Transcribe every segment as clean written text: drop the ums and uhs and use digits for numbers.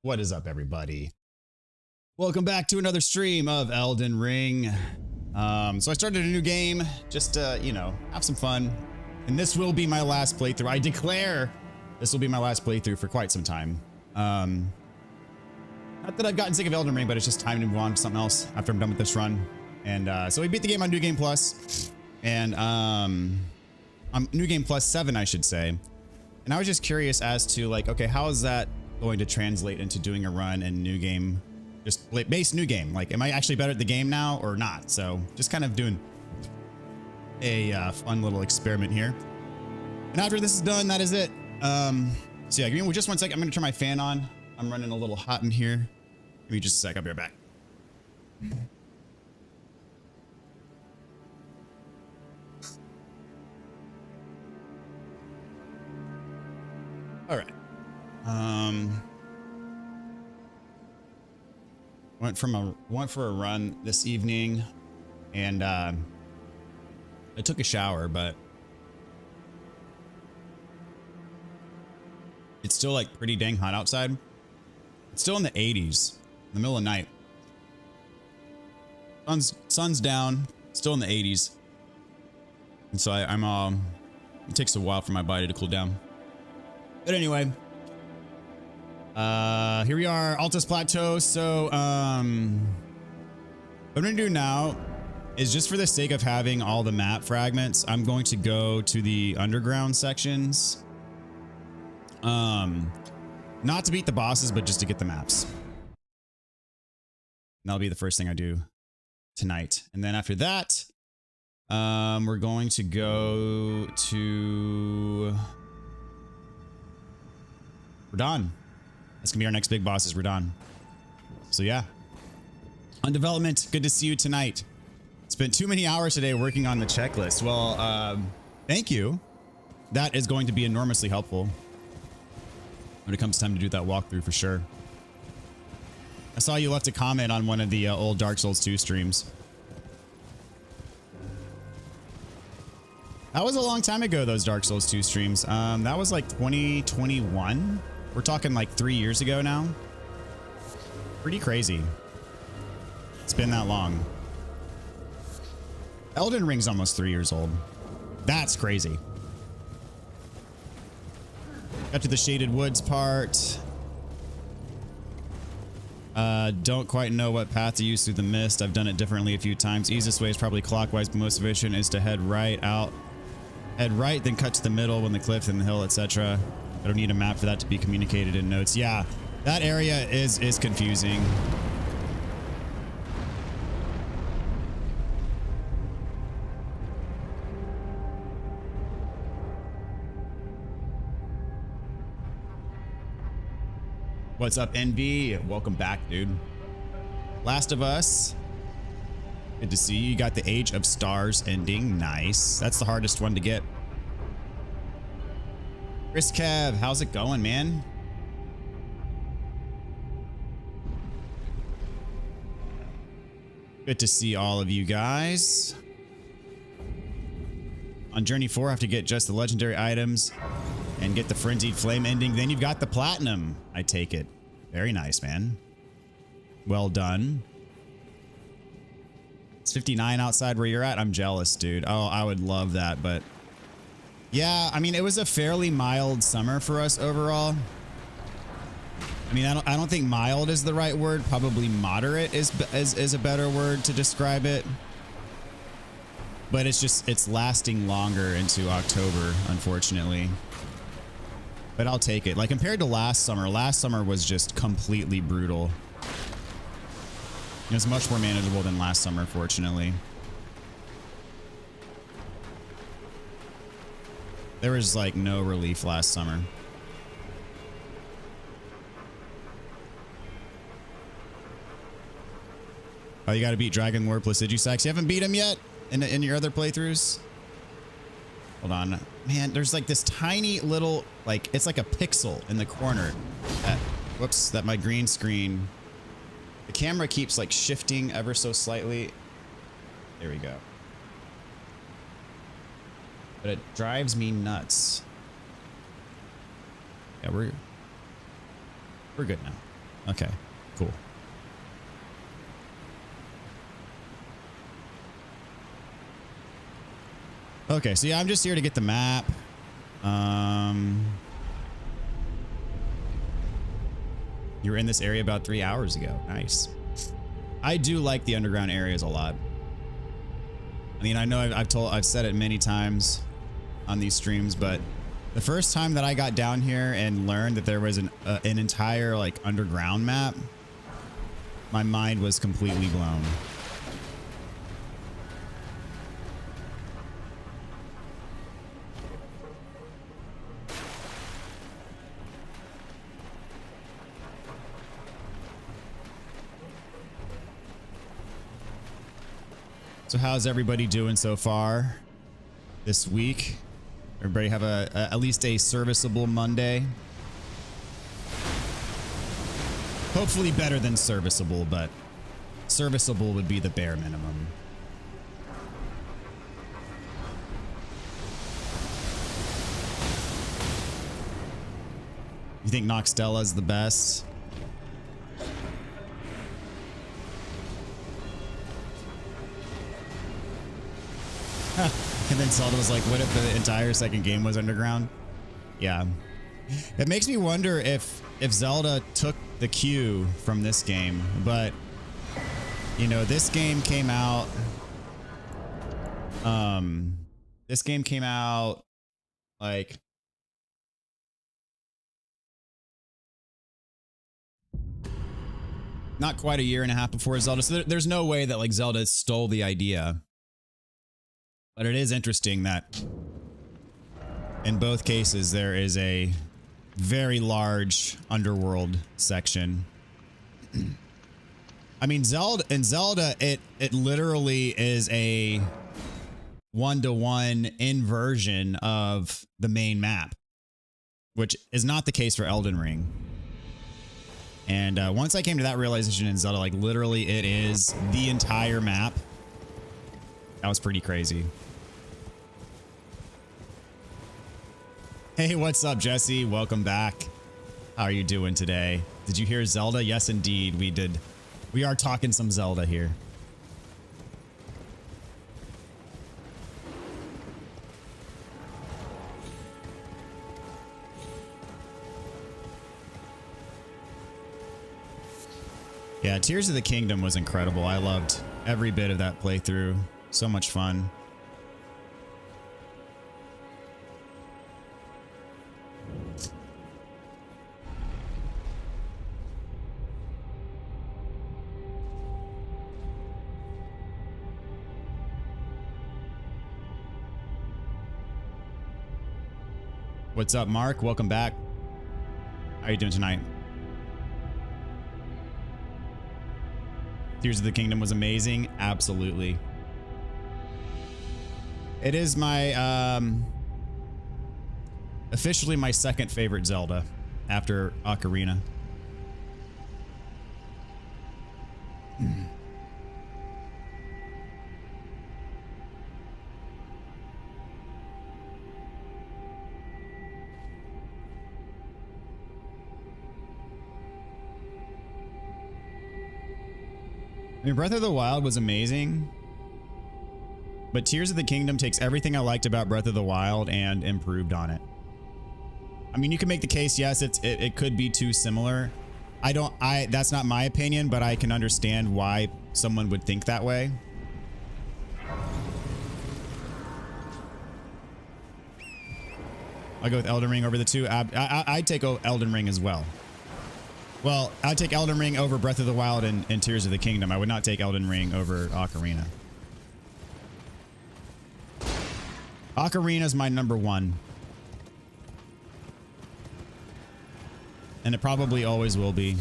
What is up, everybody? Welcome back to another stream of Elden Ring. So I started a new game just to, have some fun. And this will be my last playthrough. I declare this will be my last playthrough for quite some time. Not that I've gotten sick of Elden Ring, but it's just time to move on to something else after I'm done with this run. And so we beat the game on New Game Plus. And on New Game Plus 7, I should say. And I was just curious as to, like, okay, how is that going to translate into doing a run in New Game? Just base New Game. Like, am I actually better at the game now or not? So just kind of doing a fun little experiment here. And after this is done, that is it. So yeah, give me just 1 second. I'm going to turn my fan on. I'm running a little hot in here. Give me just a sec. I'll be right back. All right. Went for a run this evening, and I took a shower, but it's still like pretty dang hot outside. It's still in the 80s in the middle of the night. Sun's down, still in the 80s, and so it takes a while for my body to cool down. But anyway, here we are, Altus Plateau. So, what I'm gonna do now is, just for the sake of having all the map fragments, I'm going to go to the underground sections. Not to beat the bosses, but just to get the maps. And that'll be the first thing I do tonight. And then after that, we're going to go to Radahn. That's gonna be our next big boss, is Radahn. So yeah. On development, good to see you tonight. Spent too many hours today working on the checklist. Well, thank you. That is going to be enormously helpful when it comes time to do that walkthrough for sure. I saw you left a comment on one of the old Dark Souls 2 streams. That was a long time ago, those Dark Souls 2 streams. That was like 2021. We're talking like 3 years ago now. Pretty crazy. It's been that long. Elden Ring's almost 3 years old. That's crazy. Got to the Shaded Woods part. Don't quite know what path to use through the mist. I've done it differently a few times. Easiest way is probably clockwise, but most efficient is to head right out. Head right, then cut to the middle when the cliff and the hill, etc. I don't need a map for that to be communicated in notes. Yeah, that area is confusing. What's up, NV? Welcome back, dude. Last of Us. Good to see you. You got the Age of Stars ending. Nice. That's the hardest one to get. Chris Kev, how's it going, man? Good to see all of you guys. On Journey 4, I have to get just the legendary items and get the Frenzied Flame ending. Then you've got the Platinum, I take it. Very nice, man. Well done. It's 59 outside where you're at. I'm jealous, dude. Oh, I would love that, but yeah, I mean, it was a fairly mild summer for us overall. I mean, I don't think mild is the right word. Probably moderate is a better word to describe it. But it's lasting longer into October, unfortunately. But I'll take it. Like, compared to last summer was just completely brutal. It was much more manageable than last summer, fortunately. There was like no relief last summer. Oh, you got to beat Dragon Lord Placidusax. You haven't beat him yet in your other playthroughs? Hold on. Man, there's like this tiny little, like, it's like a pixel in the corner. Whoops, that my green screen. The camera keeps like shifting ever so slightly. There we go. But it drives me nuts. Yeah, we're good now. Okay, cool. Okay, so yeah, I'm just here to get the map. You were in this area about 3 hours ago. Nice. I do like the underground areas a lot. I mean, I know I've said it many times on these streams, but the first time that I got down here and learned that there was an entire like underground map, my mind was completely blown. So how's everybody doing so far this week? Everybody have at least a serviceable Monday? Hopefully better than serviceable, but serviceable would be the bare minimum. You think Noxtella's the best? And then Zelda was like, what if the entire second game was underground? Yeah. It makes me wonder if Zelda took the cue from this game, but you know, this game came out like not quite a year and a half before Zelda. So there's no way that like Zelda stole the idea. But it is interesting that in both cases there is a very large underworld section. I mean, Zelda it literally is a one-to-one inversion of the main map, which is not the case for Elden Ring. And once I came to that realization in Zelda, like literally it is the entire map. That was pretty crazy. Hey, what's up, Jesse? Welcome back. How are you doing today? Did you hear Zelda? Yes, indeed, we did. We are talking some Zelda here. Yeah, Tears of the Kingdom was incredible. I loved every bit of that playthrough. So much fun. What's up, Mark? Welcome back. How are you doing tonight? Tears of the Kingdom was amazing. Absolutely. It is my, officially my second favorite Zelda after Ocarina. I mean, Breath of the Wild was amazing, but Tears of the Kingdom takes everything I liked about Breath of the Wild and improved on it. I mean, you can make the case, yes, it could be too similar. That's not my opinion, but I can understand why someone would think that way. I'll go with Elden Ring over the two. I'd take Elden Ring as well. Well, I'd take Elden Ring over Breath of the Wild and Tears of the Kingdom. I would not take Elden Ring over Ocarina. Ocarina is my number one. And it probably always will be.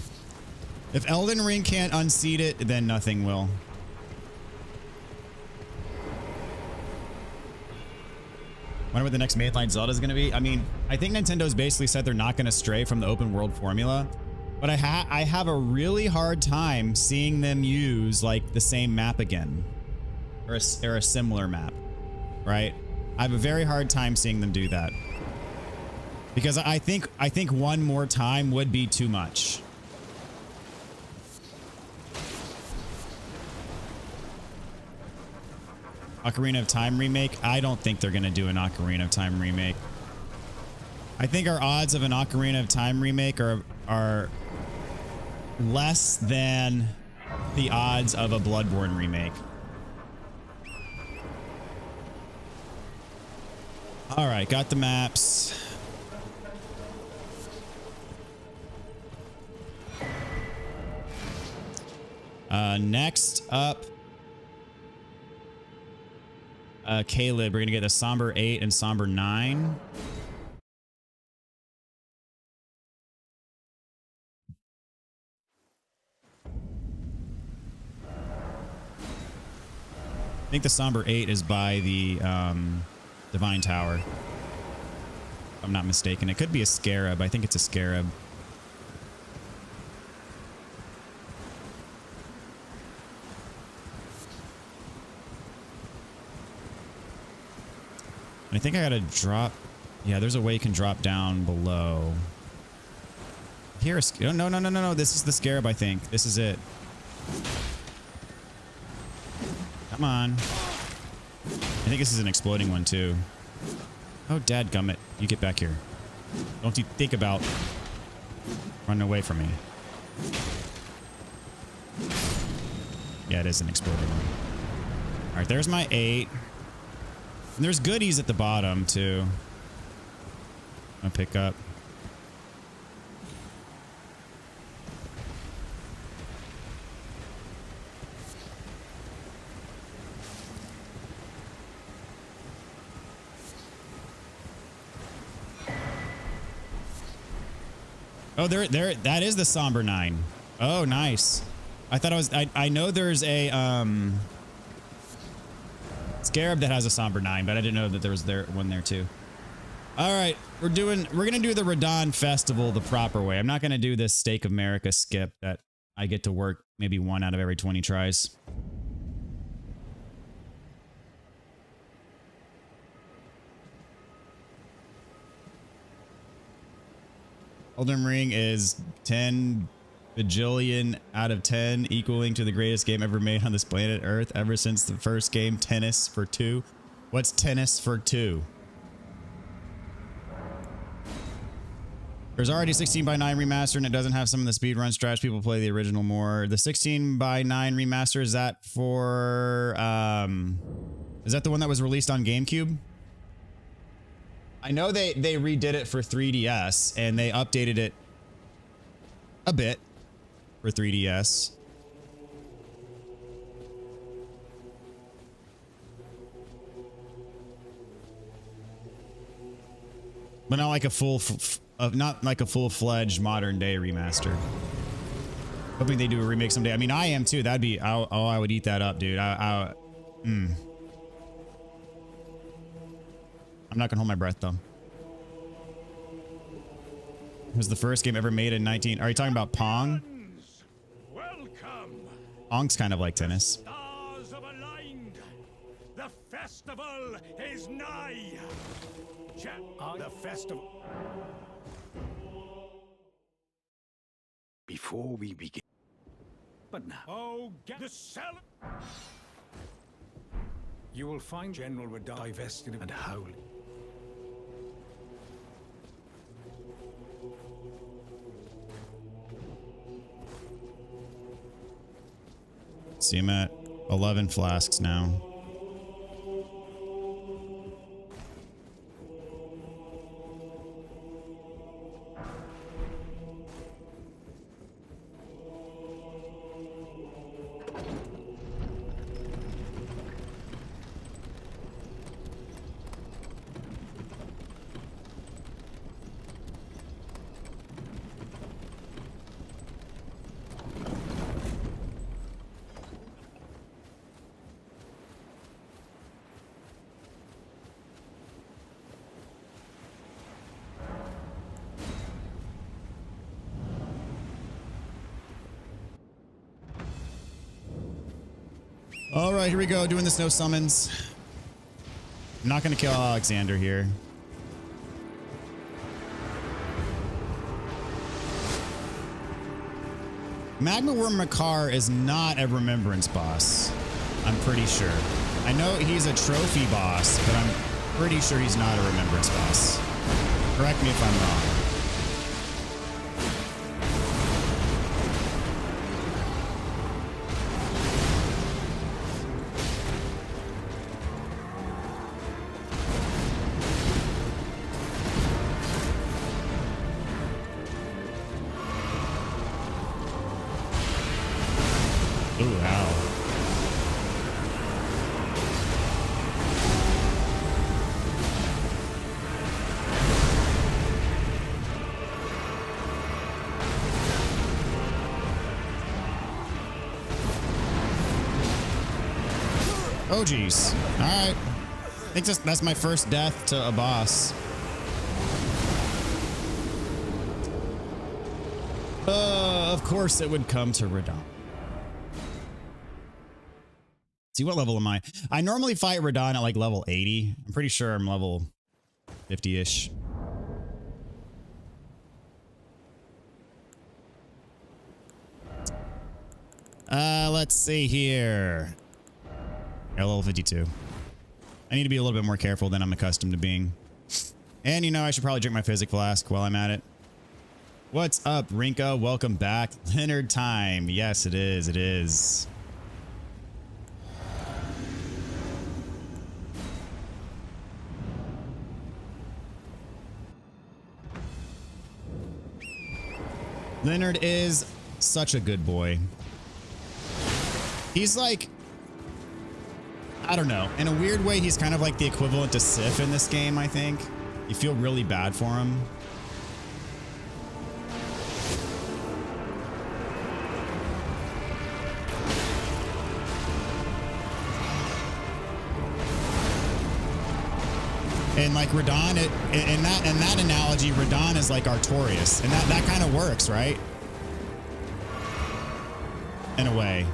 If Elden Ring can't unseat it, then nothing will. Wonder what the next mainline Zelda is going to be. I mean, I think Nintendo's basically said they're not going to stray from the open world formula. But I have a really hard time seeing them use like the same map again, or a similar map, right? I have a very hard time seeing them do that because I think one more time would be too much. Ocarina of Time remake. I don't think they're going to do an Ocarina of Time remake. I think our odds of an Ocarina of Time remake are less than the odds of a Bloodborne remake. All right, got the maps. Next up, Caleb, we're gonna get the Somber 8 and Somber 9. I think the Somber 8 is by the Divine Tower. If I'm not mistaken. It could be a Scarab. I think it's a Scarab. I think I gotta drop. Yeah, there's a way you can drop down below. Here, no. This is the Scarab, I think. This is it. Come on. I think this is an exploding one, too. Oh, dadgummit. You get back here. Don't you think about running away from me. Yeah, it is an exploding one. All right, there's my 8. And there's goodies at the bottom, too. I'll pick up. Oh, there, that is the Somber 9. Oh, nice. I thought I know there's a, Scarab that has a Somber 9, but I didn't know that there was one there too. All right, we're gonna do the Radon Festival the proper way. I'm not gonna do this Stake of America skip that I get to work maybe 1 out of every 20 tries. Elden Ring is 10 bajillion out of 10, equaling to the greatest game ever made on this planet Earth ever since the first game, Tennis for 2. What's Tennis for 2? There's already 16:9 remaster and it doesn't have some of the speedrun strats. People play the original more. The 16:9 remaster, is that for, is that the one that was released on GameCube? I know they redid it for 3DS and they updated it a bit for 3DS. But not like a full-fledged modern day remaster. Hoping they do a remake someday. I mean, I am too. That'd be, oh, I would eat that up, dude. I'm not gonna hold my breath though. It was the first game ever made in 19. Are you talking about Pong? Welcome. Pong's kind of like tennis. Stars have aligned. The festival is nigh. The festival. Before we begin. But now. Oh, get the cell. You will find General Radon divested and holy. See, I'm at 11 flasks now. All right, here we go, doing this no summons. I'm not going to kill Alexander here. Magma Worm Makar is not a remembrance boss. I'm pretty sure. I know he's a trophy boss, but I'm pretty sure he's not a remembrance boss. Correct me if I'm wrong. Ooh, ow. Oh, geez. All right. I think that's my first death to a boss. Of course it would come to Radon. See, what level am I? I normally fight Radon at like level 80. I'm pretty sure I'm level 50-ish. Let's see here. Yeah, level 52. I need to be a little bit more careful than I'm accustomed to being. And you know, I should probably drink my physic flask while I'm at it. What's up, Rinka? Welcome back. Leonard time. Yes, it is. It is. Leonard is such a good boy. He's like, I don't know. In a weird way, he's kind of like the equivalent to Sif in this game, I think. You feel really bad for him. And like Radon, in that analogy, Radon is like Artorias, and that kind of works, right? In a way.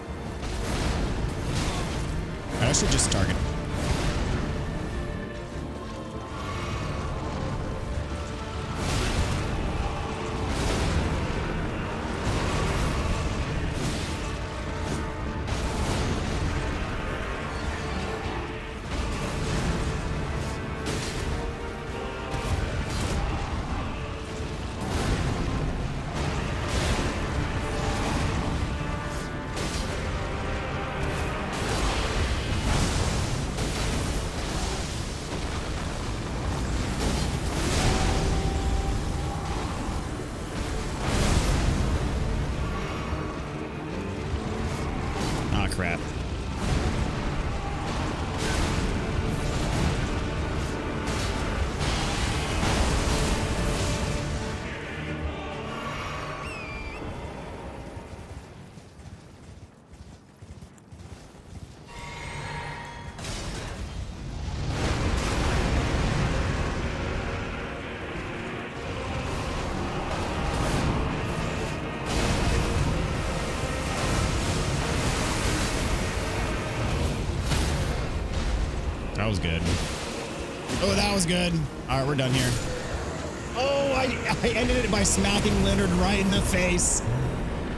I should just target. Crap. That was good. Oh, that was good. All right, we're done here. Oh, I ended it by smacking Leonard right in the face.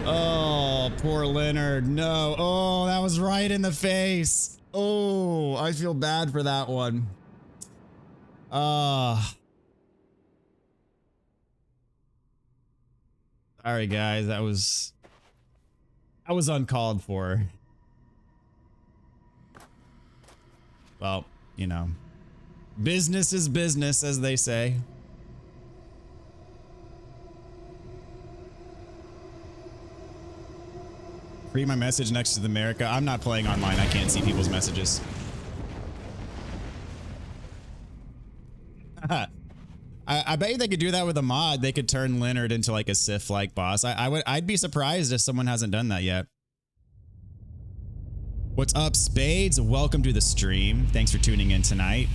Oh, poor Leonard. No. Oh, that was right in the face. Oh, I feel bad for that one. All right, guys, that was uncalled for. Well, you know, business is business, as they say. Read my message next to the America. I'm not playing online. I can't see people's messages. I bet you they could do that with a mod. They could turn Leonard into like a Sif-like boss. I'd be surprised if someone hasn't done that yet. What's up, Spades? Welcome to the stream. Thanks for tuning in tonight.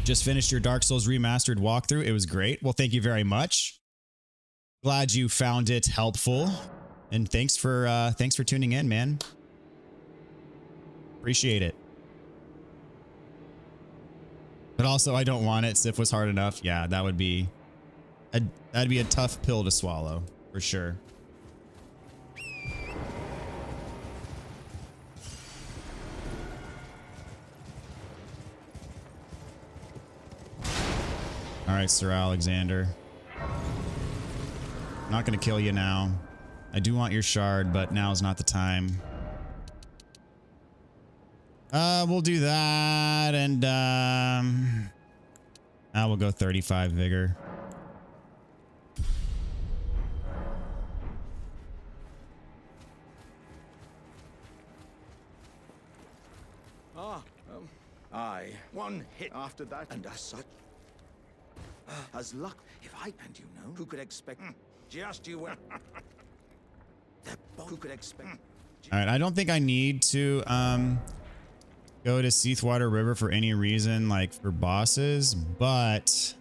Just finished your Dark Souls Remastered walkthrough. It was great. Well, thank you very much. Glad you found it helpful. And thanks for tuning in, man. Appreciate it. But also, I don't want it. Sif was hard enough. Yeah, that'd be a tough pill to swallow, for sure. All right, Sir Alexander. I'm not going to kill you now. I do want your shard, but now is not the time. We'll do that, and I will go 35 vigor. Aye, one hit after that, and as such, as luck. If I and you know, who could expect? Just you wait. Who could expect? All right, I don't think I need to go to Seathwater River for any reason, like for bosses, but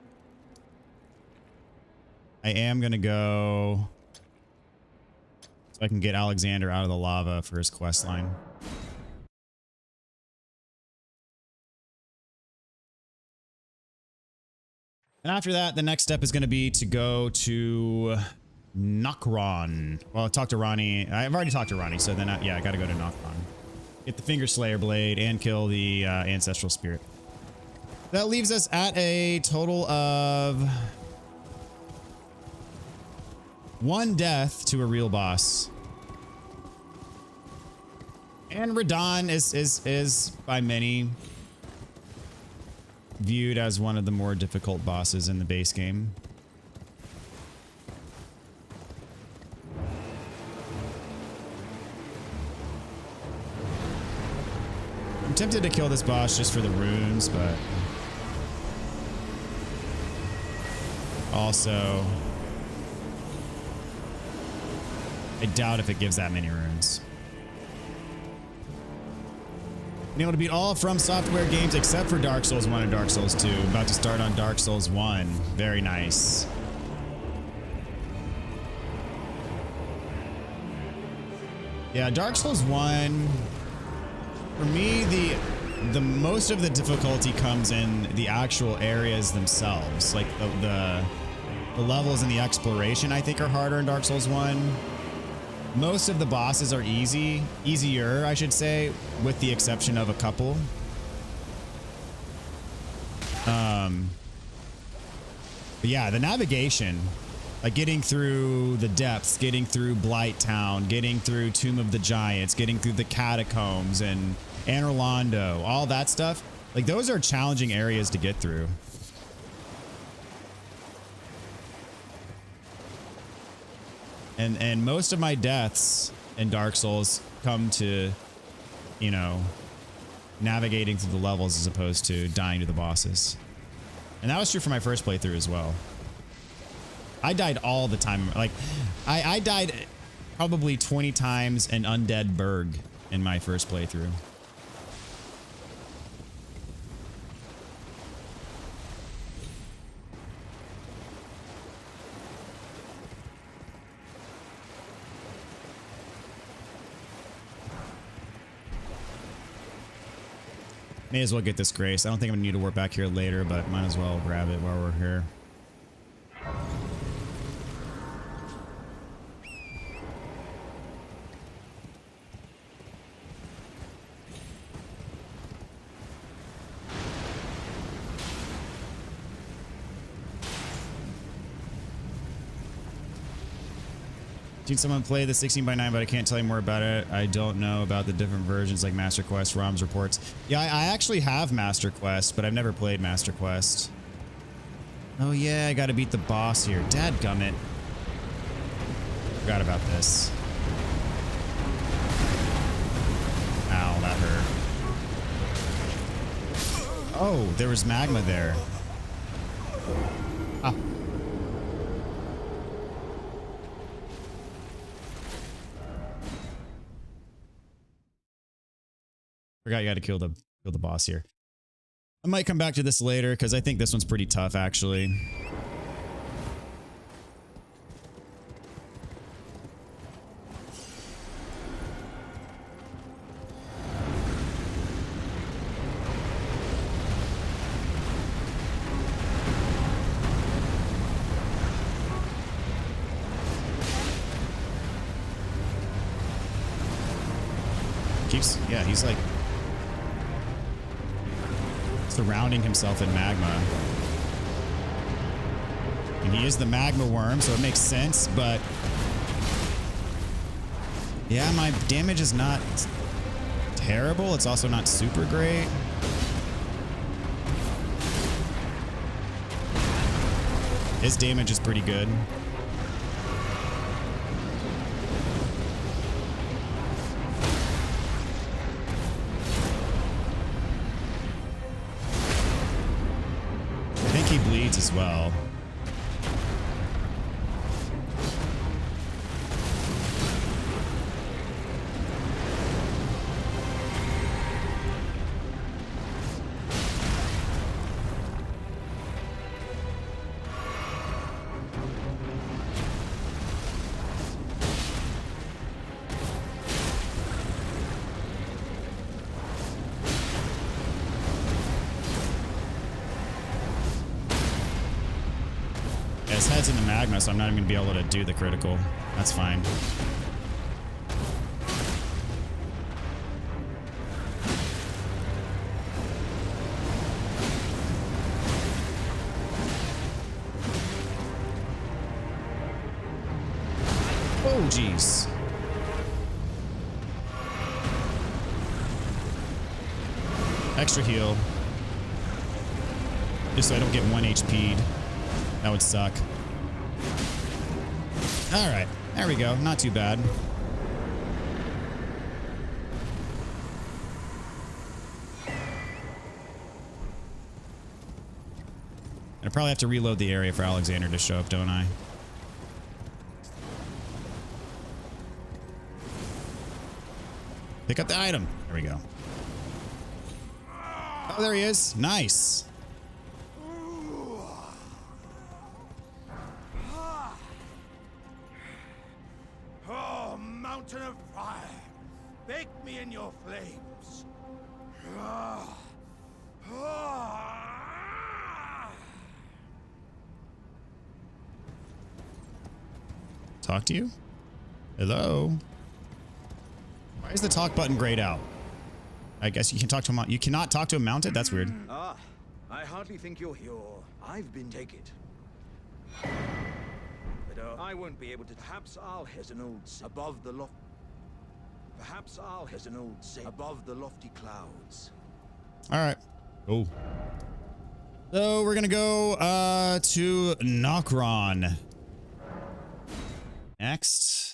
I am gonna go so I can get Alexander out of the lava for his quest line. And after that, the next step is going to be to go to Nokron. Well, talk to Ronnie. I've already talked to Ronnie, so then yeah, I got to go to Nokron. Get the Finger Slayer Blade and kill the Ancestral Spirit. That leaves us at a total of 1 death to a real boss. And Radahn is by many viewed as one of the more difficult bosses in the base game. I'm tempted to kill this boss just for the runes, but also I doubt if it gives that many runes. Been able to beat all From Software games except for Dark Souls 1 and Dark Souls 2. About to start on Dark Souls 1. Very nice. Yeah, Dark Souls 1, for me, the most of the difficulty comes in the actual areas themselves. Like the levels and the exploration, I think, are harder in Dark Souls 1. Most of the bosses are easier, I should say, with the exception of a couple. But yeah, the navigation, like getting through the depths, getting through Blight Town, getting through Tomb of the Giants, getting through the catacombs and Anor Londo, all that stuff, like those are challenging areas to get through. And most of my deaths in Dark Souls come to, you know, navigating through the levels as opposed to dying to the bosses. And that was true for my first playthrough as well. I died all the time. Like, I died probably 20 times in Undead Burg in my first playthrough. May as well get this grace. I don't think I'm gonna need to warp back here later, but might as well grab it while we're here. Seen someone play the 16:9, but I can't tell you more about it. I don't know about the different versions like Master Quest, ROMs reports. Yeah, I actually have Master Quest, but I've never played Master Quest. Oh yeah, I gotta beat the boss here. Dadgummit. Forgot about this. Ow, that hurt. Oh, there was magma there. Ah. Forgot you got to kill the boss here. I might come back to this later because I think this one's pretty tough, actually. Yeah, he's like surrounding himself in magma. And he is the magma worm, so it makes sense, but yeah, my damage is not terrible. It's also not super great. His damage is pretty good. I think he bleeds as well. His head's in the magma, so I'm not even gonna be able to do the critical. That's fine. Oh, jeez. Extra heal. Just so I don't get 1 HP'd. That would suck. All right, there we go. Not too bad. I probably have to reload the area for Alexander to show up, don't I? Pick up the item. There we go. Oh, there he is. Nice. Oh, mountain of fire, bake me in your flames. Talk to you? Hello? Why is the talk button grayed out? I guess you can talk to him. You cannot talk to him mounted? That's weird. Ah, I hardly think you're here. I've been take it. But I won't be able to. Perhaps I'll has an old above the loft. Perhaps I'll has an old say above the lofty clouds. All right. Oh. So we're gonna go to Nokron next.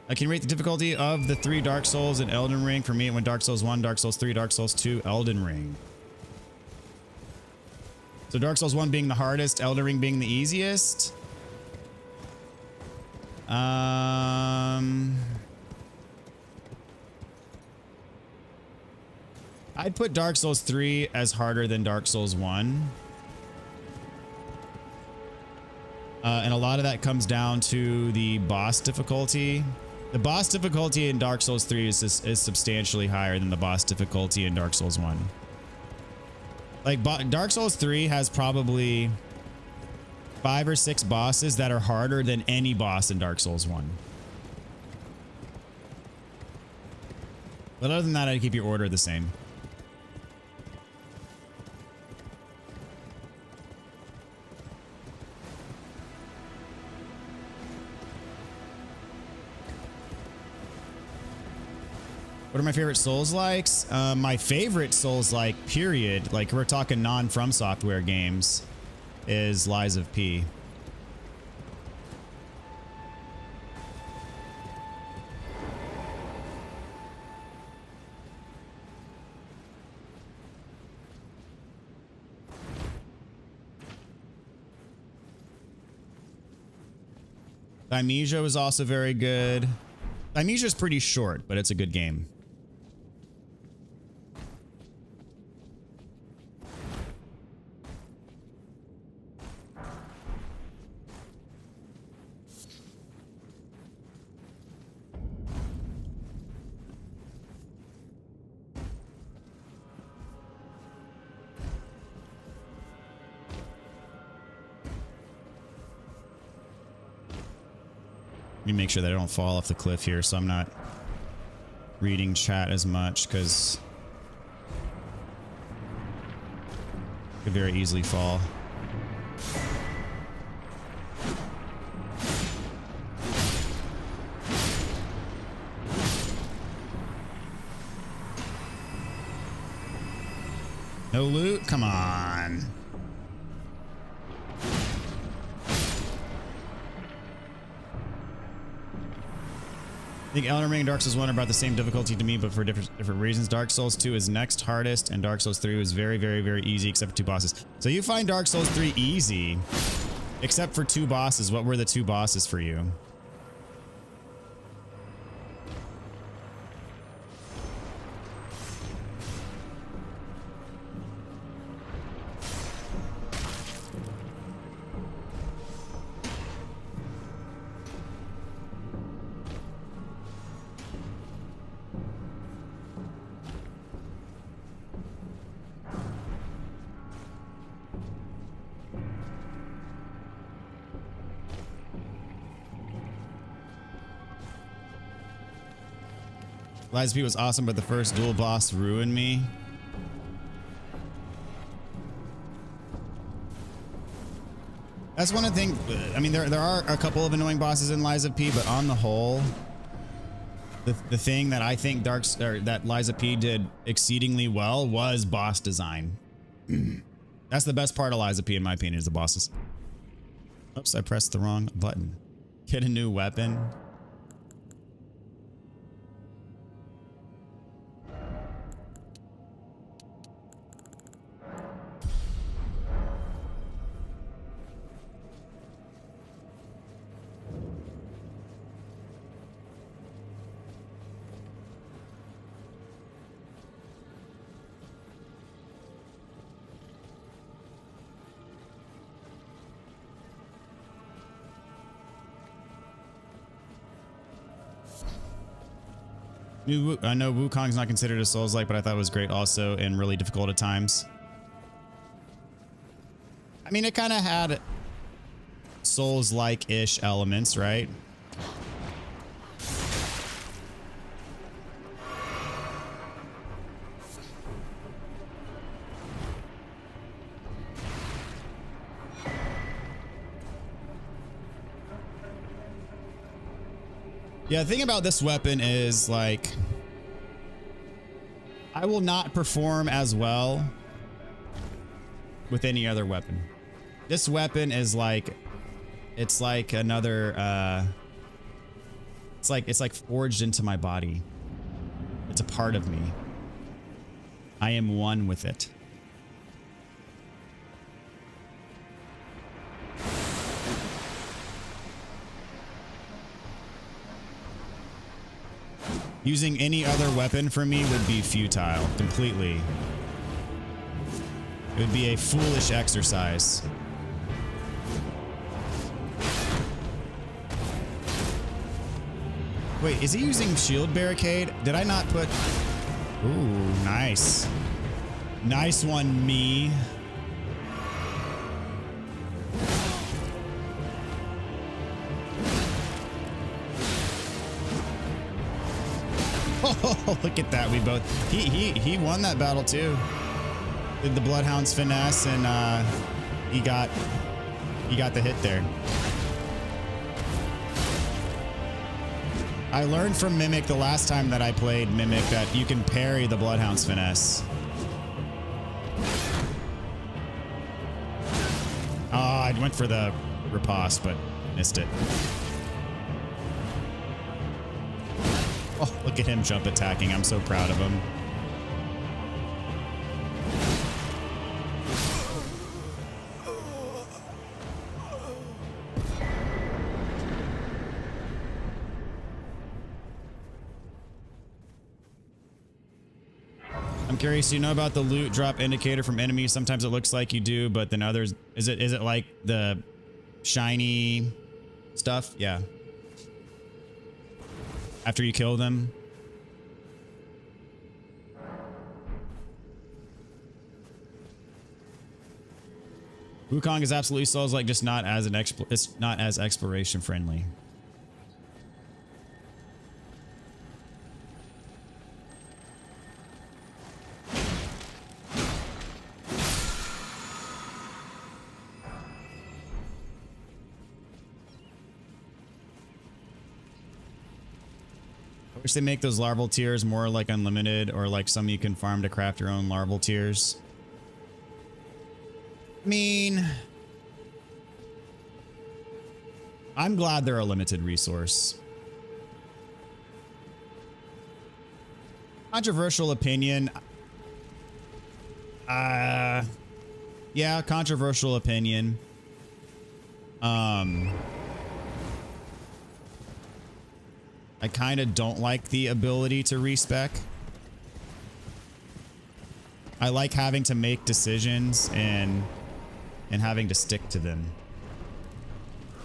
I can rate the difficulty of the 3 Dark Souls in Elden Ring. For me, it went Dark Souls 1, Dark Souls 3, Dark Souls 2, Elden Ring. So Dark Souls 1 being the hardest, Elden Ring being the easiest. I'd put Dark Souls 3 as harder than Dark Souls 1. And a lot of that comes down to the boss difficulty. The boss difficulty in Dark Souls 3 is substantially higher than the boss difficulty in Dark Souls 1. Like, Dark Souls 3 has probably 5 or 6 bosses that are harder than any boss in Dark Souls 1. But other than that, I'd keep your order the same. What are my favorite Souls-likes? My favorite Souls-like, period, like we're talking non-From Software games, is Lies of P. Thymesia was also very good. Thymesia is pretty short, but it's a good game. Let me make sure that I don't fall off the cliff here, so I'm not reading chat as much because I could very easily fall. No loot? Come on. I think Elden Ring and Dark Souls 1 are about the same difficulty to me, but for different reasons. Dark Souls 2 is next hardest, and Dark Souls 3 was very, very, very easy, except for 2 bosses. So you find Dark Souls 3 easy, except for 2 bosses. What were the 2 bosses for you? Lies P was awesome, but the first dual boss ruined me. That's one of the things. I mean, there are a couple of annoying bosses in Lies of P, but on the whole, the thing that I think that Lies of P did exceedingly well was boss design. That's the best part of Lies of P, in my opinion, is the bosses. Oops, I pressed the wrong button. Get a new weapon. I know Wukong's not considered a Souls-like, but I thought it was great also and really difficult at times. I mean, it kind of had Souls-like-ish elements, right? Yeah, the thing about this weapon is, like, I will not perform as well with any other weapon. This weapon is like, it's like another, it's like forged into my body. It's a part of me. I am one with it. Using any other weapon for me would be futile, completely. It would be a foolish exercise. Wait, is he using shield barricade? Did I not put... Ooh, nice. Nice one, me. Oh, look at that. We both... He won that battle, too. Did the Bloodhound's finesse, and he got the hit there. I learned from Mimic the last time that I played Mimic that you can parry the Bloodhound's finesse. I went for the riposte, but missed it. Oh, look at him jump attacking. I'm so proud of him. I'm curious, do you know about the loot drop indicator from enemies? Sometimes it looks like you do, but then others, is it like the shiny stuff? Yeah. After you kill them. Wukong is absolutely Souls-like, just not as it's not as exploration friendly. Wish they make those larval tiers more like unlimited, or like some you can farm to craft your own larval tiers. I mean, I'm glad they're a limited resource. Controversial opinion. Yeah, controversial opinion. I kind of don't like the ability to respec. I like having to make decisions and having to stick to them.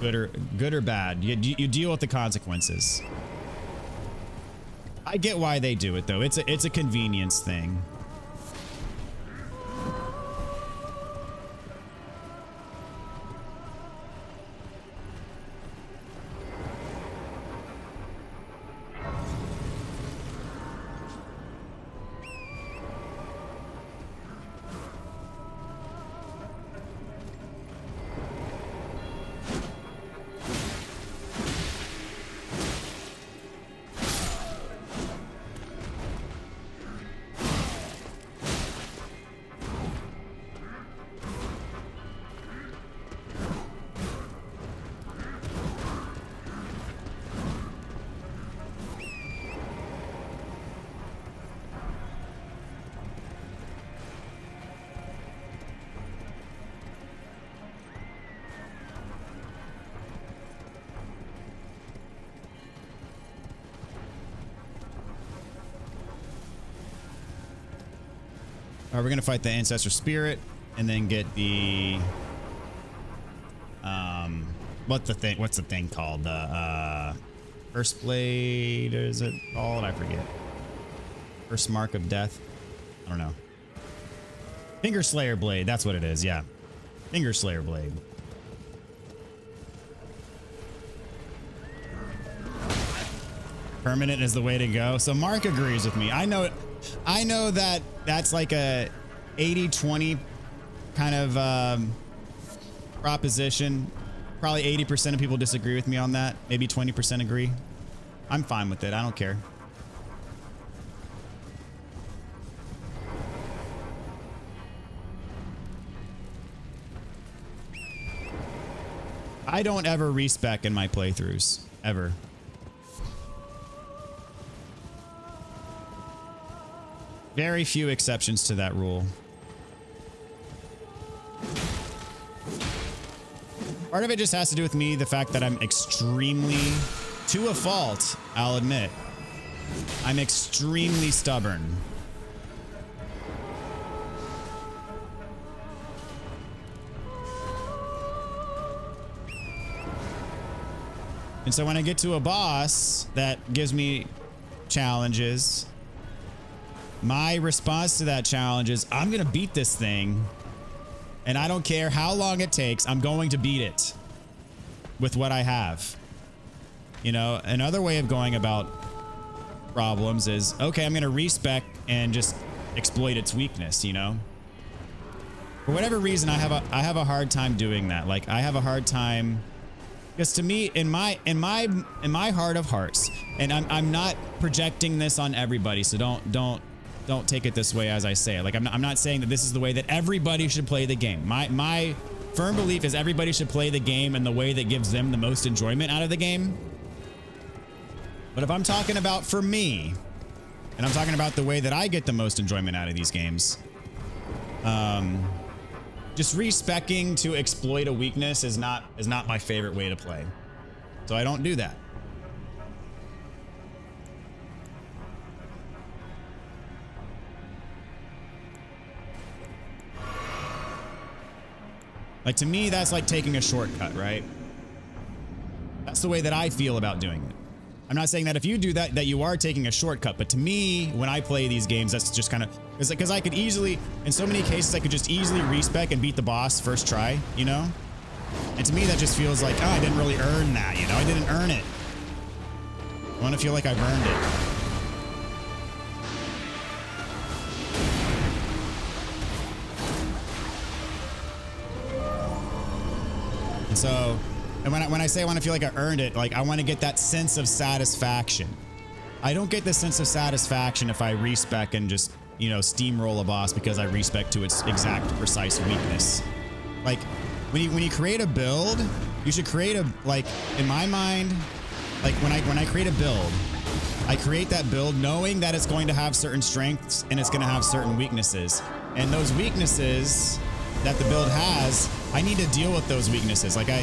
Good or bad. You deal with the consequences. I get why they do it though. It's a convenience thing. We're gonna fight the ancestor spirit and then get the what's the thing called? The first blade, is it called? I forget. First mark of death. I don't know. Finger Slayer blade, that's what it is, yeah. Finger Slayer blade. Permanent is the way to go. So Mark agrees with me. I know that that's like a 80-20 kind of proposition. Probably 80% of people disagree with me on that. Maybe 20% agree. I'm fine with it. I don't care. I don't ever respec in my playthroughs. Ever. Very few exceptions to that rule. Part of it just has to do with me, the fact that I'm extremely, to a fault, I'll admit, I'm extremely stubborn. And so when I get to a boss that gives me challenges, my response to that challenge is, I'm gonna beat this thing, and I don't care how long it takes, I'm going to beat it with what I have. You know, another way of going about problems is, okay, I'm gonna respec and just exploit its weakness, you know? For whatever reason, I have a hard time doing that. Like, I have a hard time, because to me, in my heart of hearts, and I'm not projecting this on everybody, so don't take it this way as I say it. Like, I'm not saying that this is the way that everybody should play the game. My firm belief is everybody should play the game in the way that gives them the most enjoyment out of the game. But if I'm talking about for me, and I'm talking about the way that I get the most enjoyment out of these games, just respecing to exploit a weakness is not my favorite way to play. So I don't do that. Like, to me, that's like taking a shortcut, right? That's the way that I feel about doing it. I'm not saying that if you do that, that you are taking a shortcut, but to me, when I play these games, that's just kind of, because I could easily, in so many cases, I could just easily respec and beat the boss first try, you know? And to me, that just feels like, oh, I didn't really earn that, you know? I didn't earn it. I want to feel like I've earned it. So, and when I say I want to feel like I earned it, like, I want to get that sense of satisfaction. I don't get the sense of satisfaction if I respec and just, you know, steamroll a boss because I respec to its exact precise weakness. Like when you create a build, you should create a, like, in my mind, like when I create a build, I create that build knowing that it's going to have certain strengths and it's going to have certain weaknesses. And those weaknesses that the build has, I need to deal with those weaknesses. Like I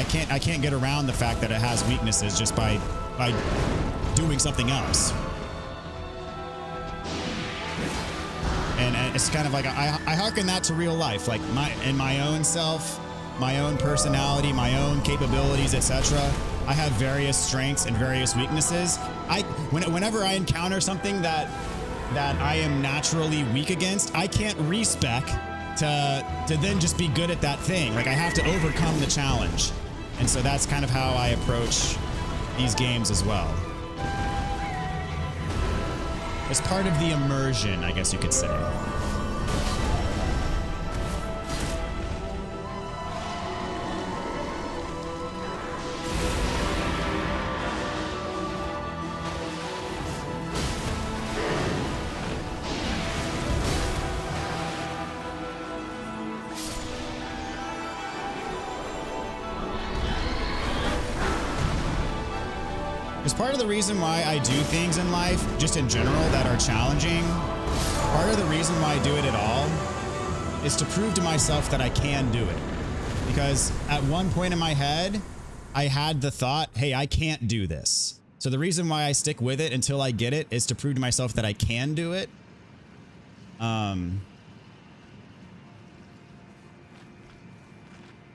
can't get around the fact that it has weaknesses just by doing something else. And it's kind of like I hearken that to real life, like my own self, my own personality, my own capabilities, etc. I have various strengths and various weaknesses. Whenever I encounter something that I am naturally weak against, I can't respec to then just be good at that thing. Like I have to overcome the challenge. And so that's kind of how I approach these games as well. It's part of the immersion, I guess you could say. Part of the reason why I do things in life, just in general, that are challenging, part of the reason why I do it at all is to prove to myself that I can do it. Because at one point in my head, I had the thought, hey, I can't do this. So the reason why I stick with it until I get it is to prove to myself that I can do it.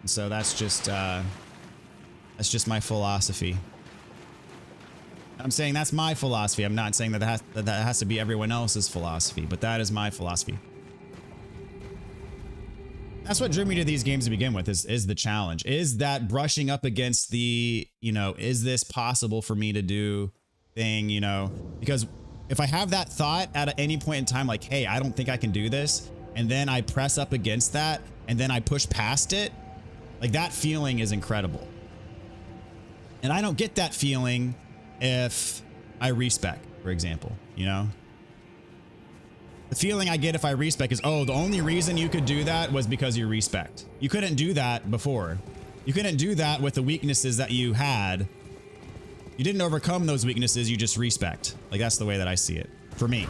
So that's just my philosophy. I'm saying that's my philosophy. I'm not saying that has to be everyone else's philosophy, but that is my philosophy. That's what drew me to these games to begin with, is the challenge. Is that brushing up against the, you know, is this possible for me to do thing, you know? Because if I have that thought at any point in time, like, hey, I don't think I can do this, and then I press up against that, and then I push past it, like that feeling is incredible. And I don't get that feeling if I respec, for example, you know? The feeling I get if I respec is, oh, the only reason you could do that was because you respec. You couldn't do that before. You couldn't do that with the weaknesses that you had. You didn't overcome those weaknesses, you just respec. Like, that's the way that I see it, for me.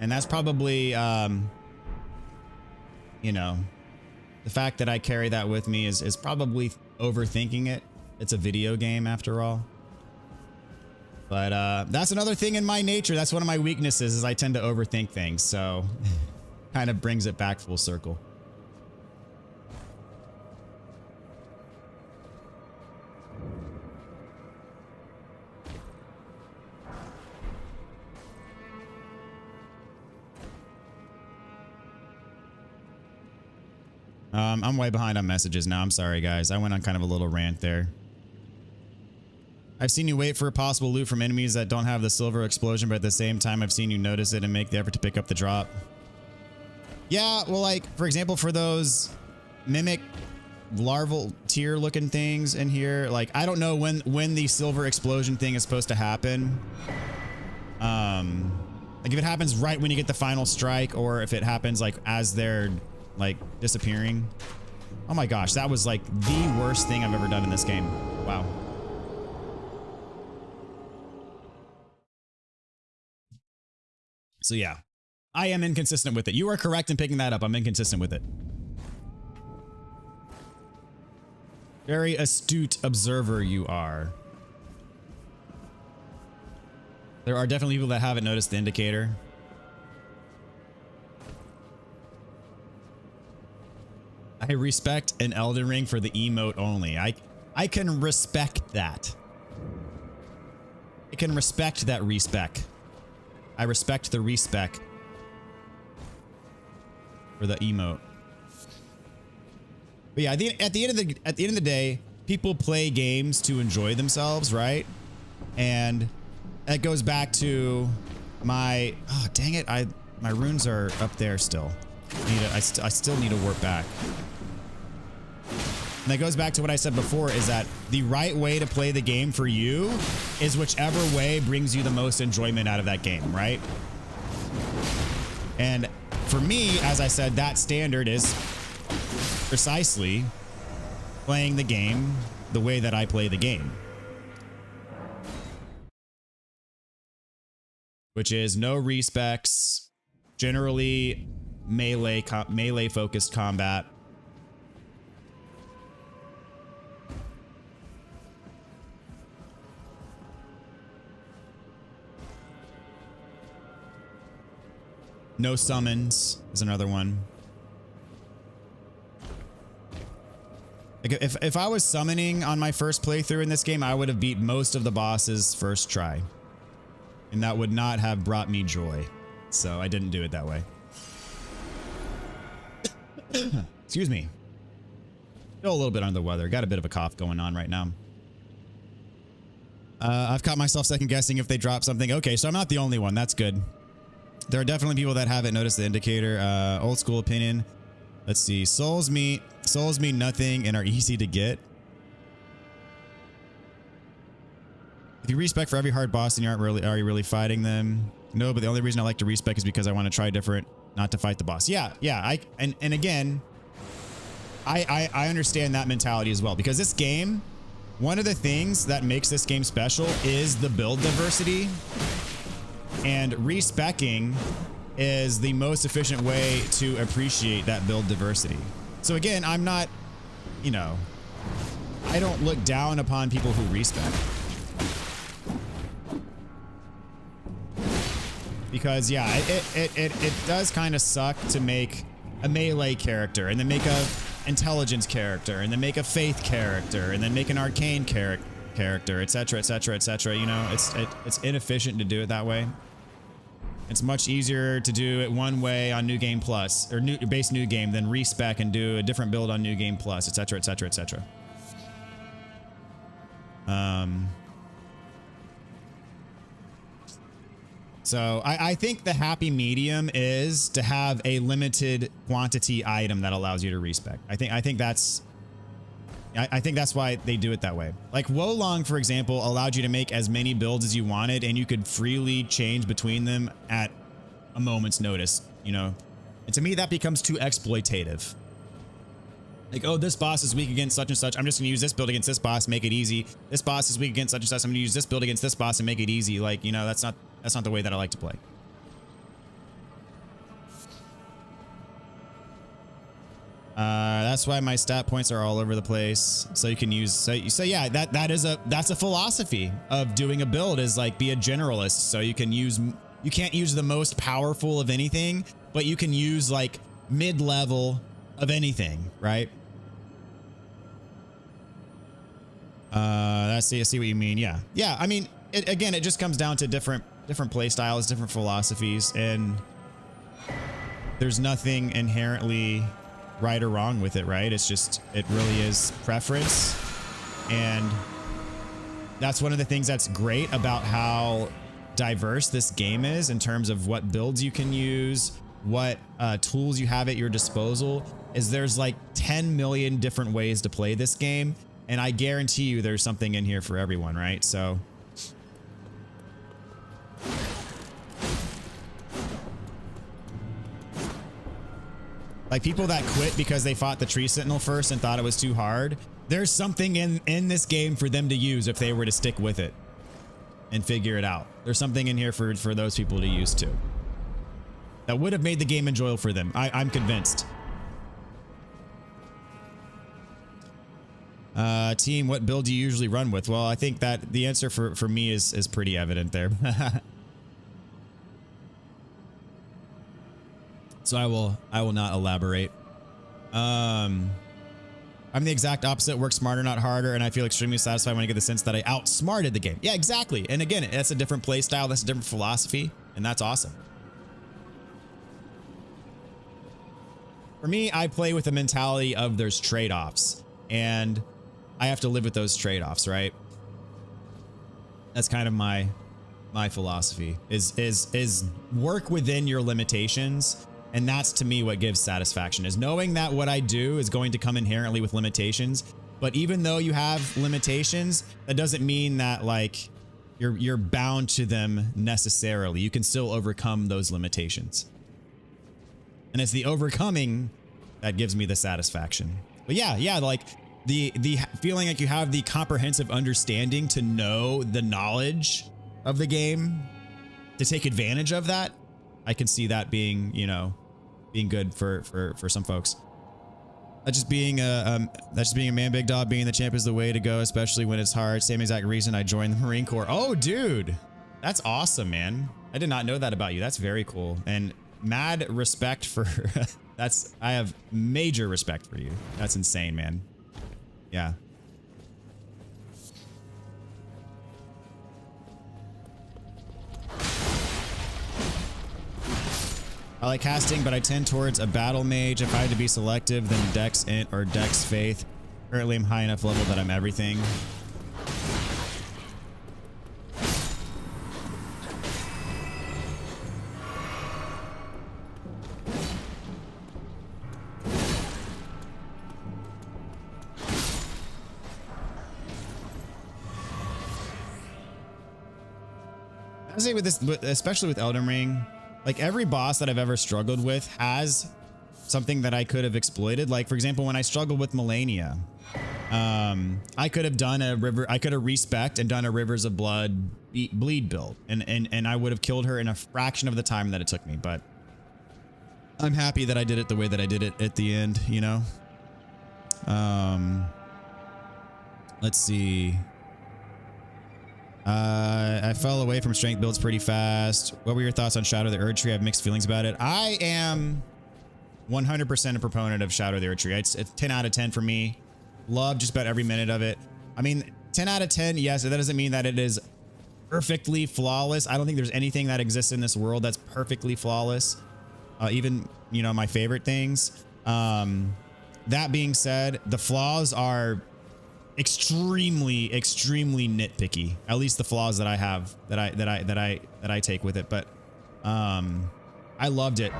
And that's probably, you know, the fact that I carry that with me is probably overthinking it. It's a video game after all. But that's another thing in my nature. That's one of my weaknesses, is I tend to overthink things. So kind of brings it back full circle. I'm way behind on messages now. I'm sorry, guys. I went on kind of a little rant there. I've seen you wait for a possible loot from enemies that don't have the silver explosion, but at the same time, I've seen you notice it and make the effort to pick up the drop. Yeah, well, like, for example, for those mimic larval tier looking things in here, like, I don't know when the silver explosion thing is supposed to happen. Like, if it happens right when you get the final strike, or if it happens, like, as they're like disappearing. Oh my gosh, that was like the worst thing I've ever done in this game. Wow. So yeah, I am inconsistent with it. You are correct in picking that up. I'm inconsistent with it. Very astute observer you are. There are definitely people that haven't noticed the indicator. I respect an Elden Ring for the emote only. I can respect that. I can respect that respec. I respect the respec for the emote. But yeah, at the end of the day, people play games to enjoy themselves, right? And that goes back to my, oh, dang it. My runes are up there still. I still need to warp back. And that goes back to what I said before, is that the right way to play the game for you is whichever way brings you the most enjoyment out of that game, right? And for me, as I said, that standard is precisely playing the game the way that I play the game. Which is no respecs, generally melee focused combat. No summons is another one. Like if I was summoning on my first playthrough in this game, I would have beat most of the bosses first try. And that would not have brought me joy. So I didn't do it that way. Excuse me. Still a little bit under the weather. Got a bit of a cough going on right now. I've caught myself second guessing if they drop something. Okay, so I'm not the only one. That's good. There are definitely people that haven't noticed the indicator. Old school opinion. Let's see. Souls mean nothing and are easy to get. If you respec for every hard boss, then are you really fighting them? No, but the only reason I like to respec is because I want to try different, not to fight the boss. Yeah. And again, I understand that mentality as well, because this game, one of the things that makes this game special is the build diversity. And respecking is the most efficient way to appreciate that build diversity. So again, I'm not, you know, I don't look down upon people who respec. Because yeah, it does kind of suck to make a melee character and then make a intelligence character and then make a faith character and then make an arcane character, etc., etc., etc. You know, it's inefficient to do it that way. It's much easier to do it one way on New Game Plus or base New Game than respec and do a different build on New Game Plus, etc., etc., etc. So I think the happy medium is to have a limited quantity item that allows you to respec. I think that's why they do it that way. Like Wolong, for example, allowed you to make as many builds as you wanted, and you could freely change between them at a moment's notice, you know? And to me, that becomes too exploitative. Like, oh, this boss is weak against such and such. I'm just gonna use this build against this boss, make it easy. This boss is weak against such and such. I'm gonna use this build against this boss and make it easy. Like, you know, that's not the way that I like to play. That's why my stat points are all over the place. So you can use, so yeah, that's a philosophy of doing a build, is like be a generalist. So you can use, you can't use the most powerful of anything, but you can use like mid-level of anything, right? I see what you mean. Yeah. I mean, again, it just comes down to different play styles, different philosophies, and there's nothing inherently right or wrong with it, right? It's just, it really is preference. And that's one of the things that's great about how diverse this game is in terms of what builds you can use, what tools you have at your disposal, is there's like 10 million different ways to play this game. And I guarantee you there's something in here for everyone, right? So like people that quit because they fought the Tree Sentinel first and thought it was too hard, there's something in this game for them to use if they were to stick with it and figure it out. There's something in here for those people to use too. That would have made the game enjoyable for them. I'm convinced. Team, what build do you usually run with? Well, I think that the answer for me is pretty evident there. So I will not elaborate. I'm the exact opposite. Work smarter, not harder, and I feel extremely satisfied when I get the sense that I outsmarted the game. Yeah, exactly. And again, that's a different play style, that's a different philosophy, and that's awesome. For me, I play with the mentality of there's trade-offs, and I have to live with those trade-offs, right? That's kind of my philosophy is work within your limitations. And that's to me what gives satisfaction, is knowing that what I do is going to come inherently with limitations. But even though you have limitations, that doesn't mean that like you're bound to them necessarily. You can still overcome those limitations. And it's the overcoming that gives me the satisfaction. But yeah, like the feeling like you have the comprehensive understanding to know the knowledge of the game, to take advantage of that. I can see that being, you know, being good for some folks. That's just being a man, big dog. Being the champ is the way to go, especially when it's hard. Same exact reason I joined the Marine Corps. Oh, dude, that's awesome, man. I did not know that about you. That's very cool. And mad respect for that's. I have major respect for you. That's insane, man. Yeah. I like casting, but I tend towards a battle mage. If I had to be selective, then Dex Int or Dex Faith. Currently, I'm high enough level that I'm everything. I say with this, especially with Elden Ring, like every boss that I've ever struggled with has something that I could have exploited. Like for example, when I struggled with Melania, I could have done a river. I could have respect and done a Rivers of Blood bleed build, and I would have killed her in a fraction of the time that it took me. But I'm happy that I did it the way that I did it at the end. You know. Let's see. I fell away from strength builds pretty fast. What were your thoughts on Shadow of the Erdtree? I have mixed feelings about it. I am 100% a proponent of Shadow of the Erdtree. It's 10 out of 10 for me. Love just about every minute of it. I mean, 10 out of 10, yes, that doesn't mean that it is perfectly flawless. I don't think there's anything that exists in this world that's perfectly flawless. Even, you know, my favorite things. That being said, the flaws are extremely nitpicky. At least the flaws that I have, that I take with it. But I loved it.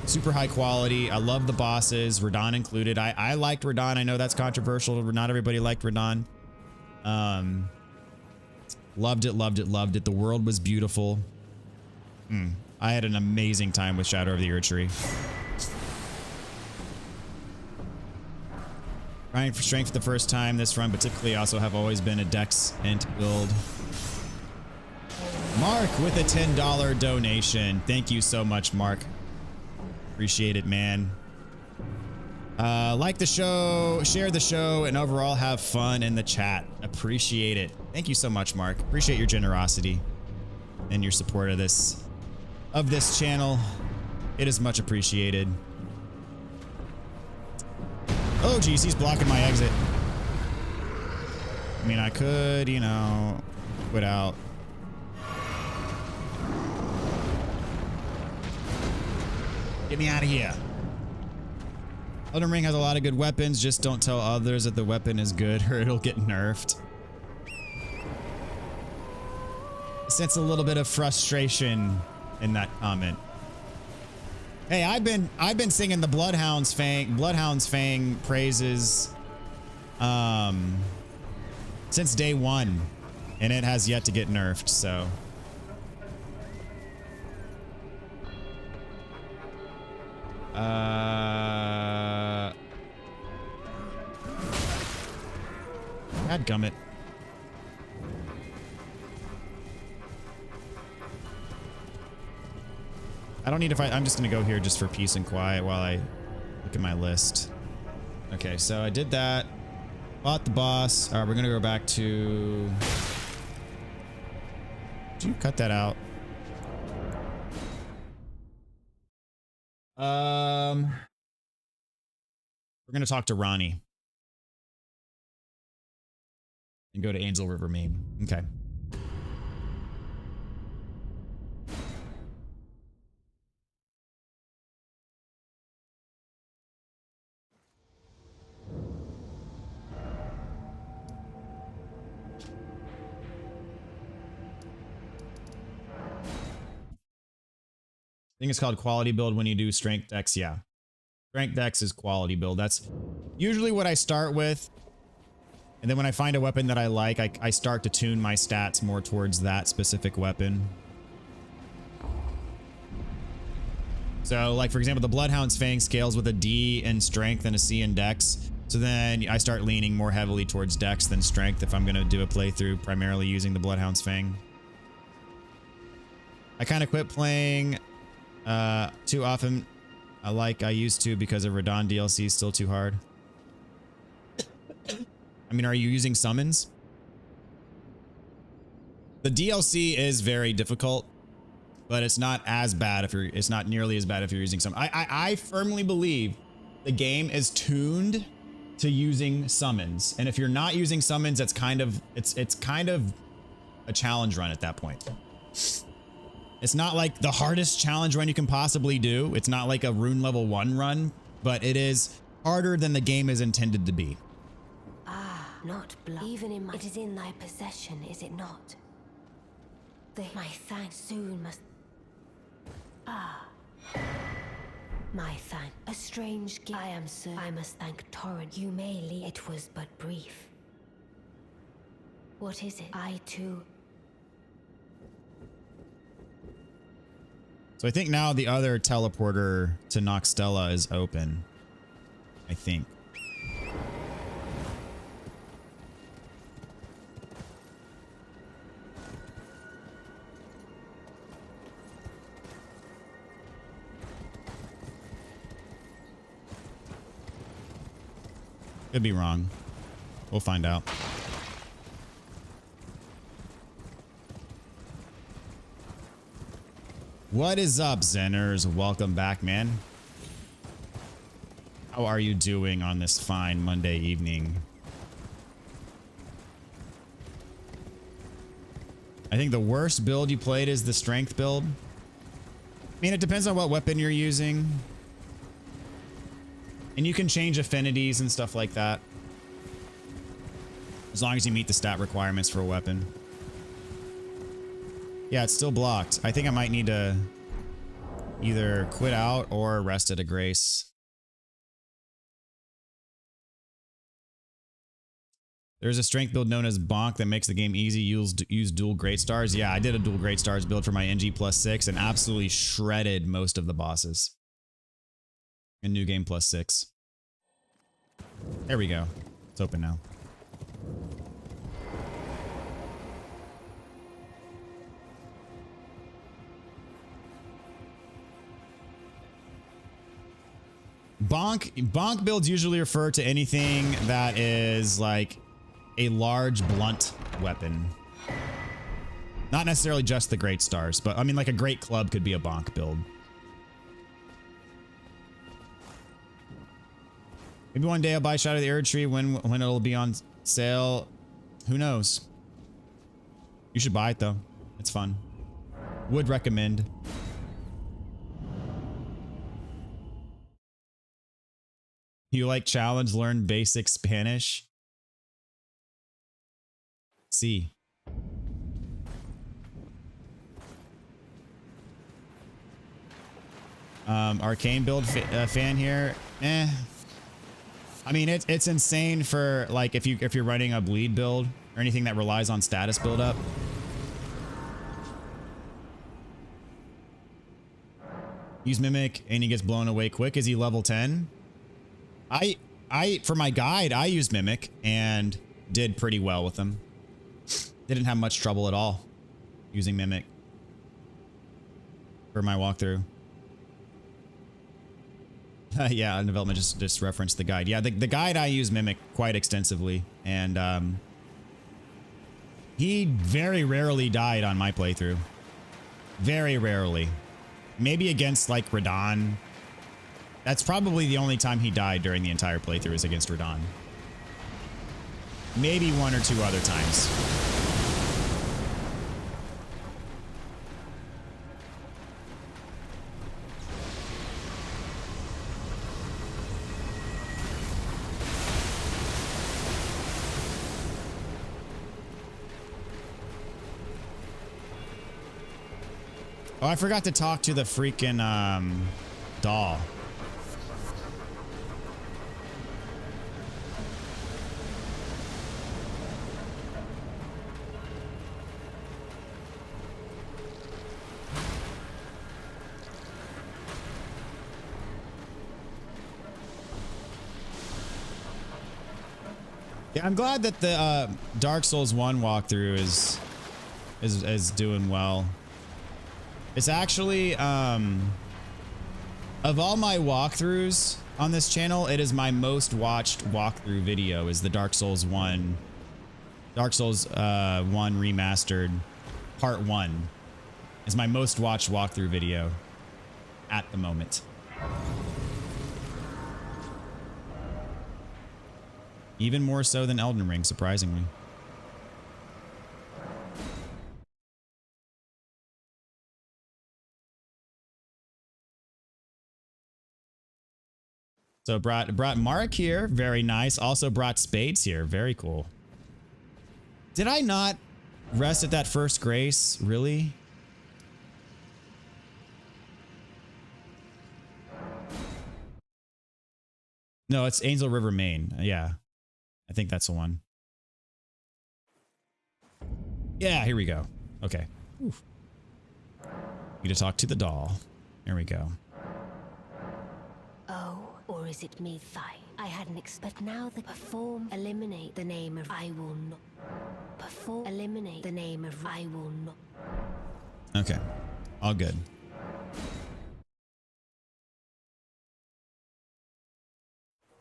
Super high quality. I love the bosses, Radahn included. I liked Radahn. I know that's controversial. Not everybody liked Radahn. Loved it. The world was beautiful. I had an amazing time with Shadow of the Erdtree. Trying for strength for the first time this run, but typically also have always been a Dex Int build. Mark with a $10 donation. Thank you so much, Mark. Appreciate it, man. Like the show, share the show, and overall have fun in the chat. Appreciate it. Thank you so much, Mark. Appreciate your generosity and your support of this channel. It is much appreciated. Oh, geez, he's blocking my exit. I mean, I could, you know, quit out. Get me out of here. Elden Ring has a lot of good weapons. Just don't tell others that the weapon is good or it'll get nerfed. I sense a little bit of frustration in that comment. Hey, I've been singing the Bloodhound's Fang praises since day one, and it has yet to get nerfed, so. Dadgummit. I don't need to fight. I'm just going to go here just for peace and quiet while I look at my list. Okay, so I did that. Fought the boss. All right, we're going to go back to... Did you cut that out? We're going to talk to Ronnie. And go to Angel River Main. Okay. think it's called quality build when you do strength dex. Yeah. Strength dex is quality build. That's usually what I start with. And then when I find a weapon that I like, I start to tune my stats more towards that specific weapon. So like, for example, the Bloodhound's Fang scales with a D in strength and a C in dex. So then I start leaning more heavily towards dex than strength if I'm going to do a playthrough primarily using the Bloodhound's Fang. I kind of quit playing too often like I used to because of Radon DLC is still too hard. I mean, are you using summons? The DLC is very difficult, but it's not as bad if it's not nearly as bad if you're using some. I firmly believe the game is tuned to using summons. And if you're not using summons, it's kind of a challenge run at that point. It's not like the hardest challenge run you can possibly do. It's not like a rune level 1 run, but it is harder than the game is intended to be. Ah, not blood. Even in my... It is in thy possession, is it not? My thanks soon must... Ah. My thank... A strange gift. I am sir. I must thank Torrent. You may leave. It was but brief. What is it? I too... So I think now the other teleporter to Noxtella is open. I think. Could be wrong. We'll find out. What is up, Zenners? Welcome back, man. How are you doing on this fine Monday evening? I think the worst build you played is the strength build. I mean, it depends on what weapon you're using. And you can change affinities and stuff like that. As long as you meet the stat requirements for a weapon. Yeah, it's still blocked. I think I might need to either quit out or rest at a grace. There's a strength build known as Bonk that makes the game easy. Use dual great stars. Yeah, I did a dual great stars build for my NG +6 and absolutely shredded most of the bosses. In New Game +6. There we go. It's open now. Bonk builds usually refer to anything that is like a large blunt weapon. Not necessarily just the great stars, but I mean like a great club could be a bonk build. Maybe one day I'll buy Shadow of the Erdtree when it'll be on sale. Who knows? You should buy it though. It's fun. Would recommend. You like challenge, learn basic Spanish? See. Arcane build fan here. Eh. I mean, it's insane for like if you're running a bleed build or anything that relies on status build up. Use Mimic and he gets blown away quick. Is he level 10? For my guide, I used Mimic and did pretty well with him. Didn't have much trouble at all using Mimic for my walkthrough. Yeah, in development just referenced the guide. Yeah, the guide I use Mimic quite extensively, and he very rarely died on my playthrough. Very rarely. Maybe against like Radon. That's probably the only time he died during the entire playthrough is against Radon. Maybe one or two other times. Oh, I forgot to talk to the freaking doll. Yeah, I'm glad that the Dark Souls 1 walkthrough is doing well. It's actually of all my walkthroughs on this channel, it is my most watched walkthrough video is the Dark Souls 1 remastered part 1 is my most watched walkthrough video at the moment. Even more so than Elden Ring, surprisingly. So brought Mark here, very nice. Also brought Spades here, very cool. Did I not rest at that first grace? Really? No, it's Angel River, Maine. Yeah. I think that's the one. Yeah, here we go. Okay. Oof. Need to talk to the doll. There we go. Oh, or is it me, Thai? I hadn't expected. Now the perform, eliminate the name of I will not. Perform, eliminate the name of I will not. Okay. All good.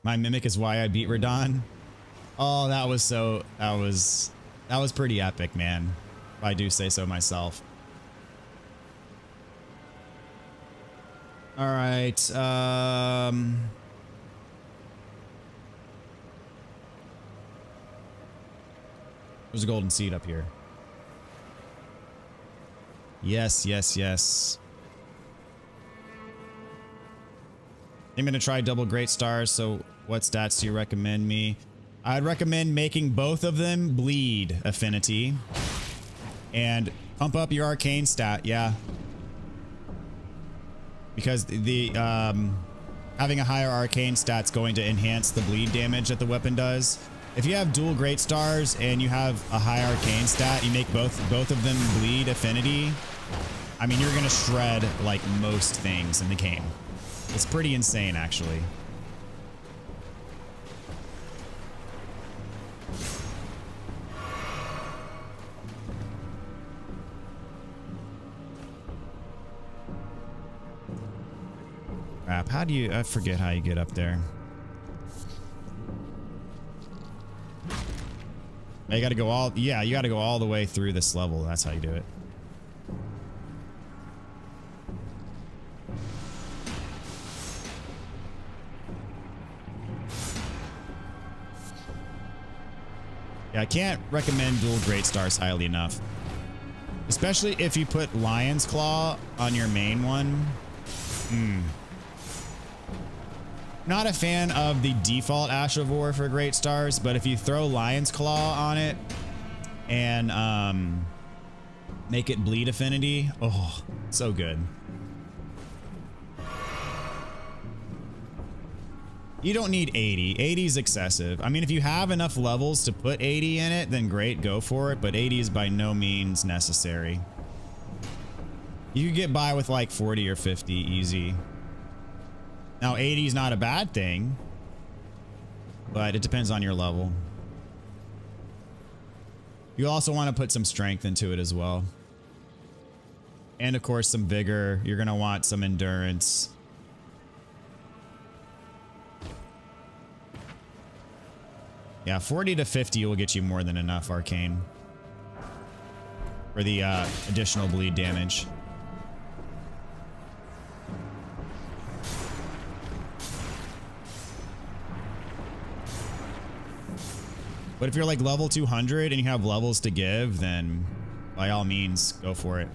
My mimic is why I beat Radon. Oh, that was pretty epic, man. If I do say so myself. All right. There's a golden seed up here. Yes, yes, yes. I'm going to try double great stars. So what stats do you recommend me? I'd recommend making both of them bleed affinity and pump up your arcane stat. Yeah. Because the having a higher arcane stat's going to enhance the bleed damage that the weapon does. If you have dual great stars and you have a high arcane stat, you make both of them bleed affinity. I mean, you're going to shred like most things in the game. It's pretty insane, actually. Crap, how do you... I forget how you get up there. You gotta go all... Yeah, you gotta go all the way through this level. That's how you do it. Yeah, I can't recommend dual great stars highly enough. Especially if you put Lion's Claw on your main one. Not a fan of the default Ash of War for great stars, but if you throw Lion's Claw on it and make it bleed affinity, oh, so good. You don't need 80. 80 is excessive. I mean, if you have enough levels to put 80 in it, then great, go for it. But 80 is by no means necessary. You could get by with like 40 or 50 easy. Now, 80 is not a bad thing, but it depends on your level. You also want to put some strength into it as well. And of course, some vigor. You're going to want some endurance. Yeah, 40 to 50 will get you more than enough arcane for the additional bleed damage. But if you're like level 200 and you have levels to give, then by all means, go for it.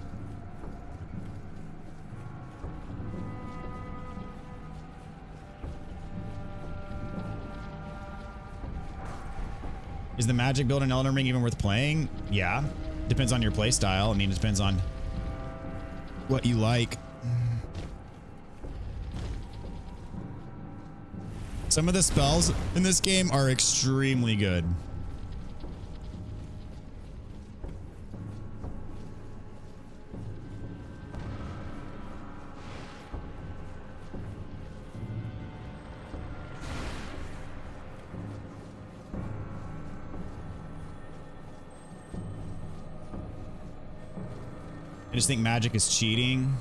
Is the magic build in Elden Ring even worth playing? Yeah. Depends on your play style. I mean, it depends on what you like. Some of the spells in this game are extremely good. I just think magic is cheating.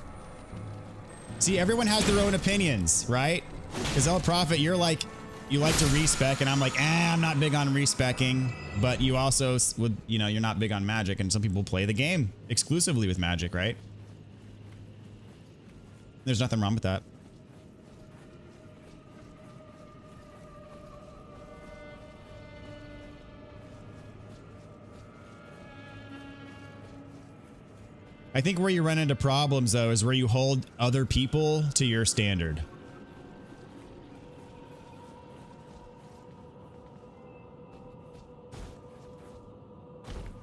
See, everyone has their own opinions, right? Because El Prophet, you're like, you like to respec, and I'm like, I'm not big on respecking. But you also would, you know, you're not big on magic, and some people play the game exclusively with magic, right? There's nothing wrong with that. I think where you run into problems, though, is where you hold other people to your standard.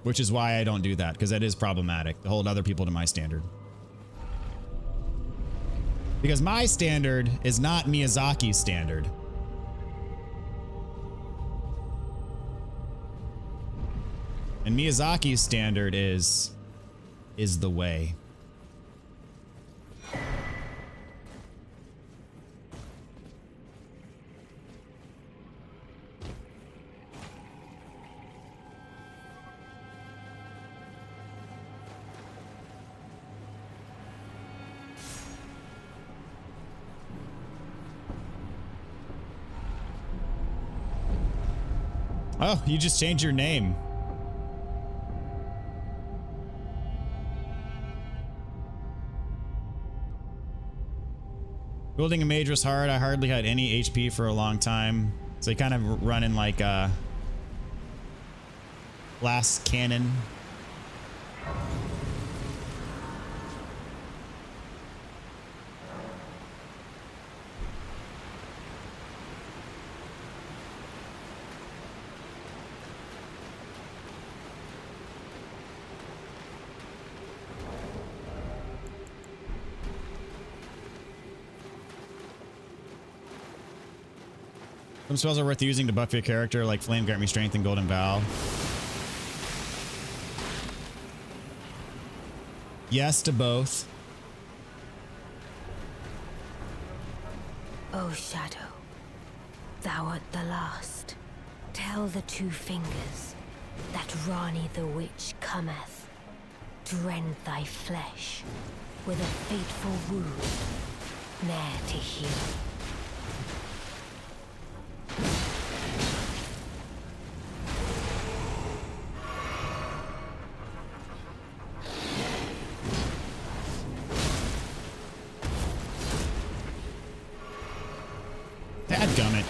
Which is why I don't do that, because that is problematic to hold other people to my standard. Because my standard is not Miyazaki's standard. And Miyazaki's standard is the way. Oh, you just changed your name. Building a mage was hard. I hardly had any HP for a long time. So you kind of run in like last cannon. Some spells are worth using to buff your character, like Flame, Grant Me Strength, and Golden Vow. Yes to both. O Shadow, thou art the last. Tell the two fingers that Rani the Witch cometh to rend thy flesh with a fateful wound, ne'er to heal. Dadgummit.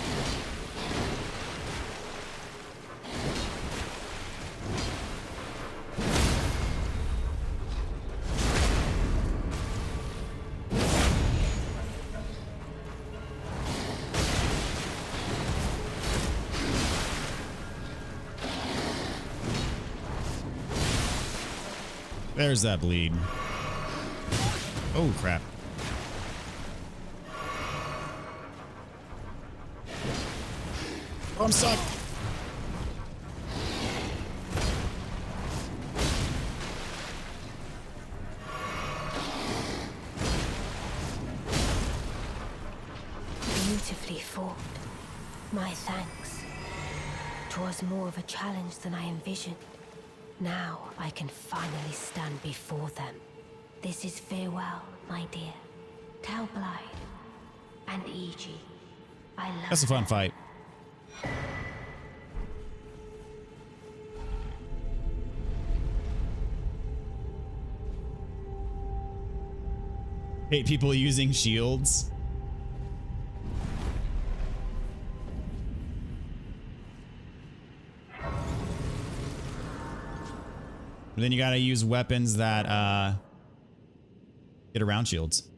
There's that bleed. Oh, crap. Oh, I'm stuck. Beautifully fought. My thanks. 'Twas more of a challenge than I envisioned. Now I can finally stand before them. This is farewell, my dear. Tell Blythe and Iji I love That's a fun them. fight. Hate people using shields. But then you gotta use weapons that get around shields.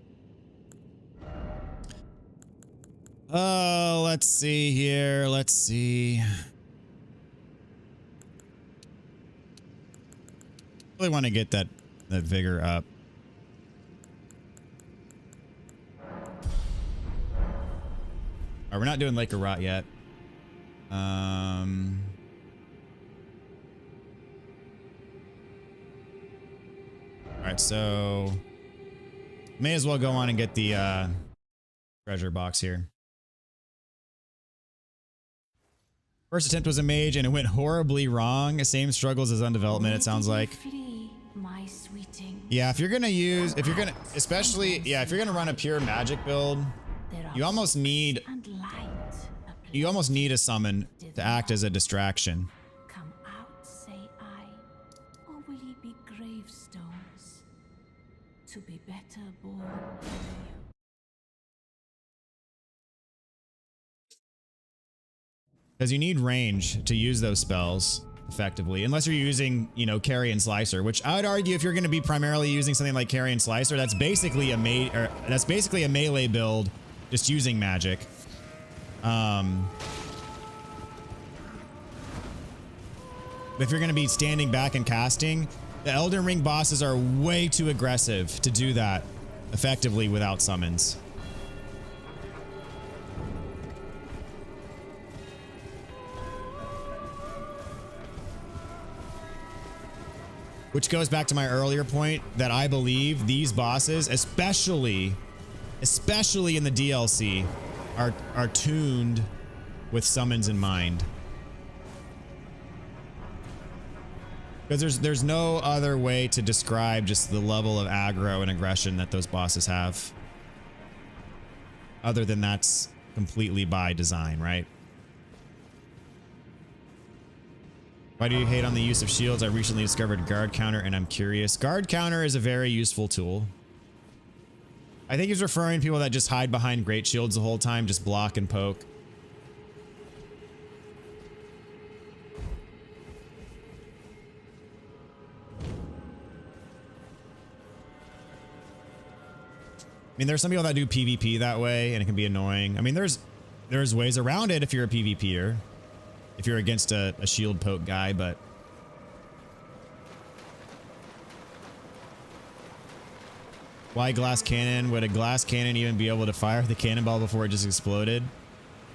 Oh, let's see here. Let's see. Really want to get that vigor up. All right, we're not doing Lake of Rot yet. All right, so may as well go on and get the treasure box here. First attempt was a mage and it went horribly wrong. Same struggles as undevelopment, it sounds like. Yeah, if you're gonna use, especially, yeah, if you're gonna run a pure magic build, you almost need a summon to act as a distraction. Come out, say I, or will ye be gravestones to be better born than you? Because you need range to use those spells effectively, unless you're using, you know, Carry and Slicer, which I would argue if you're going to be primarily using something like Carry and Slicer, that's basically a melee build, just using magic. If you're going to be standing back and casting, the Elden Ring bosses are way too aggressive to do that effectively without summons. Which goes back to my earlier point that I believe these bosses, especially in the DLC, are tuned with summons in mind. Because there's no other way to describe just the level of aggro and aggression that those bosses have. Other than that's completely by design, right? Why do you hate on the use of shields? I recently discovered guard counter and I'm curious. Guard counter is a very useful tool. I think he's referring to people that just hide behind great shields the whole time, just block and poke. I mean, there's some people that do PvP that way and it can be annoying. I mean, there's ways around it if you're a PvPer. If you're against a shield poke guy, but why glass cannon? Would a glass cannon even be able to fire the cannonball before it just exploded?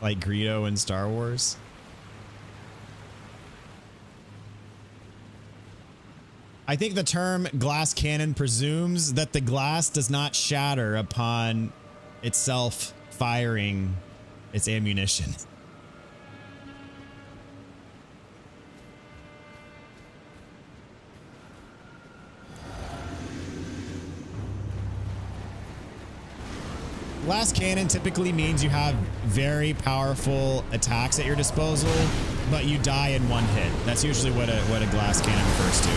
Like Greedo in Star Wars? I think the term glass cannon presumes that the glass does not shatter upon itself firing its ammunition. Glass cannon typically means you have very powerful attacks at your disposal, but you die in one hit. That's usually what a glass cannon refers to.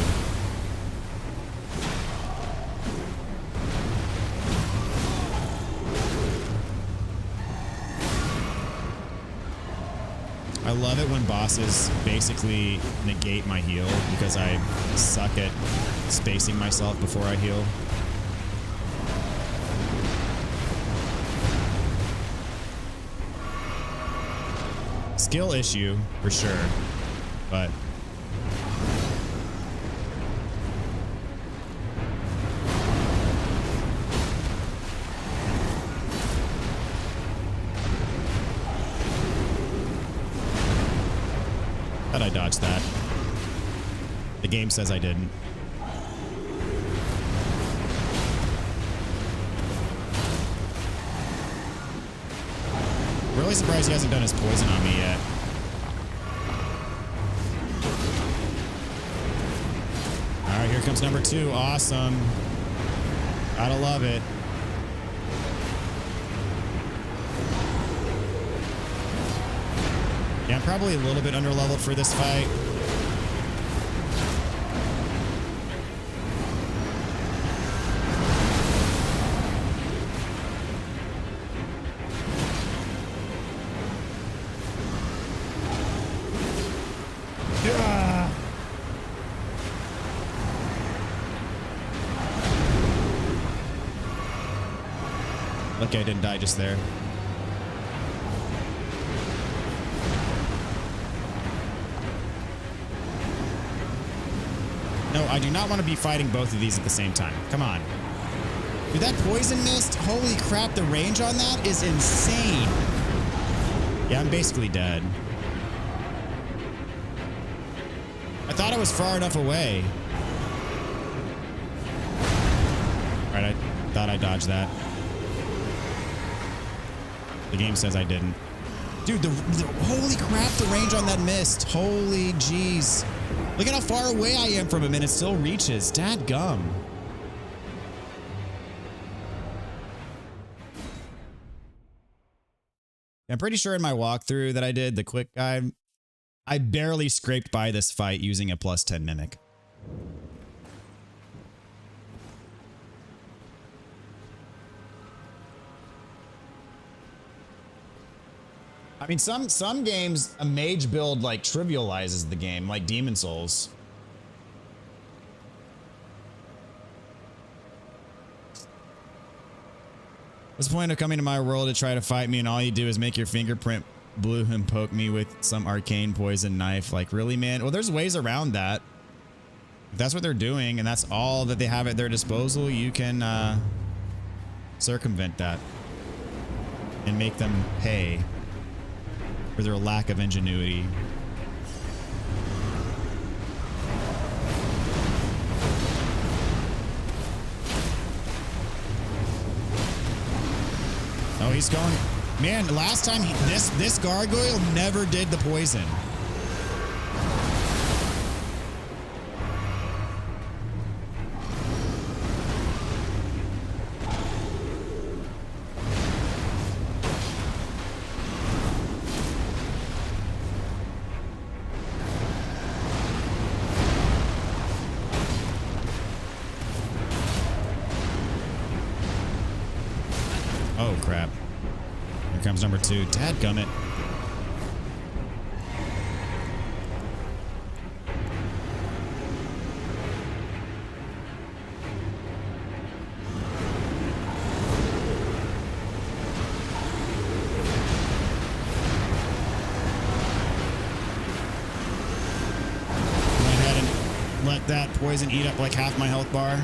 I love it when bosses basically negate my heal because I suck at spacing myself before I heal. Skill issue, for sure, but thought I dodged that. The game says I didn't. Really surprised he hasn't done his poison on me yet. All right, here comes number 2. Awesome. Gotta love it. Yeah, I'm probably a little bit underleveled for this fight. Lucky I didn't die just there. No, I do not want to be fighting both of these at the same time. Come on. Dude, that poison mist, holy crap, the range on that is insane. Yeah, I'm basically dead. I thought I was far enough away. Alright, I thought I dodged that. The game says I didn't. Dude, holy crap, the range on that mist. Holy jeez. Look at how far away I am from him and it still reaches. Dadgum. I'm pretty sure in my walkthrough that I did, the quick guide, I barely scraped by this fight using a +10 mimic. I mean, some games, a mage build like trivializes the game, like Demon Souls. What's the point of coming to my world to try to fight me and all you do is make your fingerprint blue and poke me with some arcane poison knife? Like, really, man? Well, there's ways around that. If that's what they're doing and that's all that they have at their disposal, you can circumvent that and make them pay for their lack of ingenuity. Oh, he's going. Man, last time this gargoyle never did the poison. Oh, crap. Here comes number 2. Dadgummit. Went ahead and let that poison eat up like half my health bar.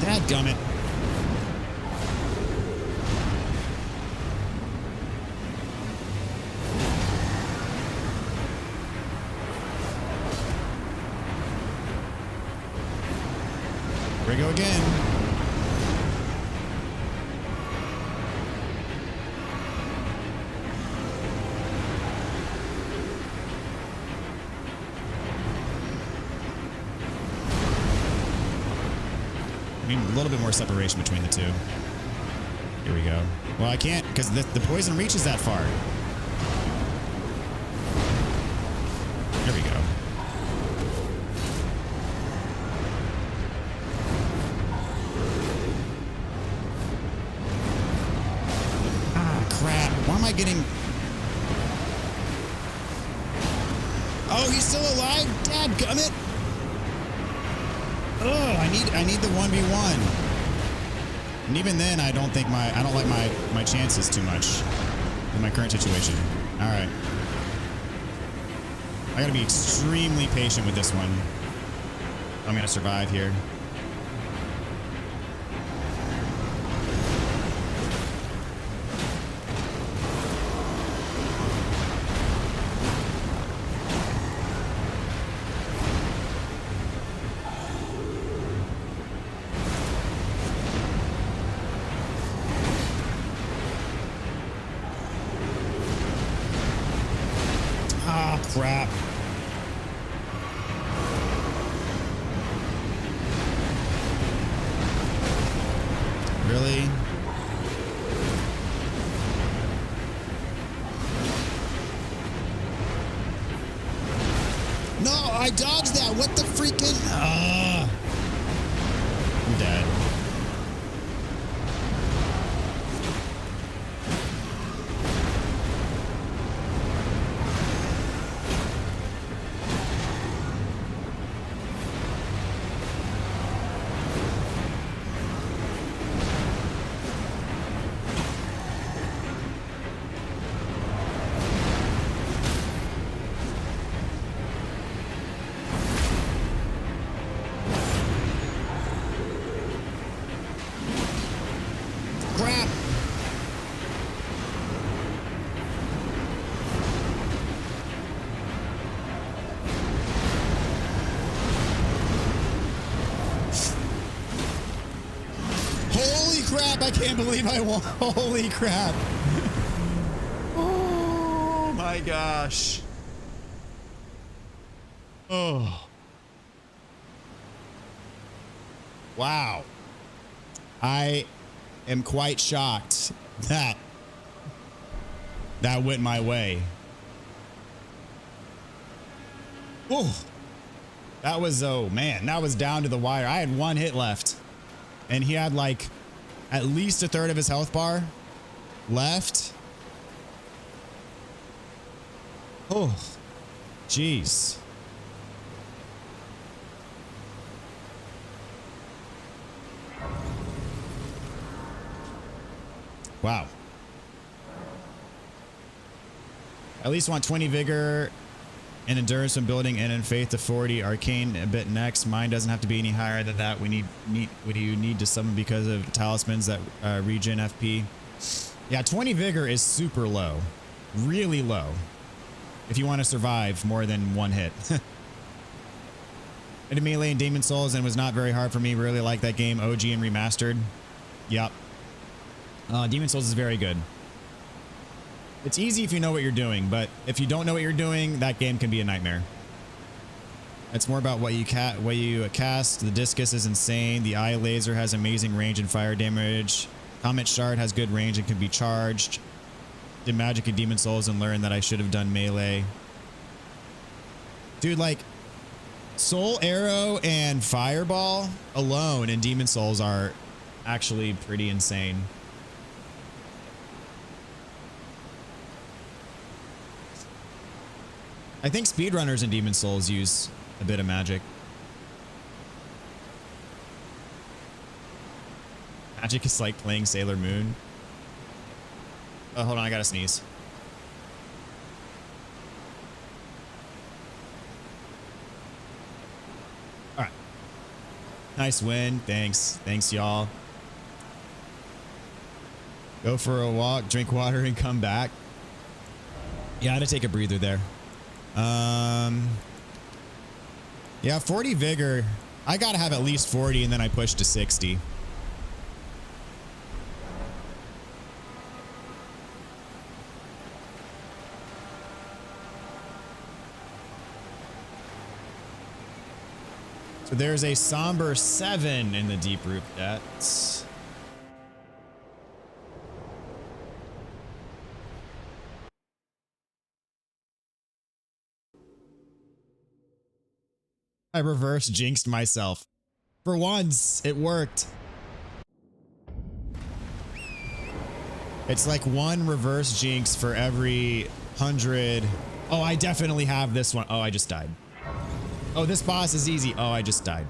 Dadgummit. Here we go again. I mean, a little bit more separation between the two. Here we go. Well, I can't because the poison reaches that far. Here we go. Ah, crap. Why am I getting... Oh, he's still alive? Dadgummit. Oh, I need the 1v1. And even then, I don't like my chances too much in my current situation. All right. I gotta be extremely patient with this one. I'm gonna survive here. Ah, crap. Really? No, I dodged that. What the freaking... I'm dead. I can't believe I won. Holy crap. Oh my gosh. Oh. Wow. I am quite shocked that that went my way. Oh. That was, oh man, that was down to the wire. I had one hit left and he had like at least a third of his health bar left. Oh, jeez. Wow. At least want 20 vigor and endurance from building and in faith to 40. Arcane a bit next. Mine doesn't have to be any higher than that. What do you need to summon because of talismans that regen FP? Yeah, 20 vigor is super low. Really low. If you want to survive more than one hit. I did melee in Demon Souls and it was not very hard for me. Really like that game. OG and remastered. Yep. Demon Souls is very good. It's easy if you know what you're doing, but if you don't know what you're doing, that game can be a nightmare. It's more about what you cast. The discus is insane. The eye laser has amazing range and fire damage. Comet shard has good range and can be charged. Did magic in Demon Souls and learned that I should have done melee. Dude, like Soul Arrow and Fireball alone in Demon Souls are actually pretty insane. I think speedrunners in Demon Souls use a bit of magic. Magic is like playing Sailor Moon. Oh, hold on, I gotta sneeze. All right. Nice win. Thanks. Thanks, y'all. Go for a walk, drink water, and come back. Yeah, I had to take a breather there. Yeah, 40 vigor. I gotta have at least 40 and then I push to 60. So there's a somber 7 in the deep root depths. I reverse jinxed myself. For once, it worked. It's like one reverse jinx for every 100. Oh, I definitely have this one. Oh, I just died. Oh, this boss is easy. Oh, I just died.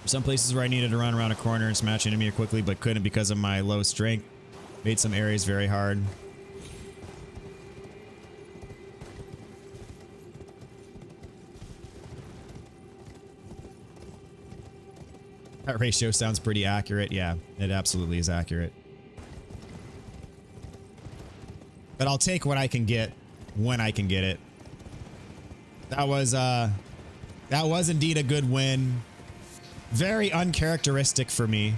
Some places where I needed to run around a corner and smash an enemy quickly, but couldn't because of my low strength. Made some areas very hard. That ratio sounds pretty accurate. Yeah, it absolutely is accurate. But I'll take what I can get when I can get it. That was indeed a good win. Very uncharacteristic for me.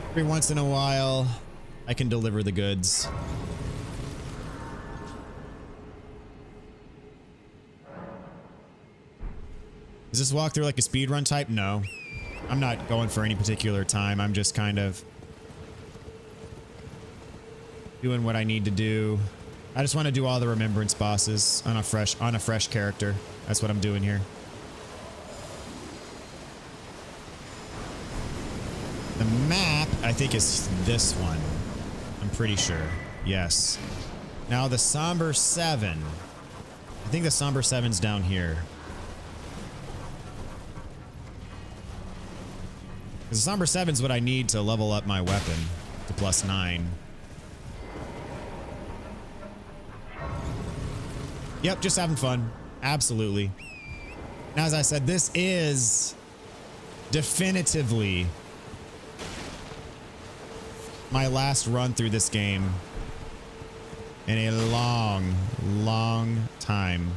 Every once in a while, I can deliver the goods. Is this walkthrough like a speedrun type? No. I'm not going for any particular time. I'm just kind of doing what I need to do. I just want to do all the remembrance bosses on a fresh character. That's what I'm doing here. The map, I think, is this one. I'm pretty sure. Yes. Now the Somber 7. I think the Somber 7's down here. Because the Somber 7's what I need to level up my weapon to +9. Yep, just having fun. Absolutely. Now, as I said, this is definitively my last run through this game in a long, long time.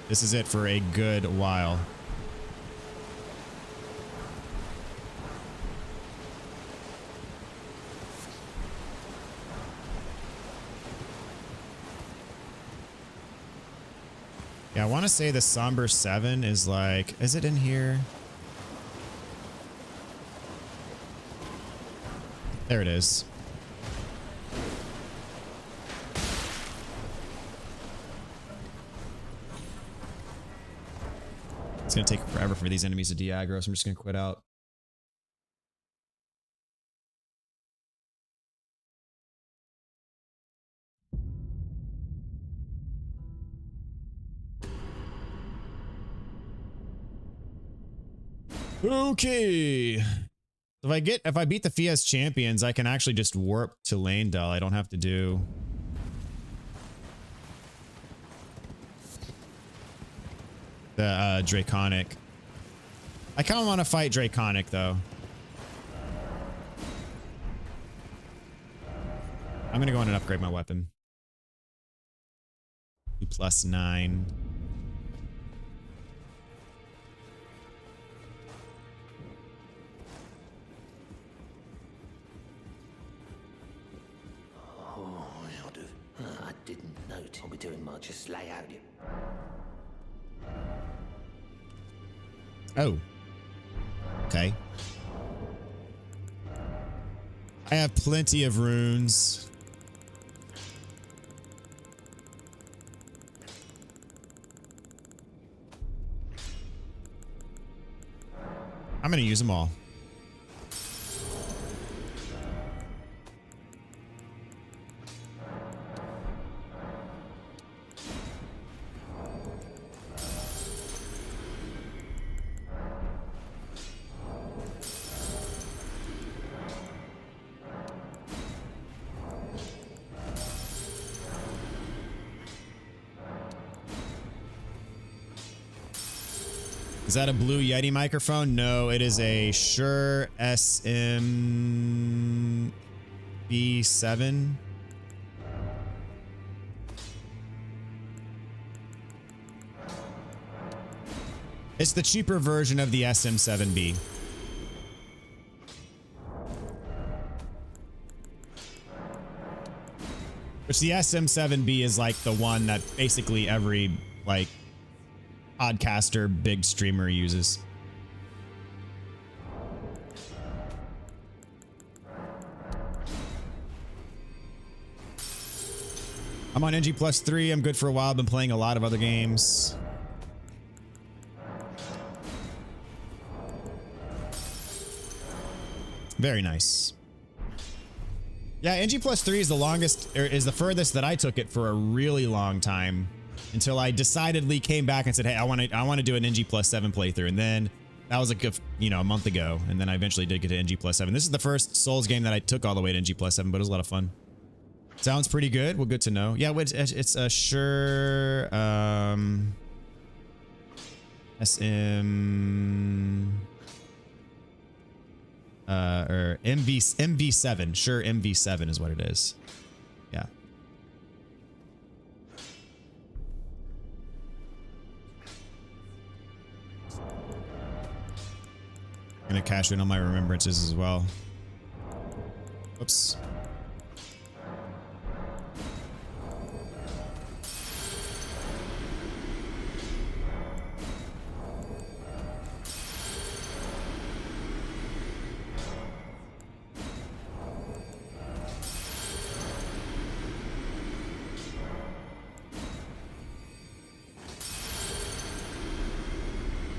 This is it for a good while. Yeah, I want to say the Somber 7 is like, is it in here? There it is. It's going to take forever for these enemies to de-aggro, so I'm just going to quit out. Okay. If I beat the Fias champions, I can actually just warp to Leyndell. I don't have to do the Draconic. I kind of want to fight Draconic though. I'm gonna go in and upgrade my weapon. 2+9. I didn't notice. I'll be doing much. Just lay out you. Oh. Okay. I have plenty of runes. I'm gonna use them all. Is that a Blue Yeti microphone? No, it is a Shure SM-B7. It's the cheaper version of the SM-7B. Which the SM-7B is like the one that basically every like podcaster, big streamer uses. I'm on NG+3. I'm good for a while. I've been playing a lot of other games. Very nice. Yeah, NG+3 is the longest, or is the furthest that I took it for a really long time, until I decidedly came back and said, hey, I want to do an NG+7 playthrough. And then that was like a month ago. And then I eventually did get to NG+7. This is the first Souls game that I took all the way to NG+7, but it was a lot of fun. Sounds pretty good. Well, good to know. Yeah, it's a Shure SM or MV7. Shure MV7 is what it is. Yeah. I'm gonna cash in on my remembrances as well. Oops.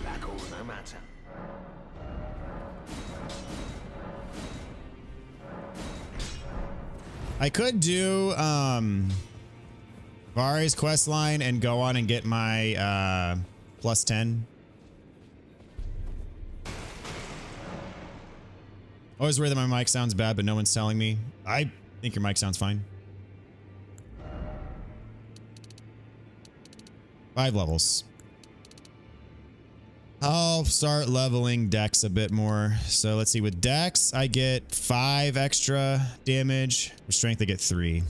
Back all no matter. I could do Vari's quest line and go on and get my +10. Always worry that my mic sounds bad, but no one's telling me. I think your mic sounds fine. 5 levels. I'll start leveling Dex a bit more. So let's see. With Dex, I get 5 extra damage. With Strength, I get 3.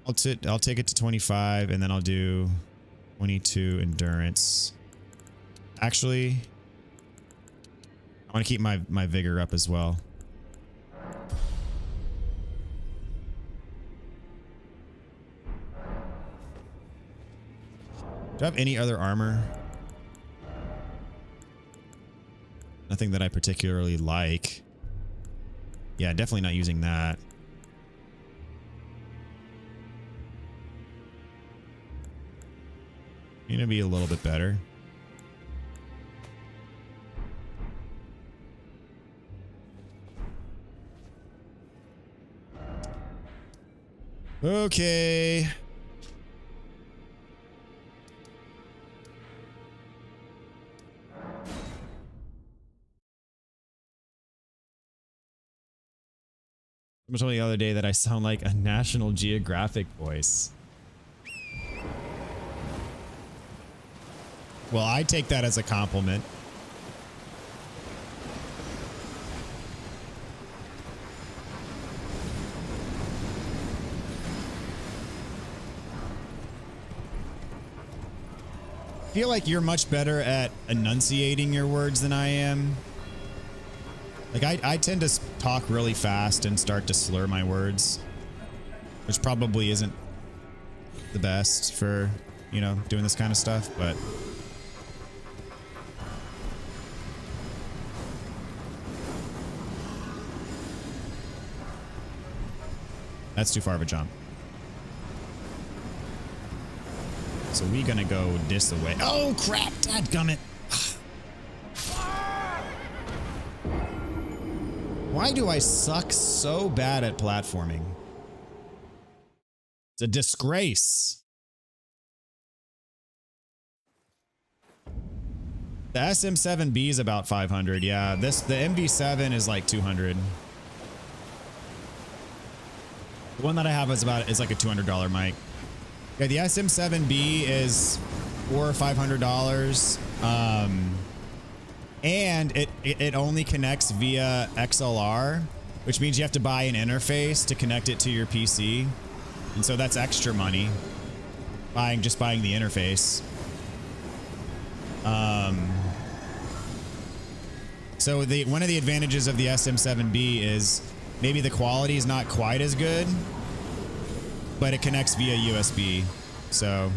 I'll take it to 25, and then I'll do 22 Endurance. Actually, I want to keep my Vigor up as well. Do I have any other armor? Nothing that I particularly like. Yeah, definitely not using that. Gonna be a little bit better. Okay. I told you the other day that I sound like a National Geographic voice. Well, I take that as a compliment. I feel like you're much better at enunciating your words than I am. Like I tend to talk really fast and start to slur my words, which probably isn't the best for, you know, doing this kind of stuff, but that's too far of a jump. So we gonna go this way. Oh crap, dadgummit. Why do I suck so bad at platforming? It's a disgrace. The SM7B is about 500. Yeah, the MV7 is like 200. The one that I have is like a $200 mic. Yeah, the SM7B is $400 or $500. And it only connects via XLR, which means you have to buy an interface to connect it to your PC. And so that's extra money. Just buying the interface. So one of the advantages of the SM7B is maybe the quality is not quite as good, but it connects via USB. So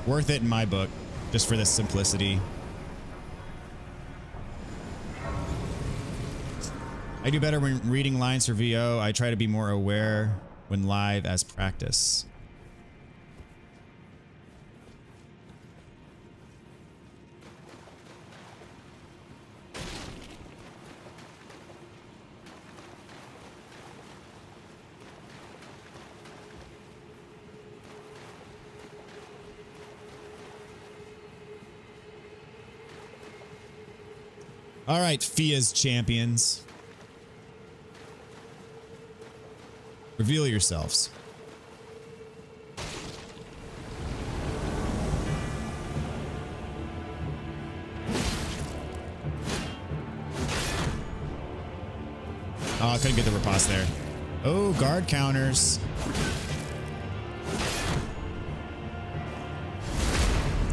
worth it in my book, just for the simplicity. I do better when reading lines for VO. I try to be more aware when live as practice. All right, FIA's champions. Reveal yourselves. Oh, I couldn't get the riposte there. Oh, guard counters.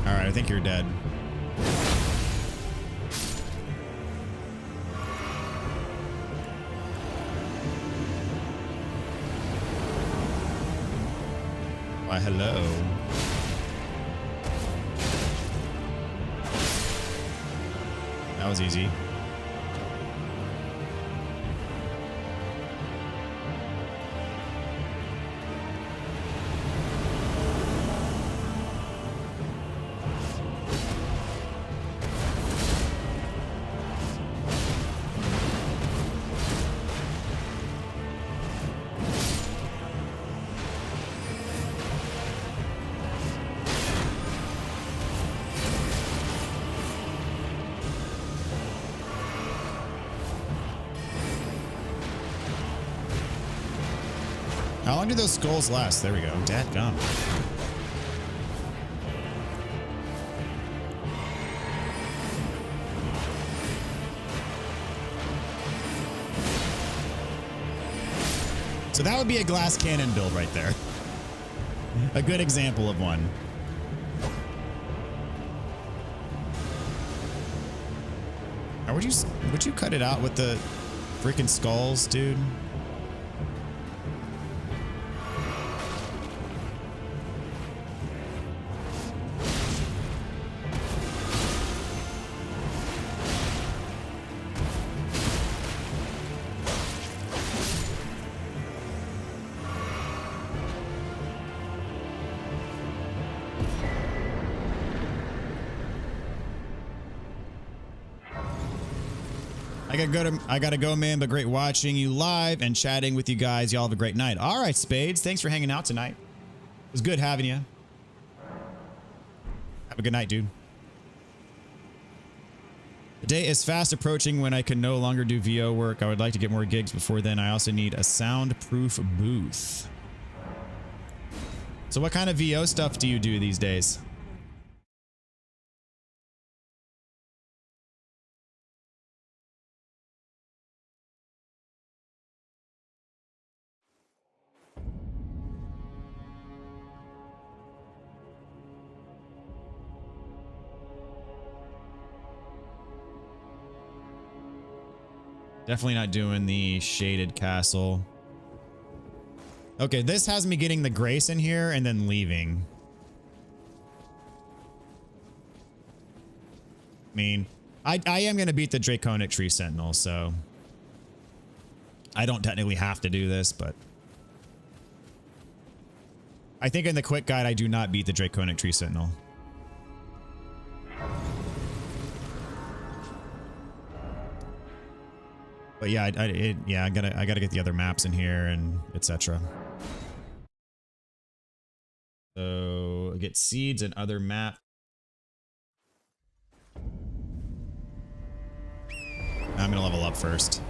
All right, I think you're dead. Why, hello. That was easy. long do those skulls last? There we go. Dadgum. So that would be a glass cannon build right there. A good example of one. Or would you cut it out with the freaking skulls, dude? I gotta go, man, but great watching you live and chatting with you guys. Y'all have a great night. All right, Spades. Thanks for hanging out tonight. It was good having you. Have a good night, dude. The day is fast approaching when I can no longer do VO work. I would like to get more gigs before then. I also need a soundproof booth. So what kind of VO stuff do you do these days? Definitely not doing the shaded castle. Okay, this has me getting the grace in here and then leaving. I mean, I am going to beat the Draconic Tree Sentinel, so I don't technically have to do this, but I think in the quick guide, I do not beat the Draconic Tree Sentinel. But yeah, I gotta get the other maps in here and etc. So get seeds and other map. I'm gonna level up first.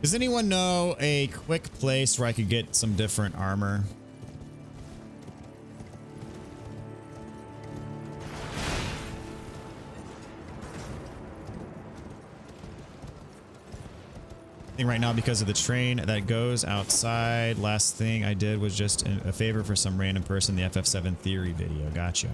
Does anyone know a quick place where I could get some different armor? I think right now because of the train that goes outside, last thing I did was just a favor for some random person, the FF7 theory video. Gotcha.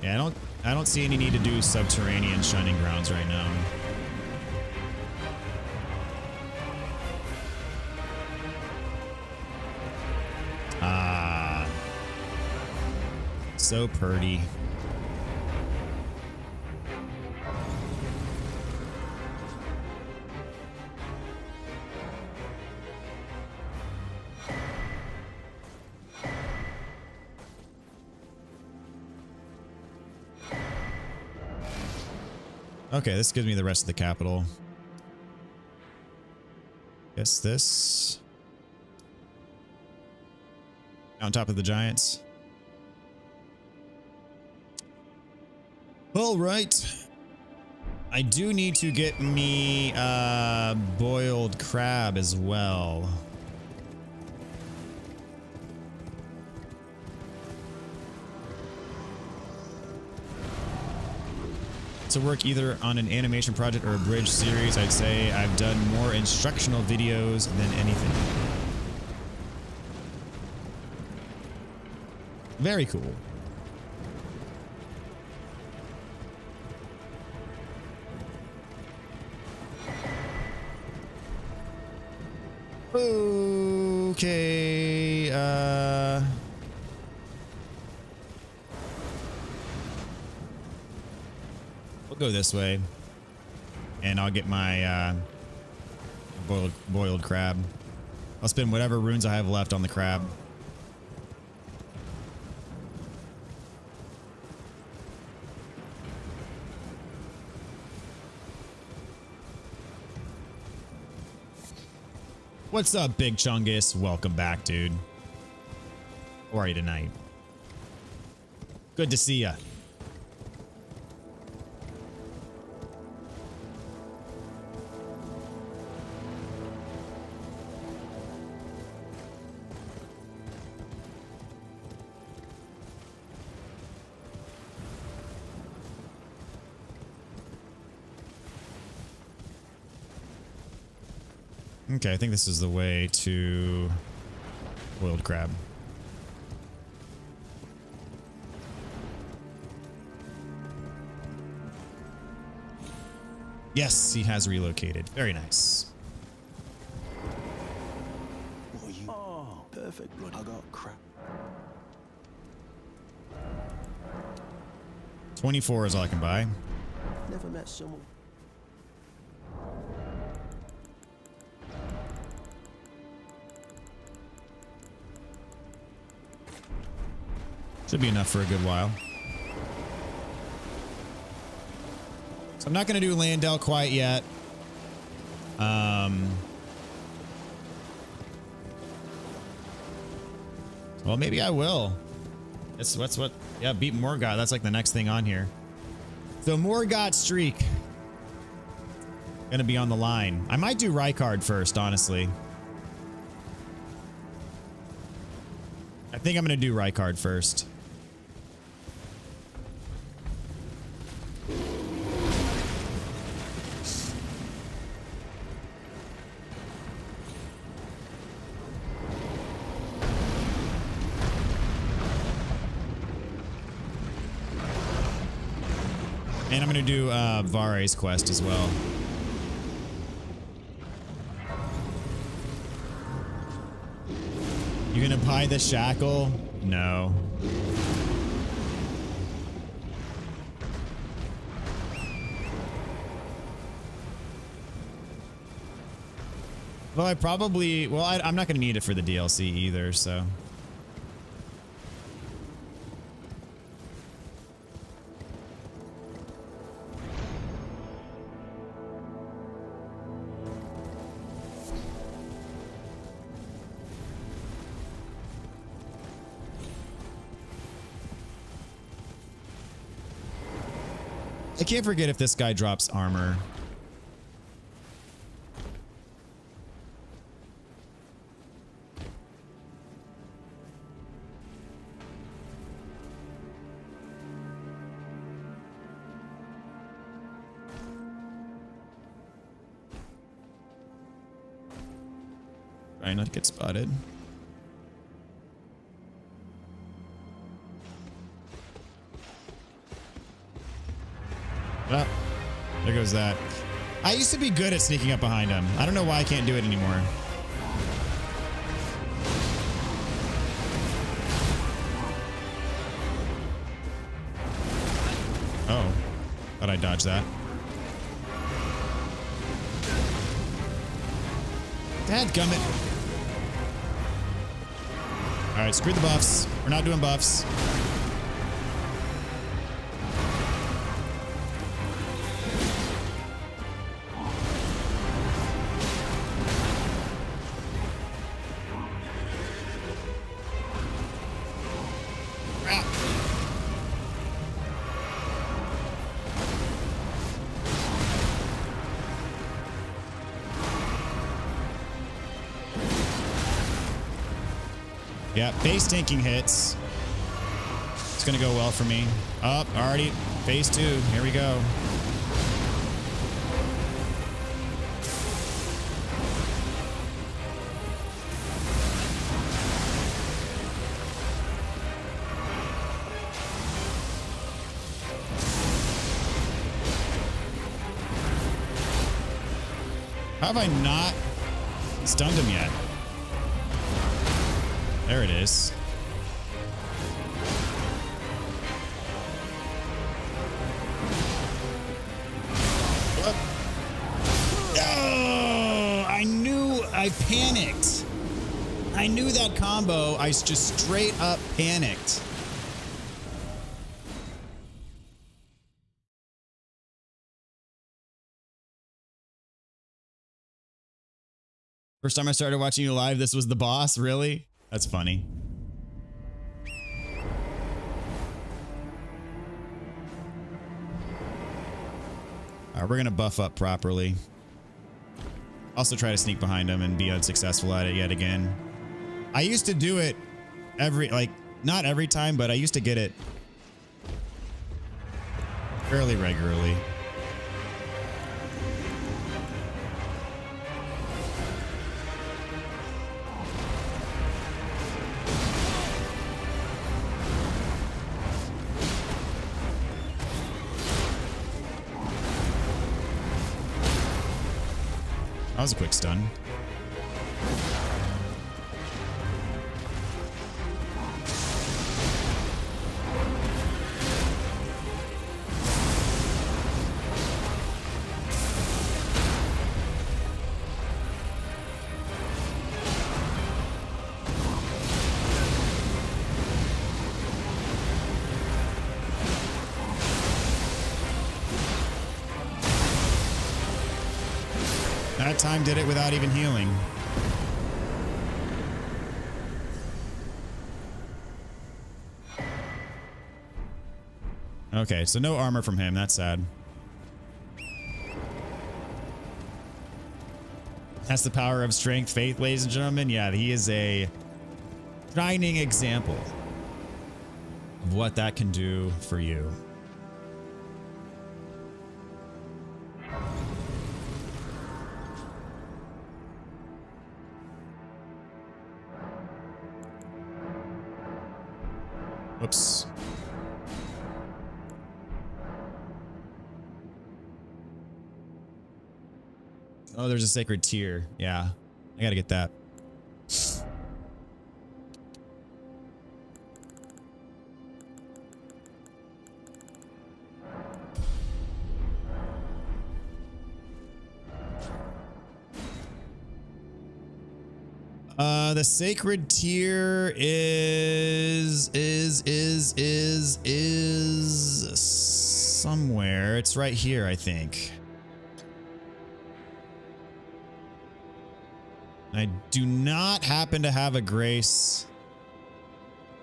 Yeah, I don't see any need to do subterranean shining grounds right now. Ah, so pretty. Okay, this gives me the rest of the capital. Guess this. On top of the giants. All right. I do need to get me boiled crab as well. To work either on an animation project or a bridge series, I'd say I've done more instructional videos than anything. Very cool. Okay, go this way. And I'll get my boiled crab. I'll spend whatever runes I have left on the crab. What's up, Big Chungus? Welcome back, dude. How are you tonight? Good to see ya. Okay, I think this is the way to boiled crab. Yes, he has relocated. Very nice. What are you? Oh, perfect. Blood. I got crap. 24 is all I can buy. Never met someone. Should be enough for a good while. So I'm not going to do Landell quite yet. Well, maybe I will. That's what. Yeah, beat Morgott. That's like the next thing on here. So Morgott streak. Gonna be on the line. I might do Rykard first, honestly. I think I'm gonna do Rykard first. And I'm going to do Vare's quest as well. You going to buy the shackle? No. Well, I probably... Well, I'm not going to need it for the DLC either, so... I can't forget if this guy drops armor. Try not to get spotted. Ah, there goes that. I used to be good at sneaking up behind him. I don't know why I can't do it anymore. Oh, thought I dodged that. Dadgummit. All right, screw the buffs. We're not doing buffs. Yeah, base tanking hits. It's gonna go well for me. Up, already. Phase 2. Here we go. How have I not stunned him yet? There it is. I panicked. I knew that combo. I just straight up panicked. First time I started watching you live, this was the boss? Really? That's funny. All right, we're gonna buff up properly. Also try to sneak behind him and be unsuccessful at it yet again. I used to do it not every time, but I used to get it fairly regularly. That was a quick stun. That time did it without even healing. Okay, so no armor from him. That's sad. That's the power of strength, faith, ladies and gentlemen. Yeah, he is a shining example of what that can do for you. Oops. Oh, there's a sacred tear. Yeah, I gotta get that. The sacred tear is somewhere. It's right here, I think. I do not happen to have a grace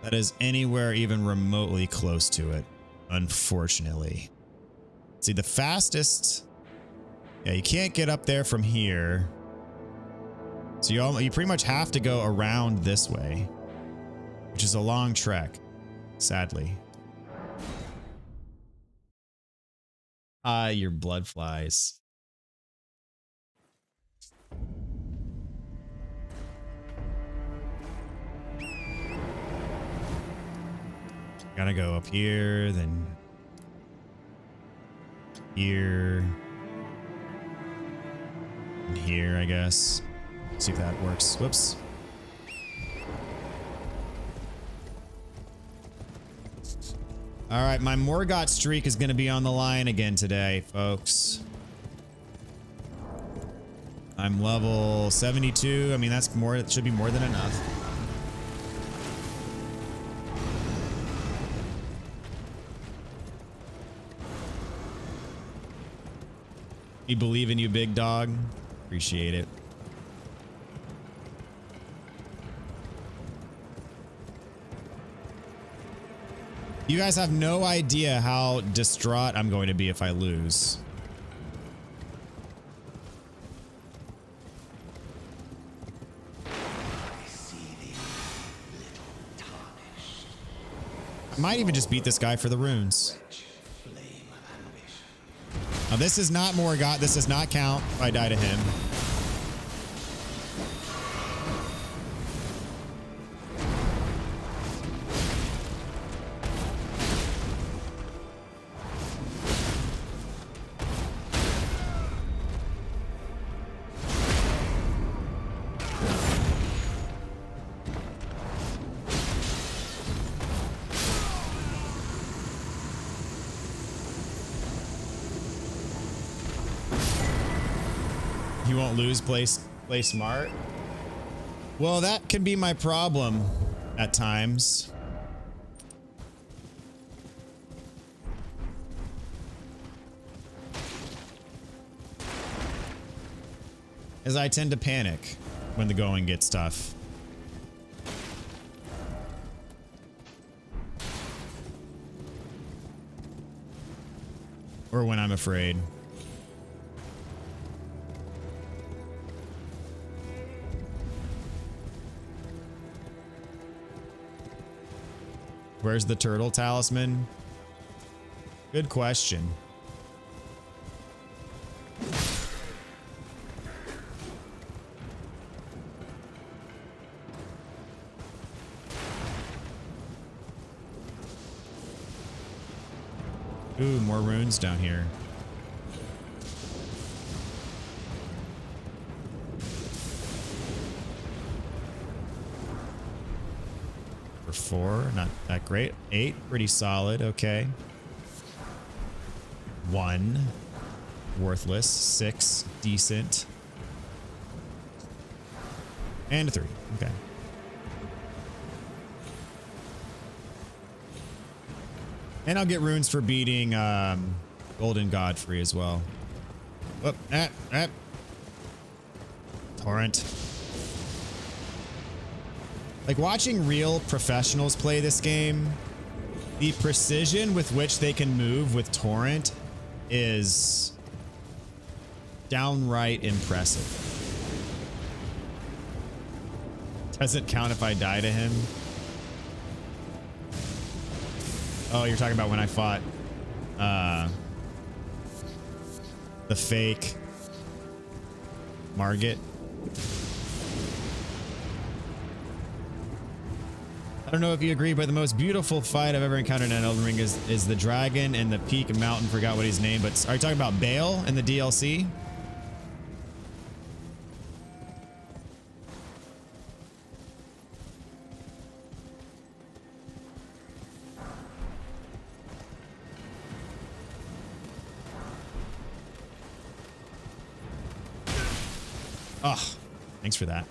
that is anywhere even remotely close to it, unfortunately. See, the fastest... Yeah, you can't get up there from here. So you pretty much have to go around this way, which is a long trek, sadly. Your blood flies. Gotta go up here, then here, and here, I guess. See if that works. Whoops. All right, my Morgott streak is going to be on the line again today, folks. I'm level 72. I mean, that's more. It should be more than enough. We believe in you, big dog. Appreciate it. You guys have no idea how distraught I'm going to be if I lose. I might even just beat this guy for the runes. Now this is not Morgott. This does not count if I die to him. He won't lose place Play smart. Well, that can be my problem at times. As I tend to panic when the going gets tough. Or when I'm afraid. Where's the turtle talisman? Good question. Ooh, more runes down here. For 4, not that great. 8, pretty solid. Okay. 1, worthless. 6, decent. And 3. Okay. And I'll get runes for beating Golden Godfrey as well. Whoop, Torrent. Like watching real professionals play this game, the precision with which they can move with Torrent is downright impressive. Does it count if I die to him? Oh, you're talking about when I fought the fake Margit. I don't know if you agree, but the most beautiful fight I've ever encountered in Elden Ring is the dragon and the peak mountain. Forgot what his name, but are you talking about Bale in the DLC? Oh, thanks for that.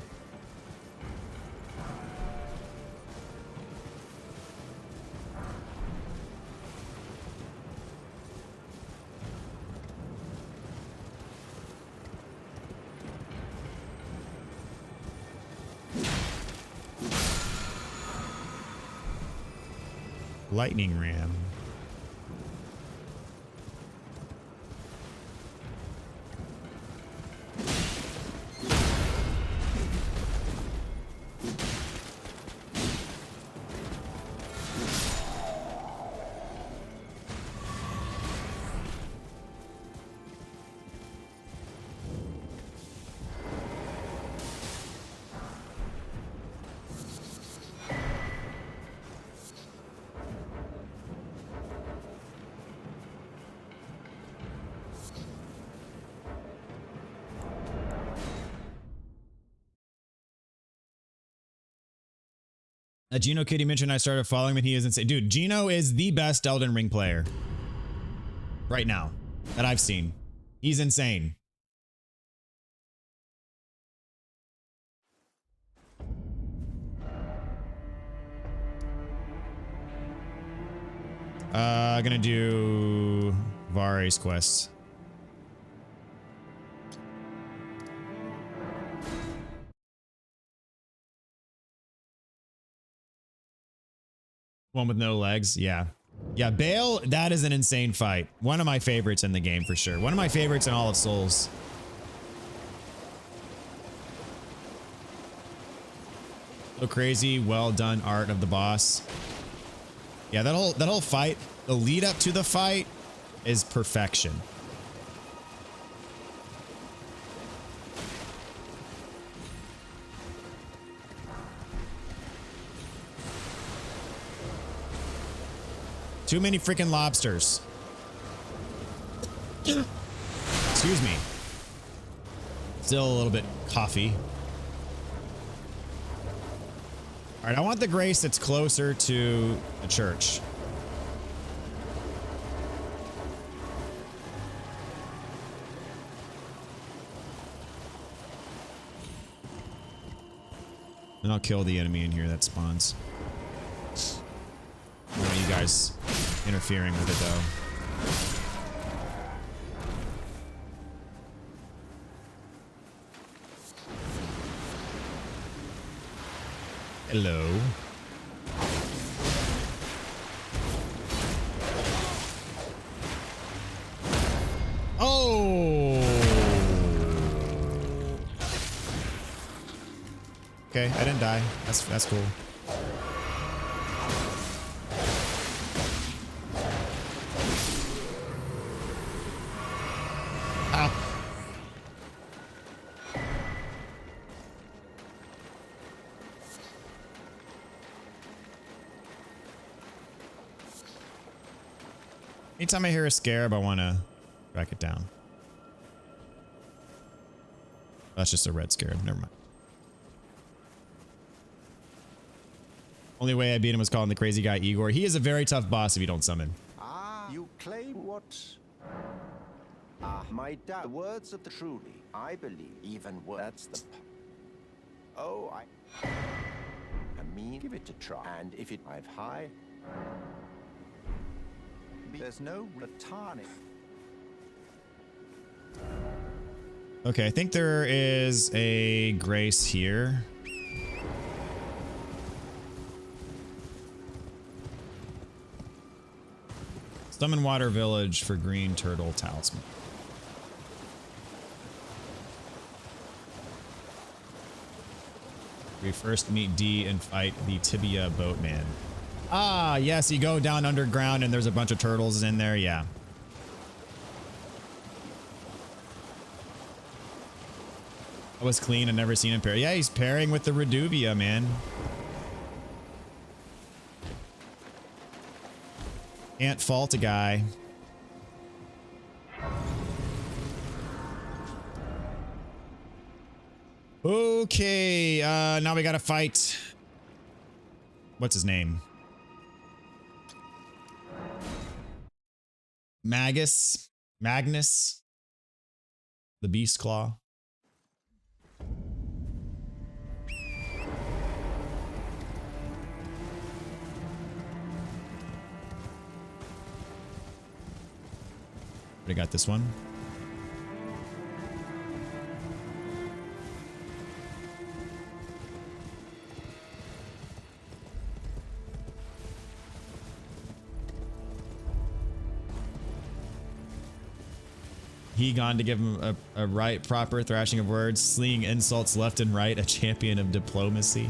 Lightning ram. Gino Kitty mentioned I started following him and he is insane. Dude, Gino is the best Elden Ring player right now that I've seen. He's insane. Gonna do Vare's quest. One with no legs. Yeah. Yeah, Bale, that is an insane fight. One of my favorites in the game for sure. One of my favorites in all of Souls. So crazy, well done art of the boss. Yeah, that whole fight, the lead up to the fight is perfection. Too many freaking lobsters. Excuse me. Still a little bit coffee. All right, I want the grace that's closer to the church. And I'll kill the enemy in here that spawns. I don't want you guys interfering with it though. Hello. Oh. Okay, I didn't die. That's cool. Ow. Anytime I hear a scarab, I want to track it down. That's just a red scarab. Never mind. Only way I beat him was calling the crazy guy Igor. He is a very tough boss if you don't summon. Ah, you claim what? Ah, my dad. The words of the truly, I believe. Even words. That's the. Oh, I mean, give it a try. And if it, I've high. There's no retarding. Okay, I think there is a grace here. Summon Water Village for Green Turtle Talisman. We first meet D and fight the Tibia Boatman. Ah, yes, you go down underground and there's a bunch of turtles in there, yeah. I was clean and never seen him pair. Yeah, he's pairing with the Reduvia, man. Can't fault a guy. Okay, now we gotta fight. What's his name? Magnus? The Beast Claw. I got this one. He gone to give him a right proper thrashing of words, slinging insults left and right, a champion of diplomacy.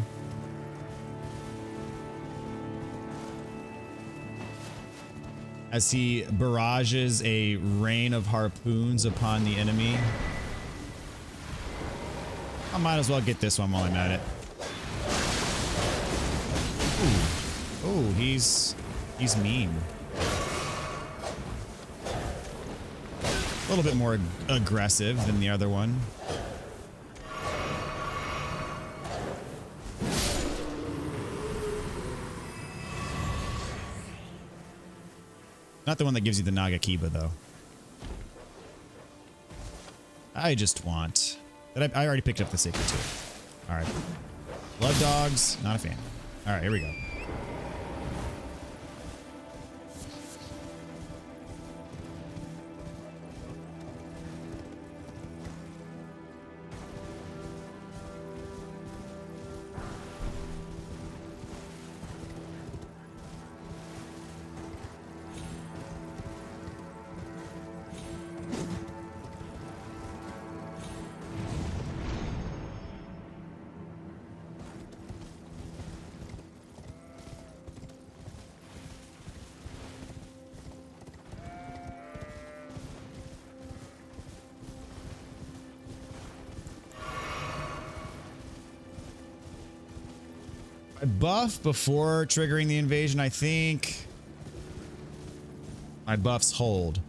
As he barrages a rain of harpoons upon the enemy. I might as well get this one while I'm at it. Ooh. Oh, he's mean. A little bit more aggressive than the other one. Not the one that gives you the Nagakiba, though. I just want... I already picked up the Sacred Tool. Alright. Blood dogs, not a fan. Alright, here we go. I buff before triggering the invasion. I think my buffs hold.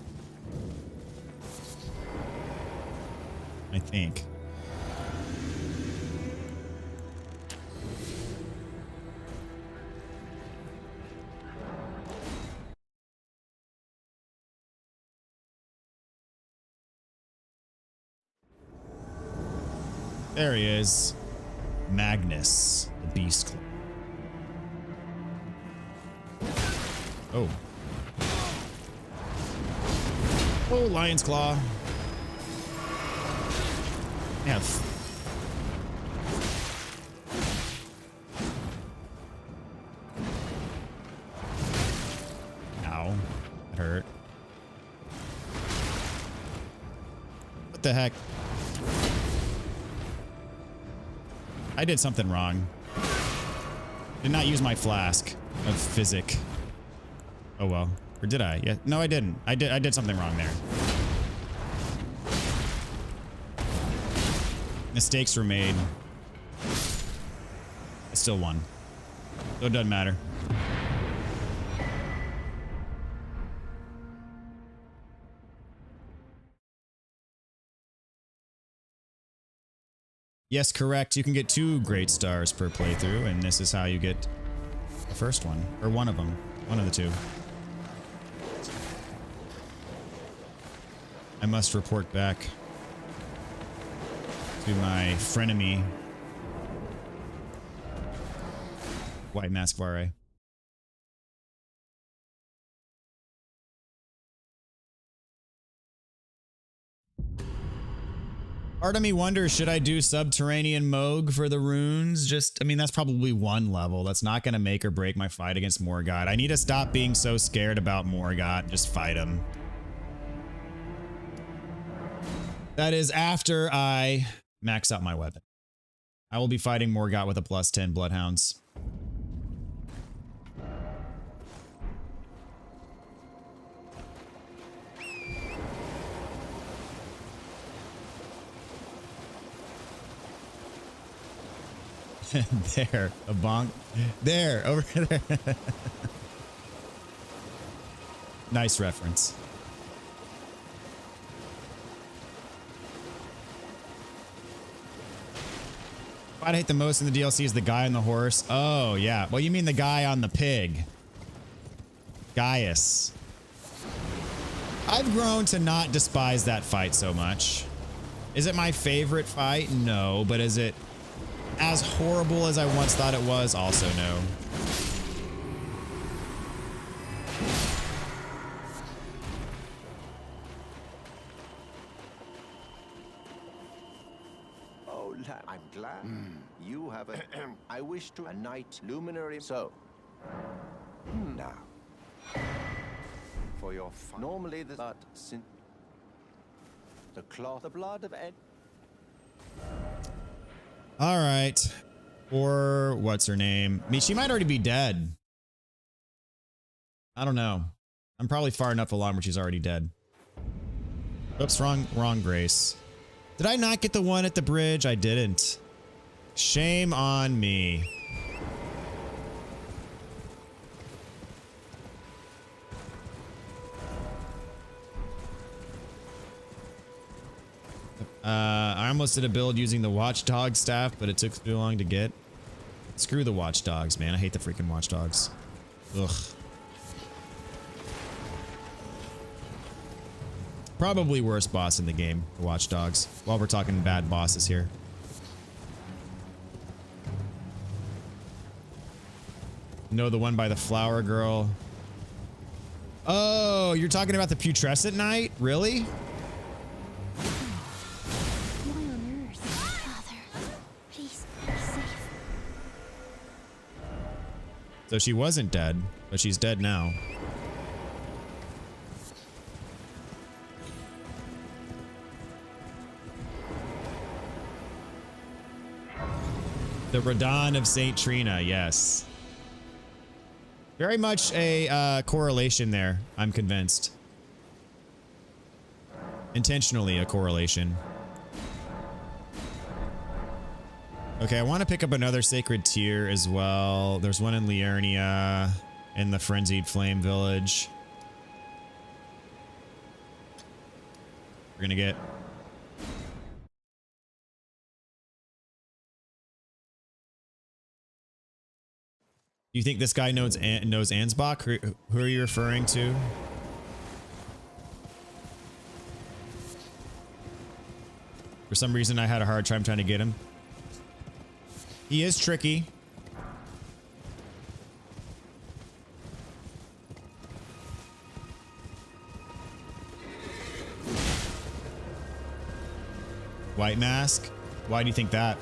I think. There he is. Magnus, the beast. Oh. Oh, Lion's Claw. F. Ow. That hurt. What the heck? I did something wrong. Did not use my flask of physic. Oh well. Or did I? Yeah. No, I didn't. I did something wrong there. Mistakes were made. I still won. So it doesn't matter. Yes, correct. You can get 2 great stars per playthrough, and this is how you get the first one. Or one of them. One of the 2. I must report back to my frenemy, White Mask Vare. Part of me wonders, should I do Subterranean Moog for the runes? Just, I mean, that's probably 1 level. That's not going to make or break my fight against Morgott. I need to stop being so scared about Morgott. Just fight him. That is after I max out my weapon. I will be fighting Morgott with a +10 Bloodhounds. There, a bonk. There, over there. Nice reference. What I hate the most in the DLC is the guy on the horse. Oh, yeah. Well, you mean the guy on the pig. Gaius. I've grown to not despise that fight so much. Is it my favorite fight? No. But is it as horrible as I once thought it was? Also no. Oh, I'm glad. You have a... I wish to... A knight luminary... So. Now. For your... Normally the... But since... The cloth... The blood of Ed... All right. Or what's her name? I mean, she might already be dead. I don't know. I'm probably far enough along where she's already dead. Oops, wrong Grace. Did I not get the one at the bridge? I didn't. Shame on me. I almost did a build using the watchdog staff, but it took too long to get. Screw the watchdogs, man. I hate the freaking watchdogs. Ugh. Probably worst boss in the game, the watchdogs. While we're talking bad bosses here. No, the one by the flower girl. Oh, you're talking about the putrescent knight? Really? So she wasn't dead, but she's dead now. The Radon of St. Trina, yes. Very much a correlation there, I'm convinced. Intentionally a correlation. Okay, I want to pick up another sacred tier as well. There's one in Liurnia in the Frenzied Flame Village. We're gonna get... Do you think this guy knows Ansbach? Who are you referring to? For some reason I had a hard time trying to get him. He is tricky. White mask? Why do you think that?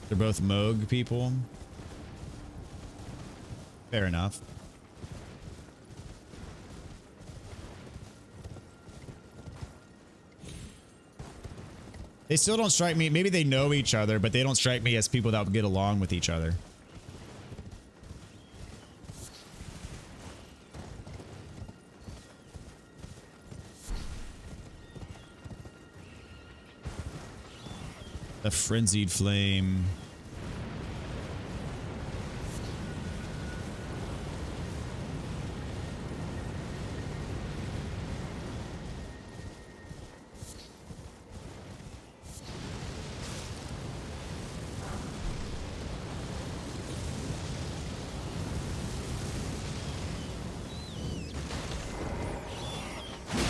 They're both Moog people. Fair enough. They still don't strike me. Maybe they know each other, but they don't strike me as people that would get along with each other. The frenzied flame.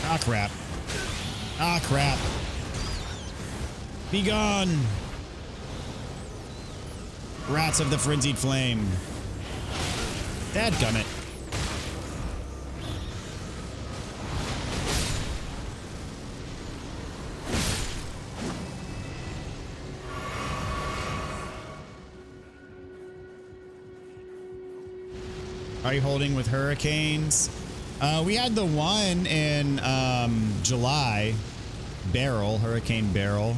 Ah, crap. Ah, crap. Be gone. Rats of the frenzied flame. Dadgummit. Are you holding with hurricanes? We had the one in July. Barrel, Hurricane Barrel.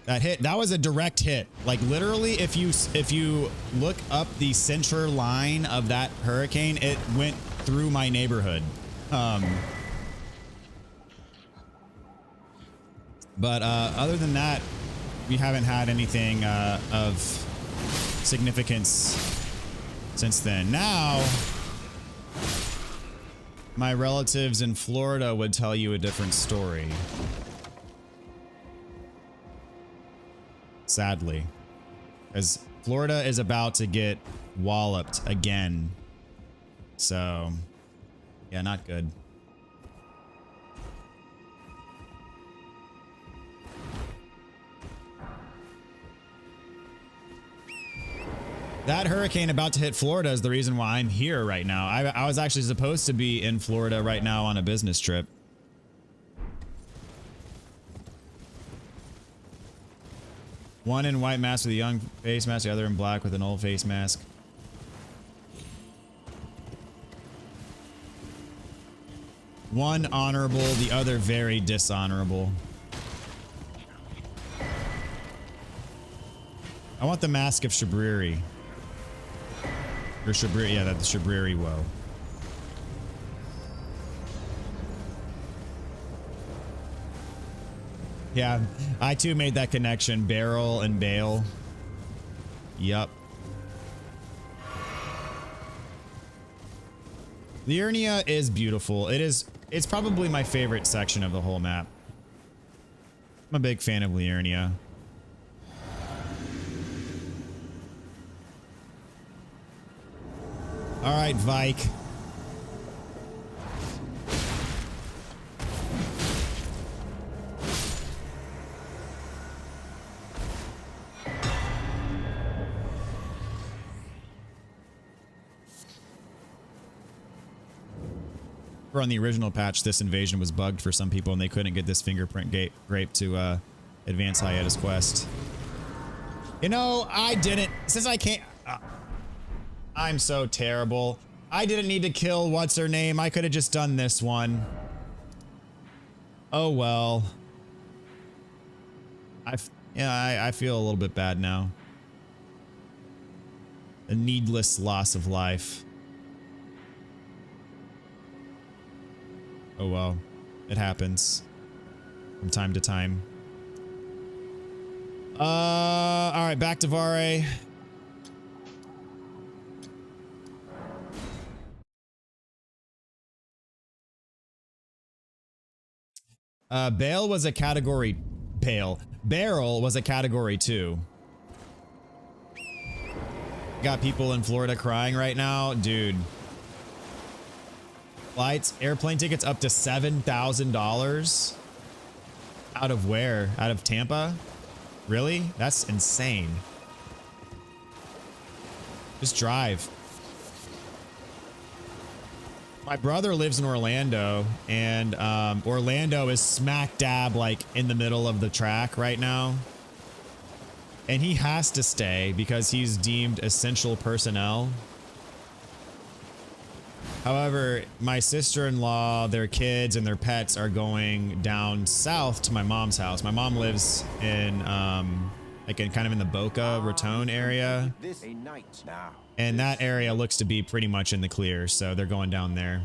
That hit. That was a direct hit. Like literally, if you look up the center line of that hurricane, it went through my neighborhood. But other than that, we haven't had anything of significance since then. Now, my relatives in Florida would tell you a different story. Sadly, as Florida is about to get walloped again. So, yeah, not good. That hurricane about to hit Florida is the reason why I'm here right now. I was actually supposed to be in Florida right now on a business trip. One in white mask with a young face mask, the other in black with an old face mask. One honorable, the other very dishonorable. I want the Mask of Shabriri. Or Shabriri, yeah, that's the Shabriri woe. Yeah, I too made that connection. Barrel and Bale. Yup. Liurnia is beautiful. It's probably my favorite section of the whole map. I'm a big fan of Liurnia. All right, Vike. On the original patch, this invasion was bugged for some people and they couldn't get this fingerprint grape to advance Hiatus quest. You know, I didn't, since I can't, I'm so terrible. I didn't need to kill what's her name. I could have just done this one. Oh well. I feel a little bit bad now. A needless loss of life. Oh well. It happens. From time to time. Alright, back to Vare. Bale was a category... Barrel was a category 2. Got people in Florida crying right now. Dude. Flights, airplane tickets up to $7,000. Out of where? Out of Tampa? Really? That's insane. Just drive. My brother lives in Orlando, and Orlando is smack dab like in the middle of the track right now. And he has to stay because he's deemed essential personnel. However, my sister-in-law, their kids and their pets are going down south to my mom's house. My mom lives in like kind of in the Boca Raton area. And that area looks to be pretty much in the clear, so they're going down there.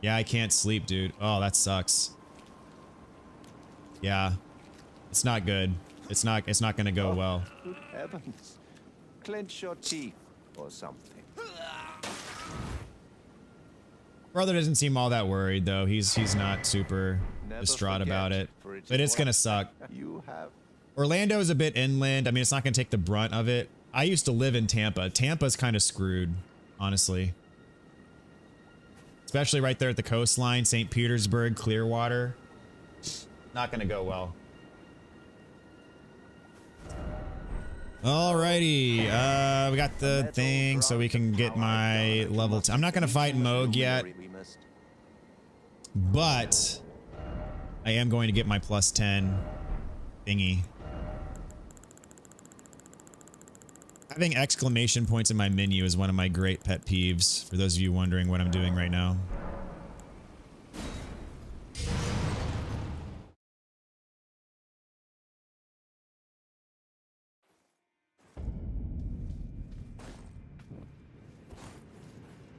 Yeah, I can't sleep, dude. Oh, that sucks. Yeah. It's not good. It's not gonna go well. Good heavens. Clench your teeth or something. Brother doesn't seem all that worried though. He's not super distraught about it. But it's gonna suck. You have Orlando is a bit inland. I mean, it's not gonna take the brunt of it. I used to live in Tampa. Tampa's kind of screwed, honestly. Especially right there at the coastline, St. Petersburg, Clearwater. Not gonna go well. Alrighty, we got the thing so we can get my level. I'm not gonna fight Moog yet, but I am going to get my +10 thingy. Having exclamation points in my menu is one of my great pet peeves, for those of you wondering what I'm doing right now.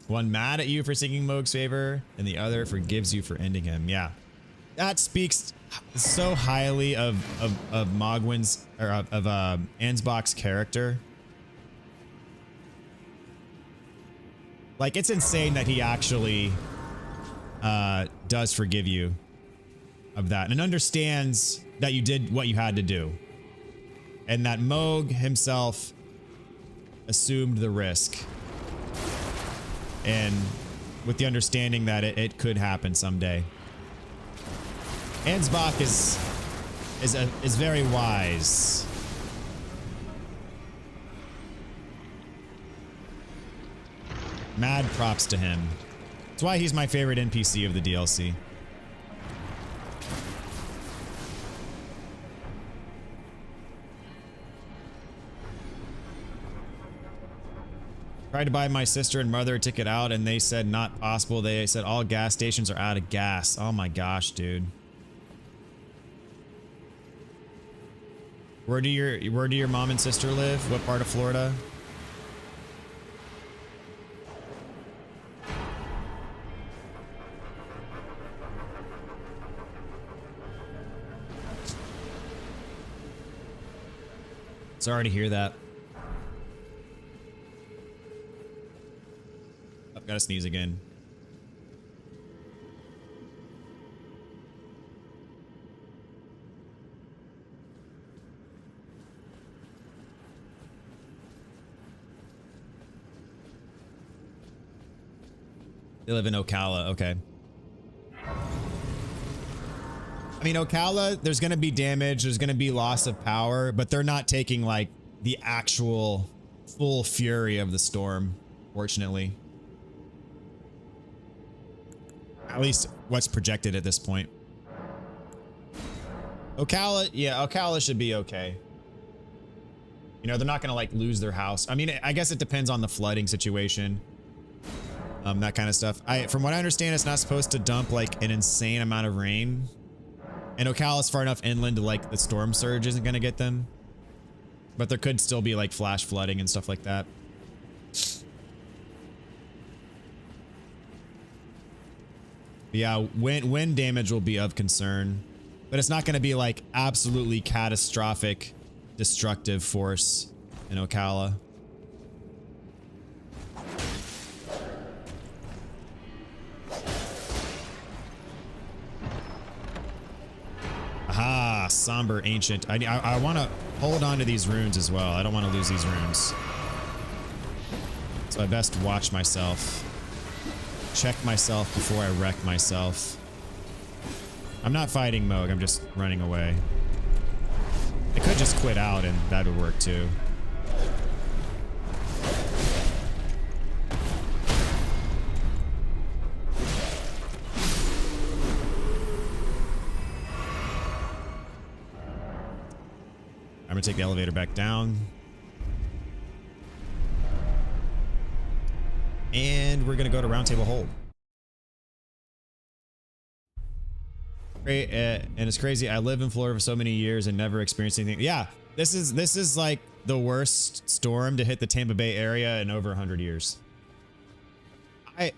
One mad at you for seeking Moog's favor, and the other forgives you for ending him. Yeah. That speaks so highly of Mogwin's, or of Ansbach's character. Like, it's insane that he actually does forgive you of that and understands that you did what you had to do. And that Moog himself assumed the risk. And with the understanding that it could happen someday. Ansbach is very wise. Mad props to him. That's why he's my favorite NPC of the DLC. Tried to buy my sister and mother a ticket out and they said not possible. They said all gas stations are out of gas. Oh my gosh, dude. Where do your mom and sister live? What part of Florida? Sorry to hear that. I've got to sneeze again. They live in Ocala, okay. I mean, Ocala, there's going to be damage, there's going to be loss of power, but they're not taking like the actual full fury of the storm, fortunately. At least what's projected at this point. Ocala, yeah, Ocala should be okay. You know, they're not going to like lose their house. I mean, I guess it depends on the flooding situation. That kind of stuff. From what I understand, it's not supposed to dump like an insane amount of rain. And Ocala's far enough inland to like the storm surge isn't going to get them. But there could still be like flash flooding and stuff like that. Yeah, wind damage will be of concern, but it's not going to be like absolutely catastrophic destructive force in Ocala. Aha, somber ancient. I want to hold on to these runes as well. I don't want to lose these runes. So I best watch myself. Check myself before I wreck myself. I'm not fighting Moog, I'm just running away. I could just quit out and that would work too. I'm gonna take the elevator back down. And we're gonna go to Round Table Hold. Great, and it's crazy. I lived in Florida for so many years and never experienced anything. Yeah, this is like the worst storm to hit the Tampa Bay area in over 100 years.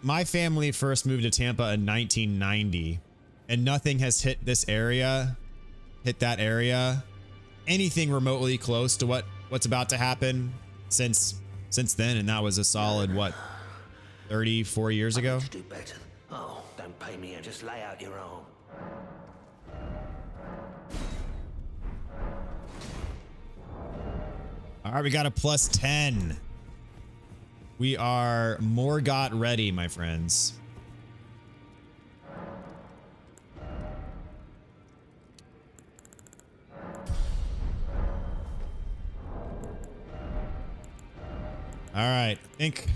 My family first moved to Tampa in 1990, and nothing has hit this area, that area, anything remotely close to what's about to happen since then, and that was a solid what, 34 years ago. Do better. Oh, don't pay me and just lay out your arm. All right, we got a +10. We are Morgott ready, my friends. All right, I think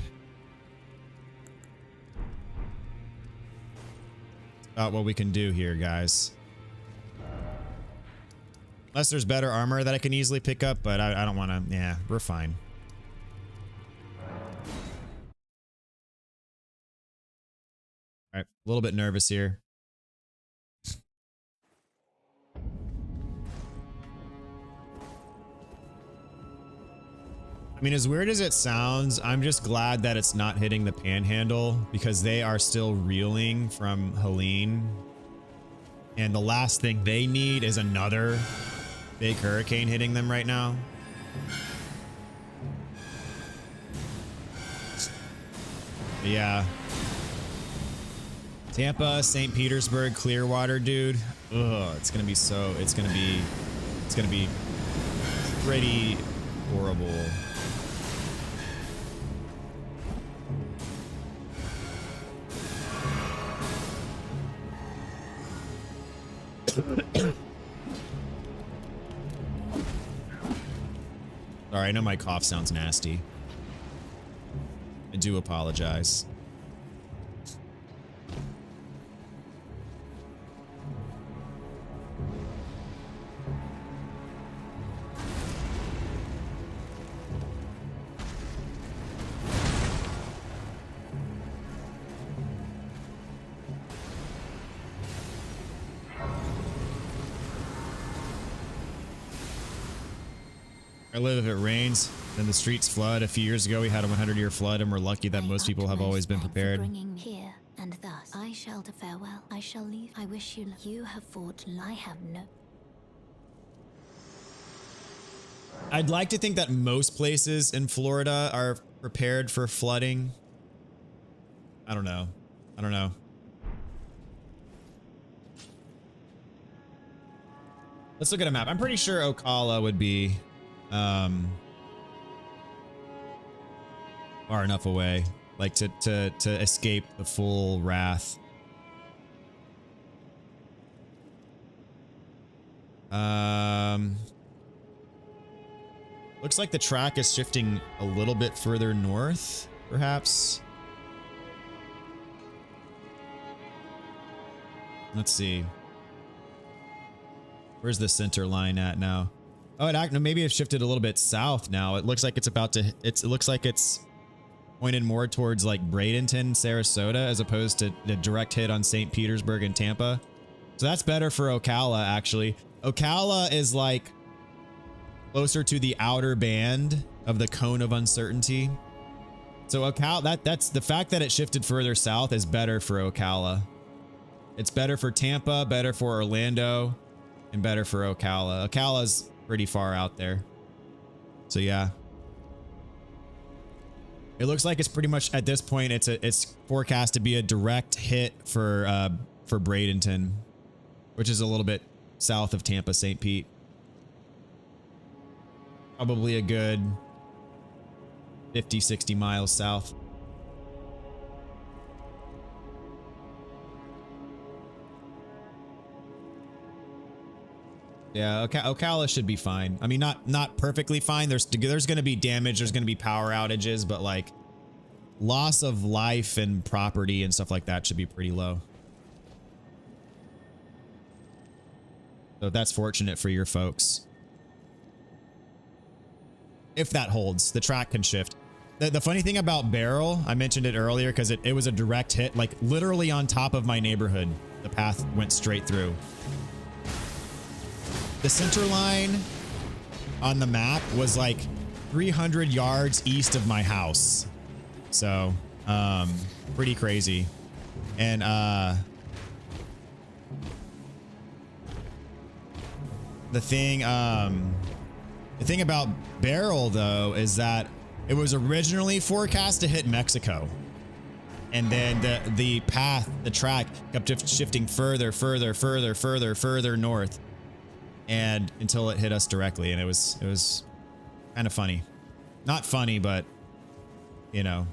that's about what we can do here, guys. Unless there's better armor that I can easily pick up, but I don't want to. Yeah, we're fine. All right, a little bit nervous here. I mean, as weird as it sounds, I'm just glad that it's not hitting the Panhandle because they are still reeling from Helene. And the last thing they need is another big hurricane hitting them right now. But yeah. Tampa, St. Petersburg, Clearwater, dude. Ugh, it's gonna be pretty horrible. Sorry, I know my cough sounds nasty. I do apologize. I live if it rains, then the streets flood. A few years ago, we had a 100-year flood, and we're lucky that most people have always been prepared. Bringing here and thus, I shall to farewell. I shall leave. I wish you. You have fought. I have no. I'd like to think that most places in Florida are prepared for flooding. I don't know. I don't know. Let's look at a map. I'm pretty sure Ocala would be far enough away, like to escape the full wrath. Looks like the track is shifting a little bit further north, perhaps. Let's see. Where's the center line at now? Oh, maybe it's shifted a little bit south now. It looks like it's about to. It looks like it's pointed more towards like Bradenton, Sarasota, as opposed to the direct hit on St. Petersburg and Tampa. So that's better for Ocala, actually. Ocala is like closer to the outer band of the cone of uncertainty. So Ocala, that's the fact that it shifted further south is better for Ocala. It's better for Tampa, better for Orlando, and better for Ocala. Ocala's pretty far out there. So yeah. It looks like it's pretty much at this point it's forecast to be a direct hit for Bradenton, which is a little bit south of Tampa, St. Pete. Probably a good 50, 60 miles south. Yeah, Ocala should be fine. I mean, not perfectly fine. There's going to be damage. There's going to be power outages, but like loss of life and property and stuff like that should be pretty low. So that's fortunate for your folks. If that holds, the track can shift. The funny thing about Barrel, I mentioned it earlier because it was a direct hit, like literally on top of my neighborhood. The path went straight through. The center line on the map was like 300 yards east of my house. So, pretty crazy. And, the thing about Barrel though is that it was originally forecast to hit Mexico. And then the path, the track kept shifting further north. And until it hit us directly, and it was kind of funny. Not funny, but you know,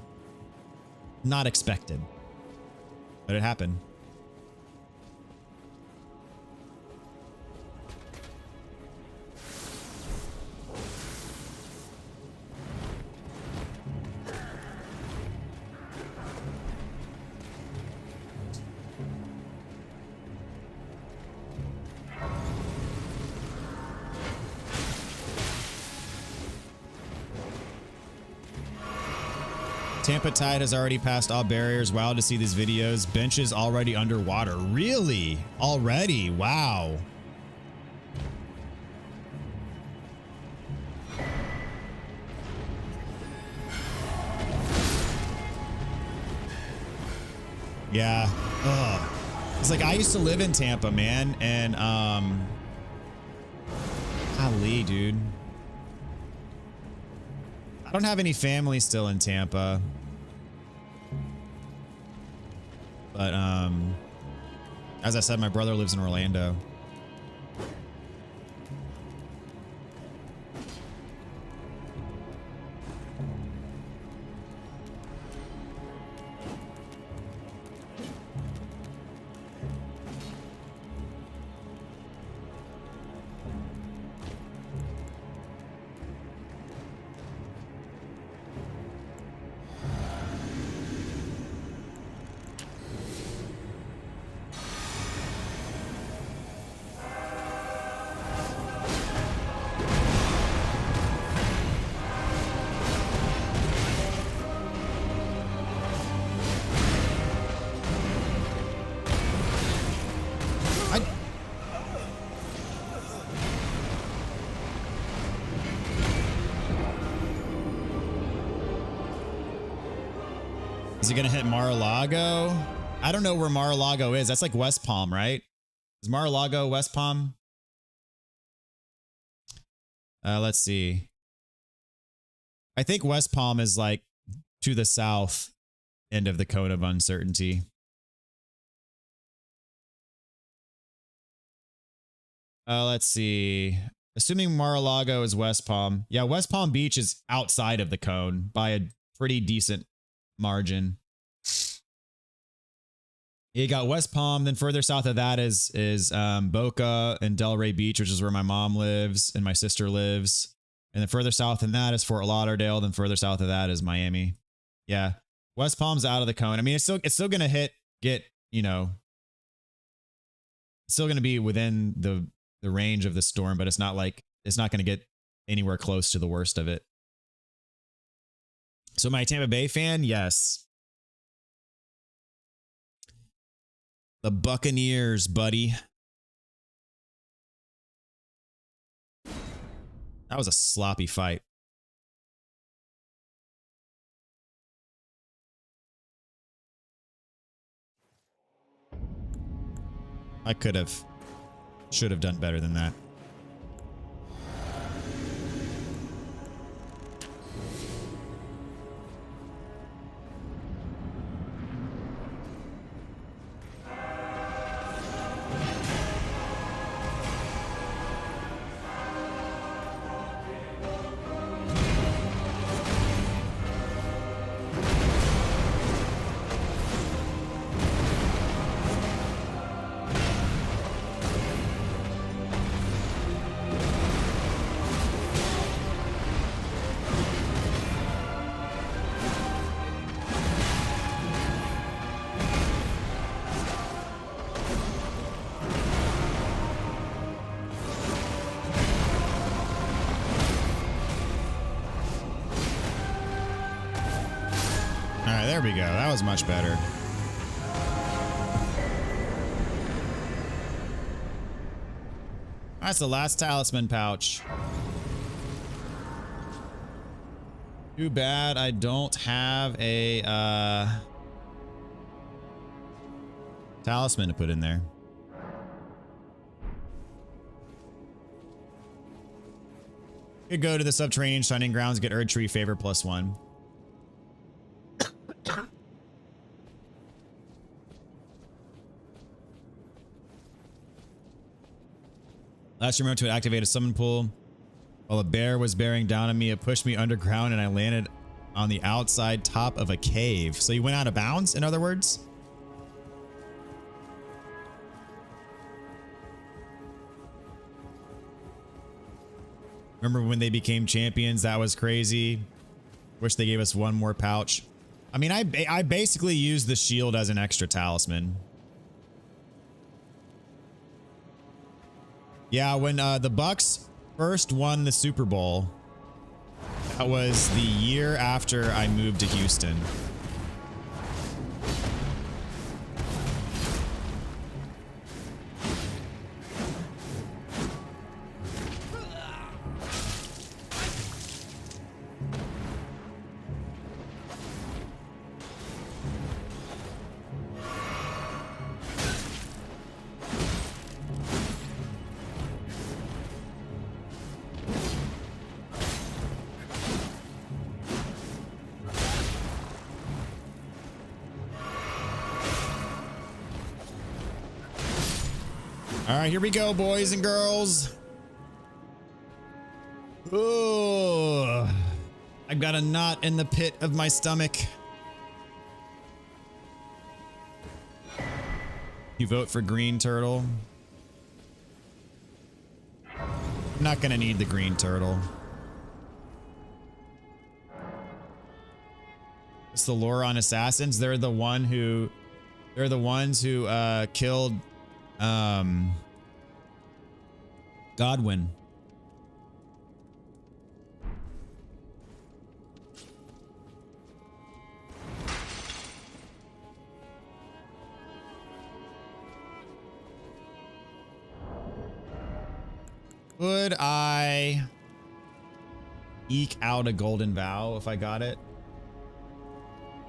not expected. But it happened. Tampa Tide has already passed all barriers. Wow, to see these videos. Bench is already underwater. Really? Already? Wow. Yeah. Ugh. It's like I used to live in Tampa, man, and golly, dude. I don't have any family still in Tampa. But as I said, my brother lives in Orlando. Is it going to hit Mar-a-Lago? I don't know where Mar-a-Lago is. That's like West Palm, right? Is Mar-a-Lago West Palm? Let's see. I think West Palm is like to the south end of the cone of uncertainty. Let's see. Assuming Mar-a-Lago is West Palm. Yeah, West Palm Beach is outside of the cone by a pretty decent margin. You got West Palm, then further south of that is Boca and Delray Beach, which is where my mom lives and my sister lives. And then further south than that is Fort Lauderdale. Then further south of that is Miami. Yeah, West Palm's out of the cone. I mean, it's still gonna you know, it's still gonna be within the range of the storm, but it's not gonna get anywhere close to the worst of it. So my Tampa Bay fan, yes. The Buccaneers, buddy. That was a sloppy fight. I should have done better than that. Alright, there we go. That was much better. That's the last talisman pouch. Too bad I don't have a talisman to put in there. Could go to the subterranean shining grounds, get Erdtree favor +1. Last remote to activate a summon pool. While a bear was bearing down on me, it pushed me underground and I landed on the outside top of a cave. So you went out of bounds, in other words? Remember when they became champions? That was crazy. Wish they gave us one more pouch. I mean, I basically used the shield as an extra talisman. Yeah, when the Bucks first won the Super Bowl, that was the year after I moved to Houston. All right, here we go, boys and girls. Oh, I've got a knot in the pit of my stomach. You vote for green turtle? I'm not gonna need the green turtle. It's the Loron assassins. They're the ones who killed Godwin. Could I eke out a golden vow if I got it?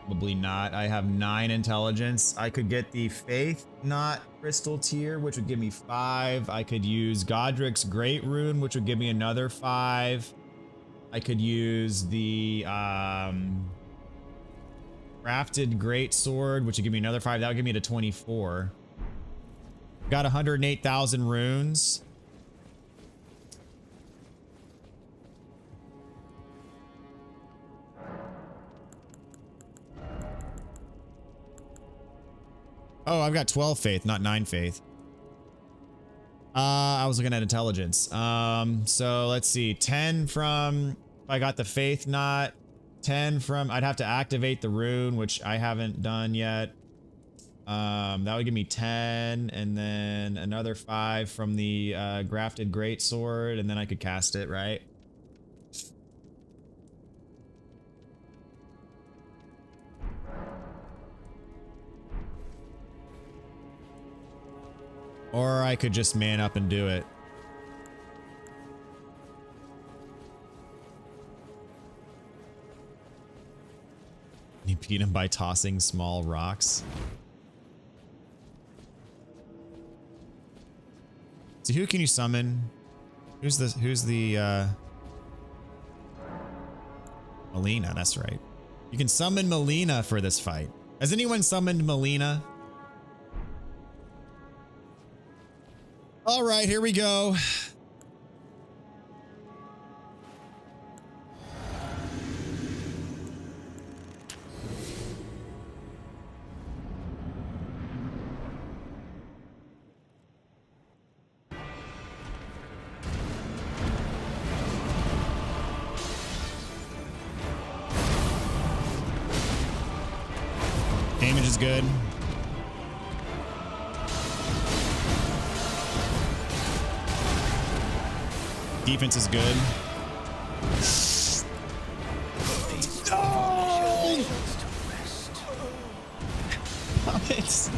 Probably not. I have 9 intelligence. I could get the faith knot crystal tier, which would give me 5. I could use Godric's great rune, which would give me another 5. I could use the crafted great sword, which would give me another 5. That would give me to 24. Got 108,000 runes. Oh, I've got 12 faith, not 9 faith. I was looking at intelligence. So let's see. 10 from, if I got the faith knot. 10 from, I'd have to activate the rune, which I haven't done yet. That would give me 10, and then another 5 from the grafted greatsword, and then I could cast it, right? Or I could just man up and do it. You beat him by tossing small rocks. So who can you summon? Who's the Melina, that's right. You can summon Melina for this fight. Has anyone summoned Melina? All right, here we go. Damage is good. Defense is good. Oh! Puppets.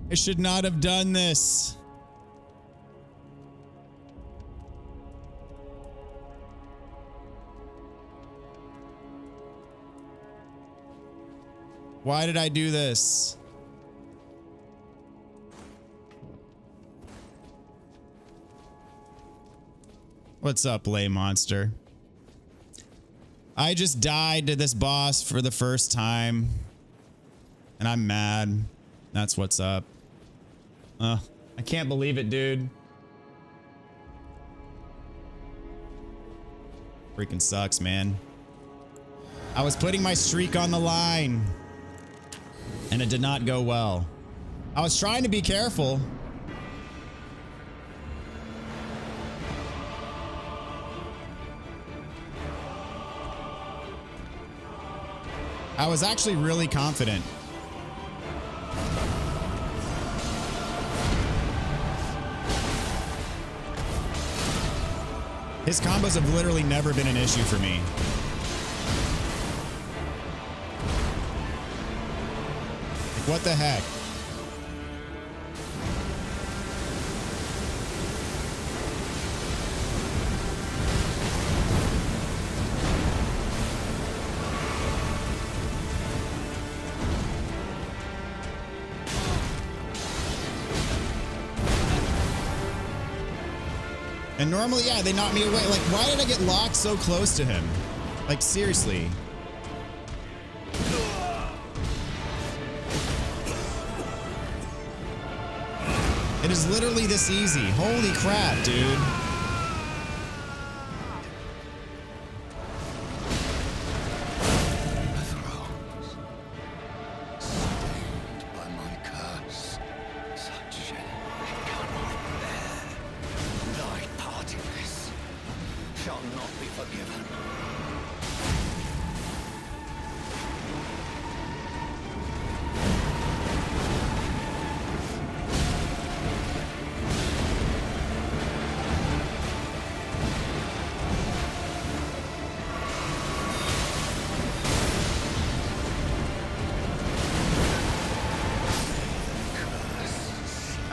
I should not have done this. Why did I do this? What's up, Lay Monster? I just died to this boss for the first time. And I'm mad. That's what's up. I can't believe it, dude. Freaking sucks, man. I was putting my streak on the line. And it did not go well. I was trying to be careful. I was actually really confident. His combos have literally never been an issue for me. Like, what the heck? And normally, yeah, they knock me away. Like, why did I get locked so close to him? Like, seriously. It is literally this easy. Holy crap, dude.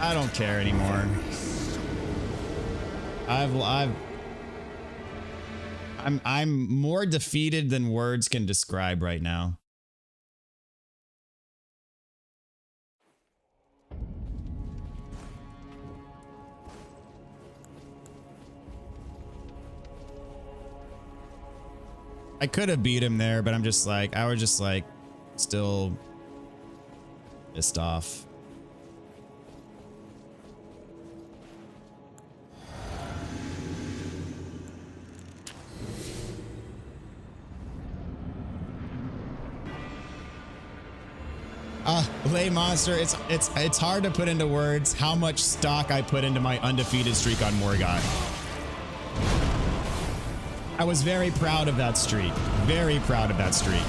I don't care anymore. I'm more defeated than words can describe right now. I could have beat him there, but I'm just like, I was just like, still pissed off. Lay Monster, it's hard to put into words how much stock I put into my undefeated streak on Morgoth. I was very proud of that streak. Very proud of that streak.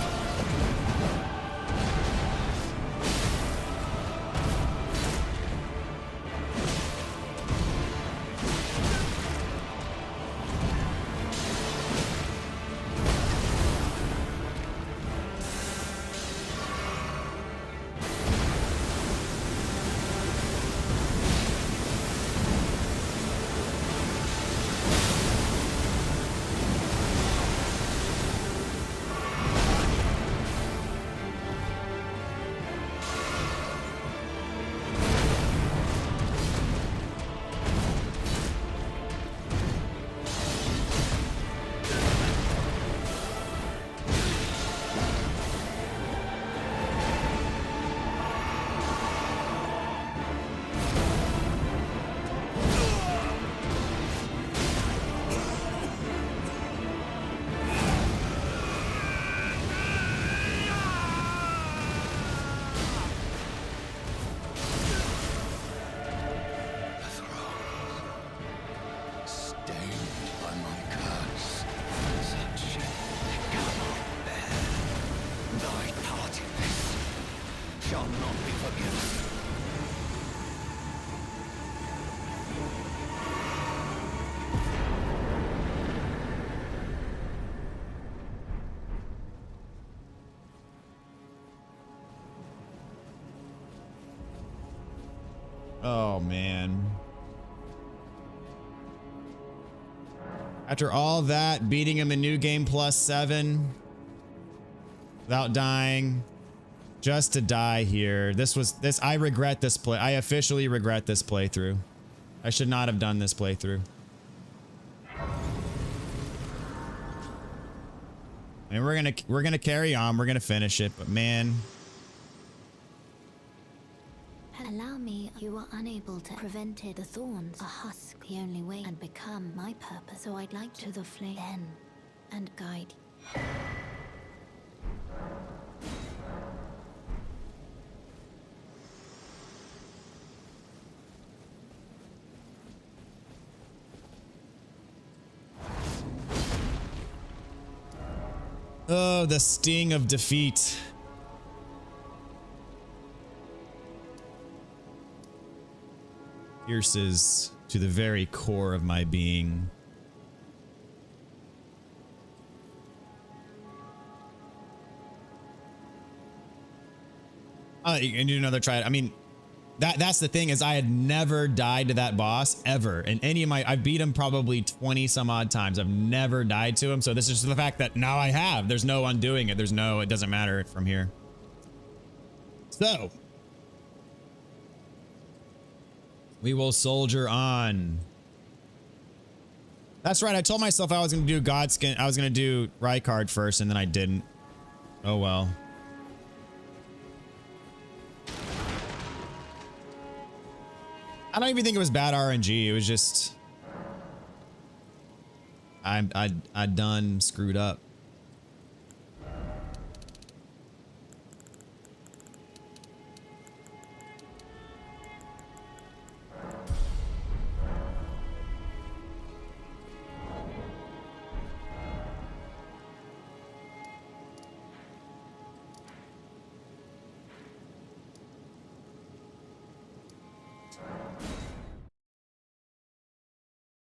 shall not be forgiven. Oh, man. After all that, beating him in New Game +7 without dying, just to die here. I regret this play. I officially regret this playthrough. I should not have done this playthrough. And we're gonna carry on. We're gonna finish it, but man. Allow me, you are unable to prevent it. The thorns are husk, the only way, and become my purpose. So I'd like to the flame then and guide you. Oh, the sting of defeat. Pierces to the very core of my being. You can do another try. I mean, that's the thing, is I had never died to that boss ever. In any of my, I beat him probably 20 some odd times. I've never died to him. So this is just the fact that now I have. There's no undoing it. It doesn't matter from here. So we will soldier on. That's right. I told myself I was going to do Godskin. I was going to do Rykard first, and then I didn't. Oh, well. I don't even think it was bad RNG. It was just I done screwed up.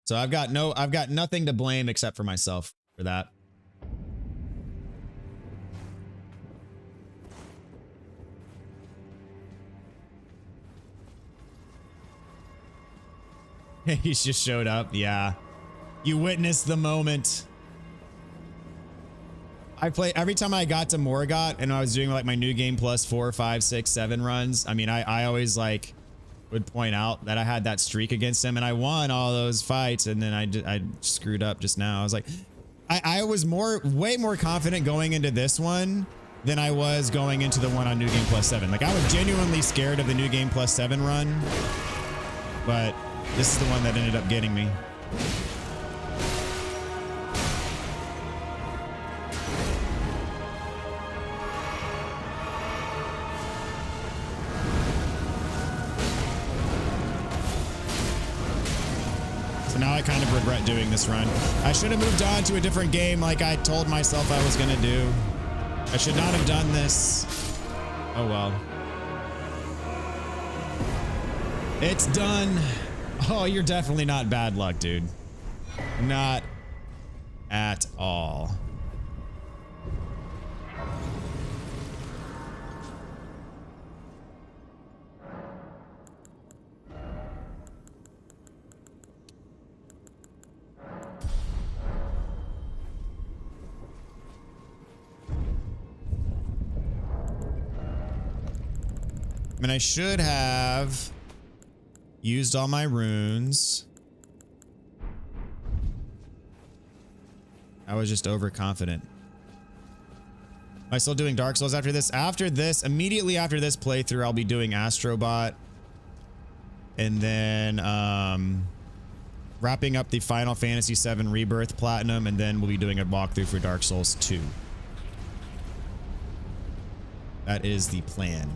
So I've got nothing to blame except for myself for that. He's just showed up. Yeah. You witnessed the moment. Every time I got to Morgott and I was doing like my new game plus 4, 5, 6, 7 runs. I mean, I always like would point out that I had that streak against him and I won all those fights, and then I screwed up just now. I was like, I was way more confident going into this one than I was going into the one on New Game Plus 7. Like, I was genuinely scared of the New Game Plus 7 run, but this is the one that ended up getting me. Now I kind of regret doing this run. I should have moved on to a different game like I told myself I was going to do. I should not have done this. Oh well. It's done. Oh, you're definitely not bad luck, dude. Not at all. I mean, I should have used all my runes. I was just overconfident. Am I still doing Dark Souls after this? After this, immediately after this playthrough, I'll be doing Astrobot. And then wrapping up the Final Fantasy VII Rebirth Platinum, and then we'll be doing a walkthrough for Dark Souls 2. That is the plan.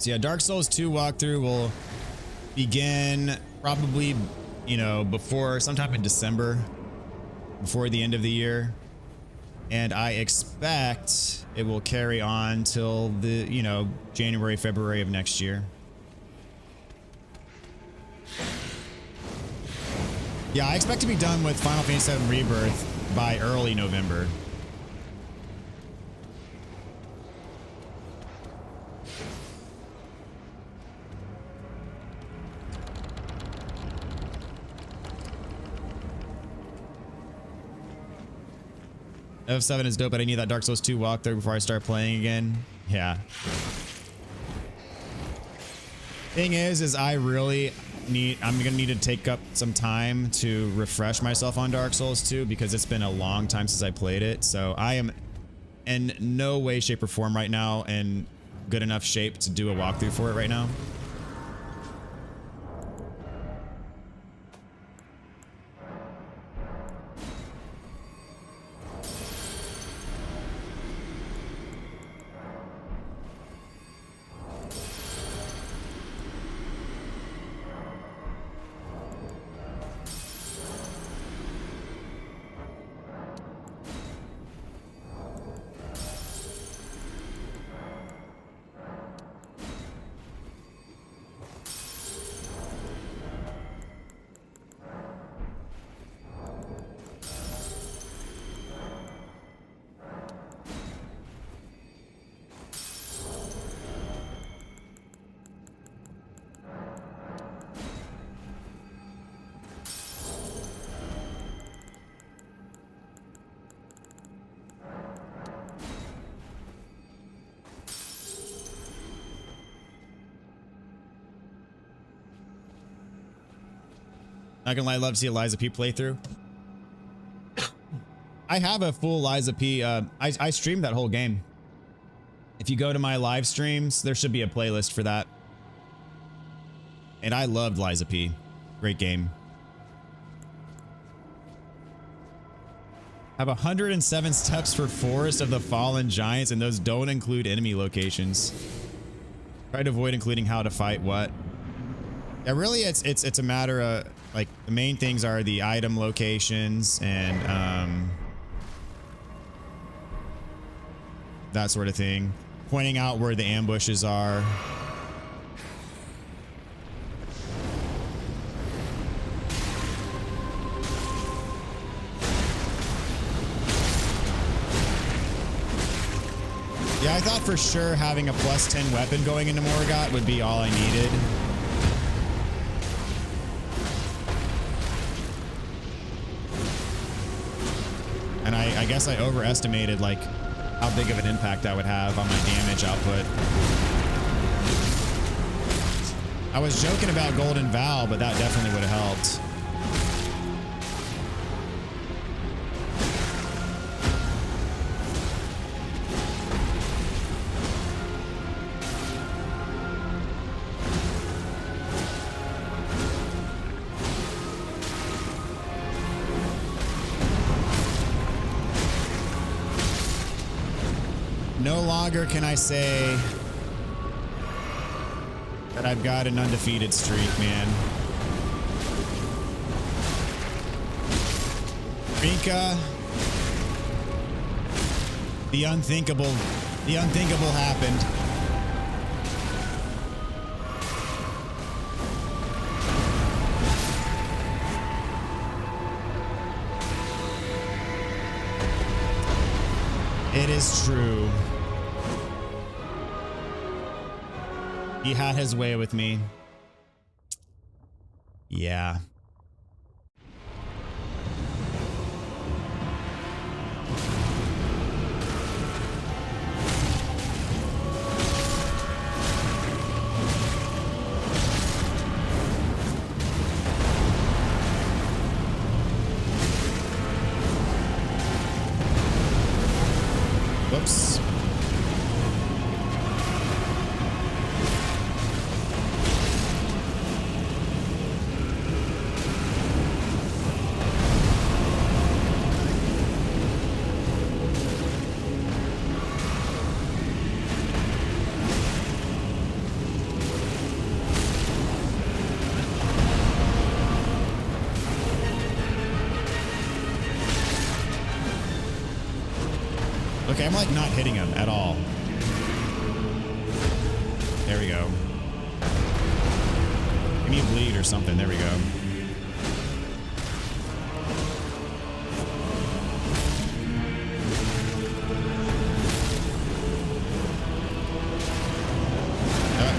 So yeah, Dark Souls 2 walkthrough will begin probably, you know, before sometime in December, before the end of the year. And I expect it will carry on till the, you know, January, February of next year. Yeah, I expect to be done with Final Fantasy VII Rebirth by early November. F7 is dope, but I need that Dark Souls 2 walkthrough before I start playing again. Yeah. Thing is I really need, I'm gonna need to take up some time to refresh myself on Dark Souls 2 because it's been a long time since I played it. So I am in no way, shape, or form right now in good enough shape to do a walkthrough for it right now. Not gonna lie, I'd love to see a Liza P playthrough. I have a full Liza P. I streamed that whole game. If you go to my live streams, there should be a playlist for that. And I loved Liza P. Great game. Have 107 steps for Forest of the Fallen Giants, and those don't include enemy locations. Try to avoid including how to fight what. Yeah, really, it's a matter of, like, the main things are the item locations and that sort of thing. Pointing out where the ambushes are. Yeah, I thought for sure having a +10 weapon going into Morgott would be all I needed. And I guess I overestimated, like, how big of an impact that would have on my damage output. I was joking about Golden Vow, but that definitely would have helped. No longer can I say that I've got an undefeated streak, man. Rinka, the unthinkable happened. It is true. He had his way with me. Yeah. Whoops. Okay, I'm like not hitting him at all. There we go. Give me a bleed or something. There we go.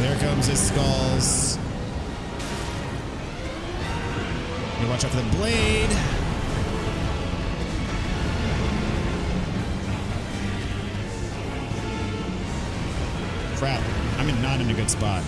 There comes his skulls. You watch out for the blade. Crap. I'm not in a good spot.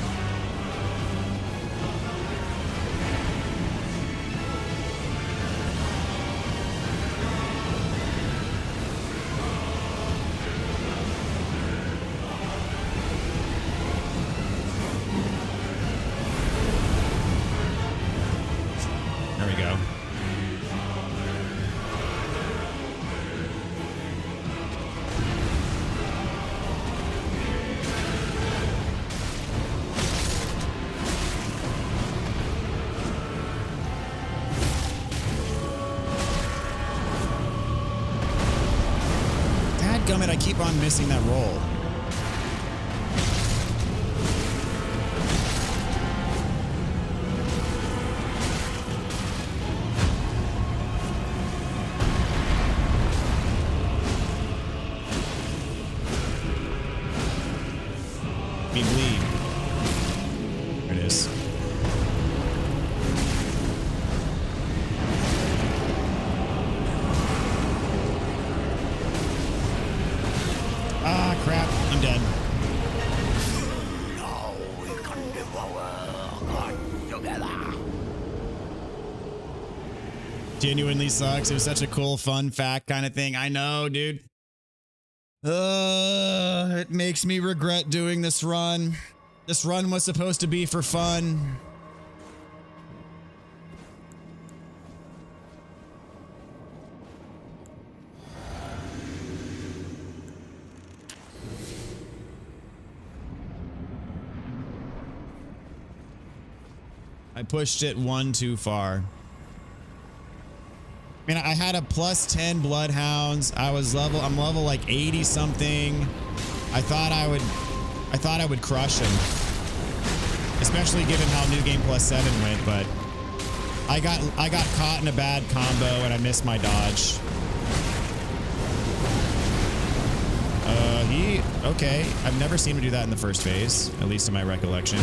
There we go. Dadgummit, I keep on missing that roll. Me bleed. There it is. Ah, crap. I'm dead. Now we can devour God together. Genuinely sucks. It was such a cool, fun fact kind of thing. I know, dude. It makes me regret doing this run. This run was supposed to be for fun. I pushed it one too far. I mean, I had a plus 10 bloodhounds. I'm level like 80 something. I thought I would crush him. Especially given how New Game Plus 7 went, but I got caught in a bad combo and I missed my dodge. Okay. I've never seen him do that in the first phase, at least in my recollection.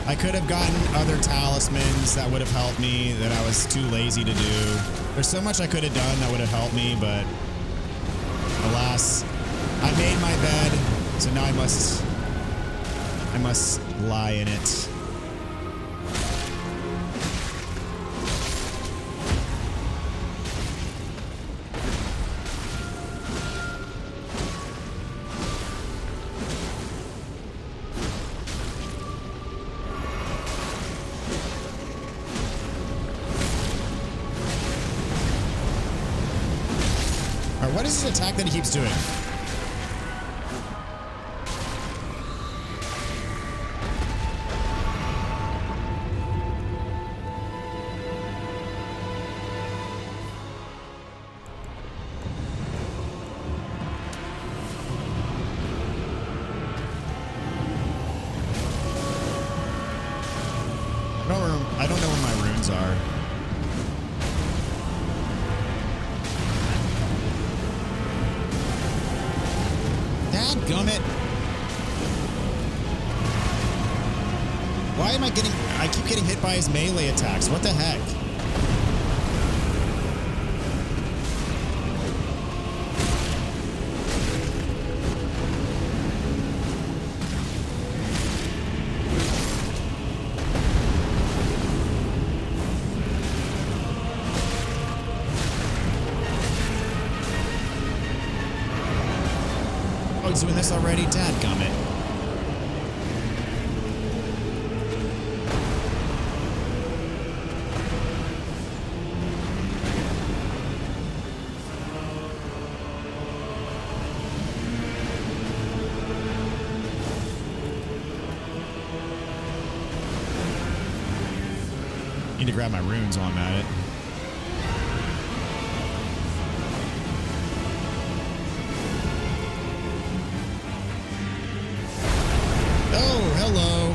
I could have gotten other talismans that would have helped me that I was too lazy to do. There's so much I could have done that would have helped me, but alas, I made my bed, so now I must lie in it. What is this attack that he keeps doing? I don't know where my runes are. Dadgummit. Why am I keep getting hit by his melee attacks? What the heck? Oh, he's doing this already? Dadgummit. Need to grab my runes while I'm at it. Oh, hello.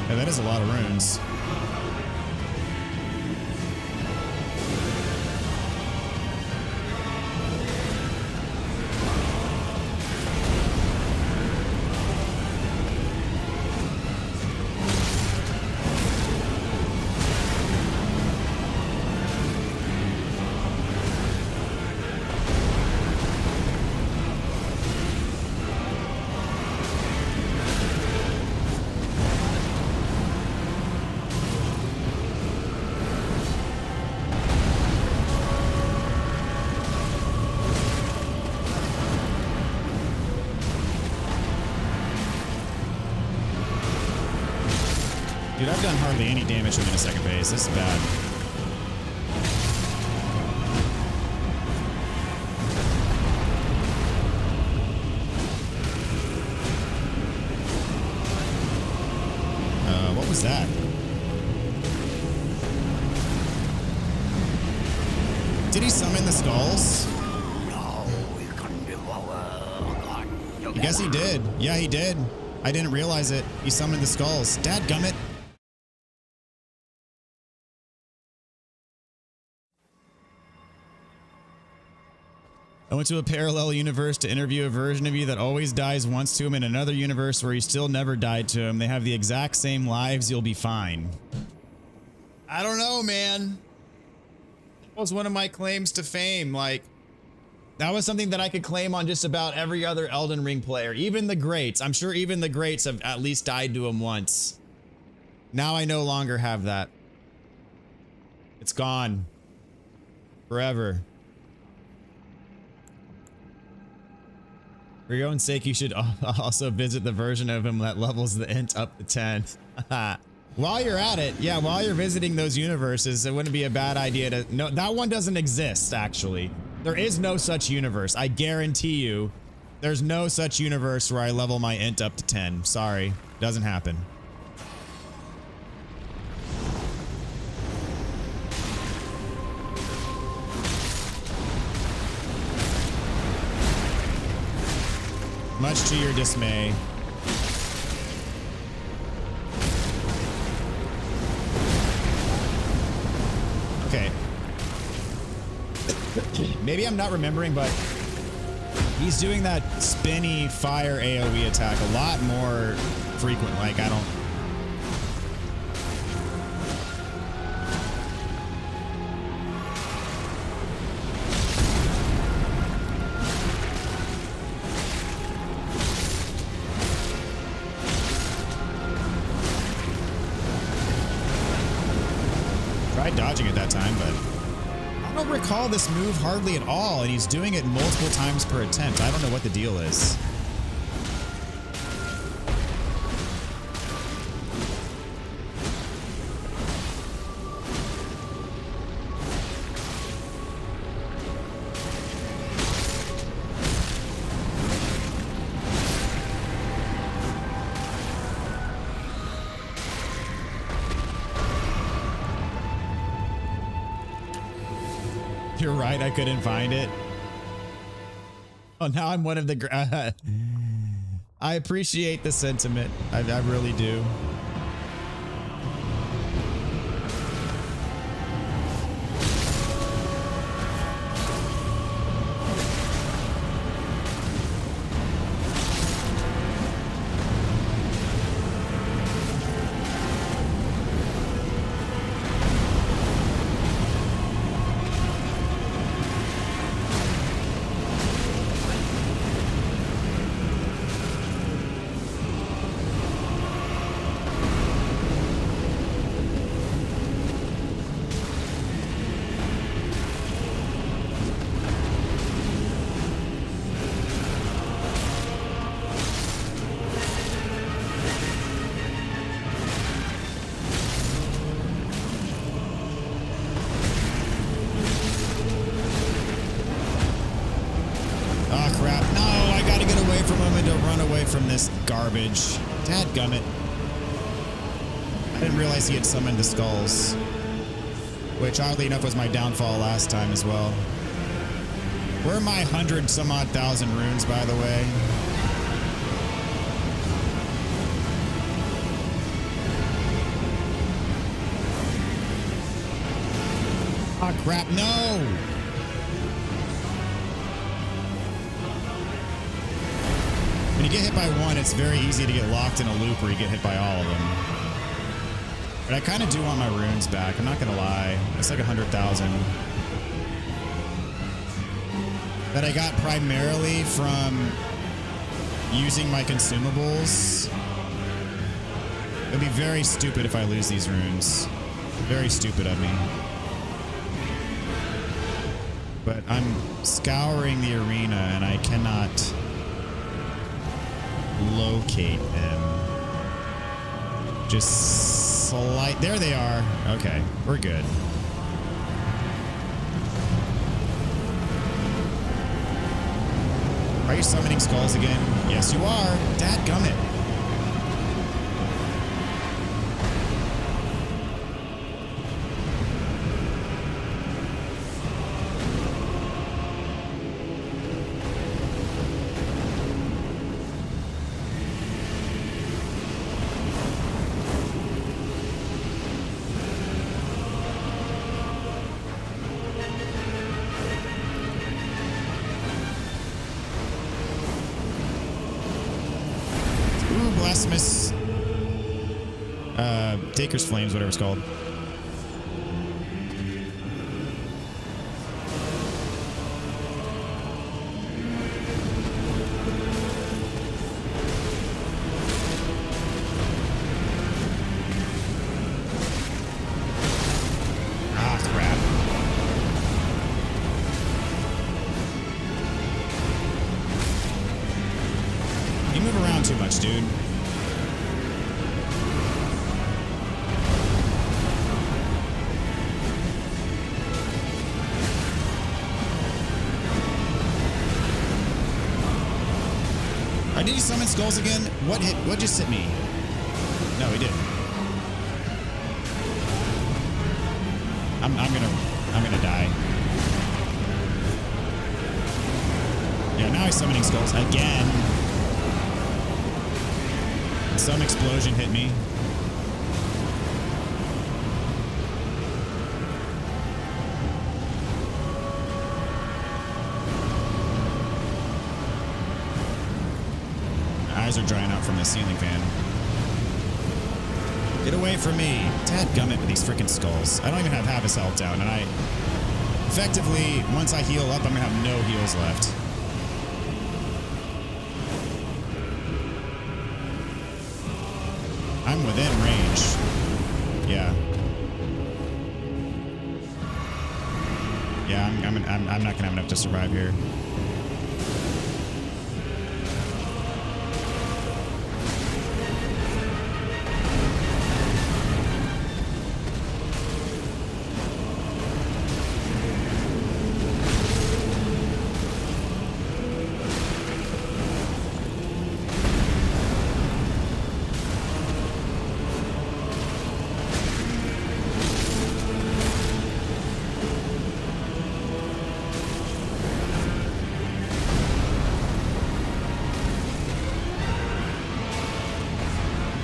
Yeah, that is a lot of runes. Dude, I've done hardly any damage to him in a second phase. This is bad. What was that? Did he summon the skulls? No, we can devour God. I guess he did. Yeah, he did. I didn't realize it. He summoned the skulls. Dadgummit. I went to a parallel universe to interview a version of you that always dies once to him in another universe where you still never died to him. They have the exact same lives. You'll be fine. I don't know, man. That was one of my claims to fame. Like, that was something that I could claim on just about every other Elden Ring player. Even the greats. I'm sure even the greats have at least died to him once. Now I no longer have that. It's gone. Forever. For your own sake, you should also visit the version of him that levels the int up to 10. While you're at it, yeah, while you're visiting those universes, it wouldn't be a bad idea to... No, that one doesn't exist, actually. There is no such universe. I guarantee you, there's no such universe where I level my int up to 10. Sorry, doesn't happen. Much to your dismay. Okay. Maybe I'm not remembering, but he's doing that spinny fire AoE attack a lot more frequent. Like, I don't... dodging at that time, but I don't recall this move hardly at all, and he's doing it multiple times per attempt. I don't know what the deal is. You're right, I couldn't find it. Oh, now I'm one of the... I appreciate the sentiment. I really do. From this garbage. Dadgummit. I I didn't realize he had summoned the skulls, which oddly enough was my downfall last time as well. Where are my 100 some odd thousand runes, by the way? Oh crap, no! When you get hit by one, it's very easy to get locked in a loop where you get hit by all of them. But I kind of do want my runes back, I'm not gonna lie. It's like 100,000. That I got primarily from using my consumables. It'd be very stupid if I lose these runes. Very stupid of me. But I'm scouring the arena and I cannot locate them. Just slight. There they are. Okay, we're good. Are you summoning skulls again? Yes, you are. Dadgummit. Blasphemous Taker's Flames, whatever it's called. Ah, crap. You move around too much, dude. Did he summon skulls again? What hit? What just hit me? No, he didn't. I'm gonna die. Yeah, now he's summoning skulls again. Some explosion hit me. Eyes are drying out from the ceiling fan. Get away from me. Dadgummit with these freaking skulls. I don't even have half his health down, and I effectively, once I heal up, I'm gonna have no heals left. I'm within range. Yeah. Yeah, I'm not gonna have enough to survive here.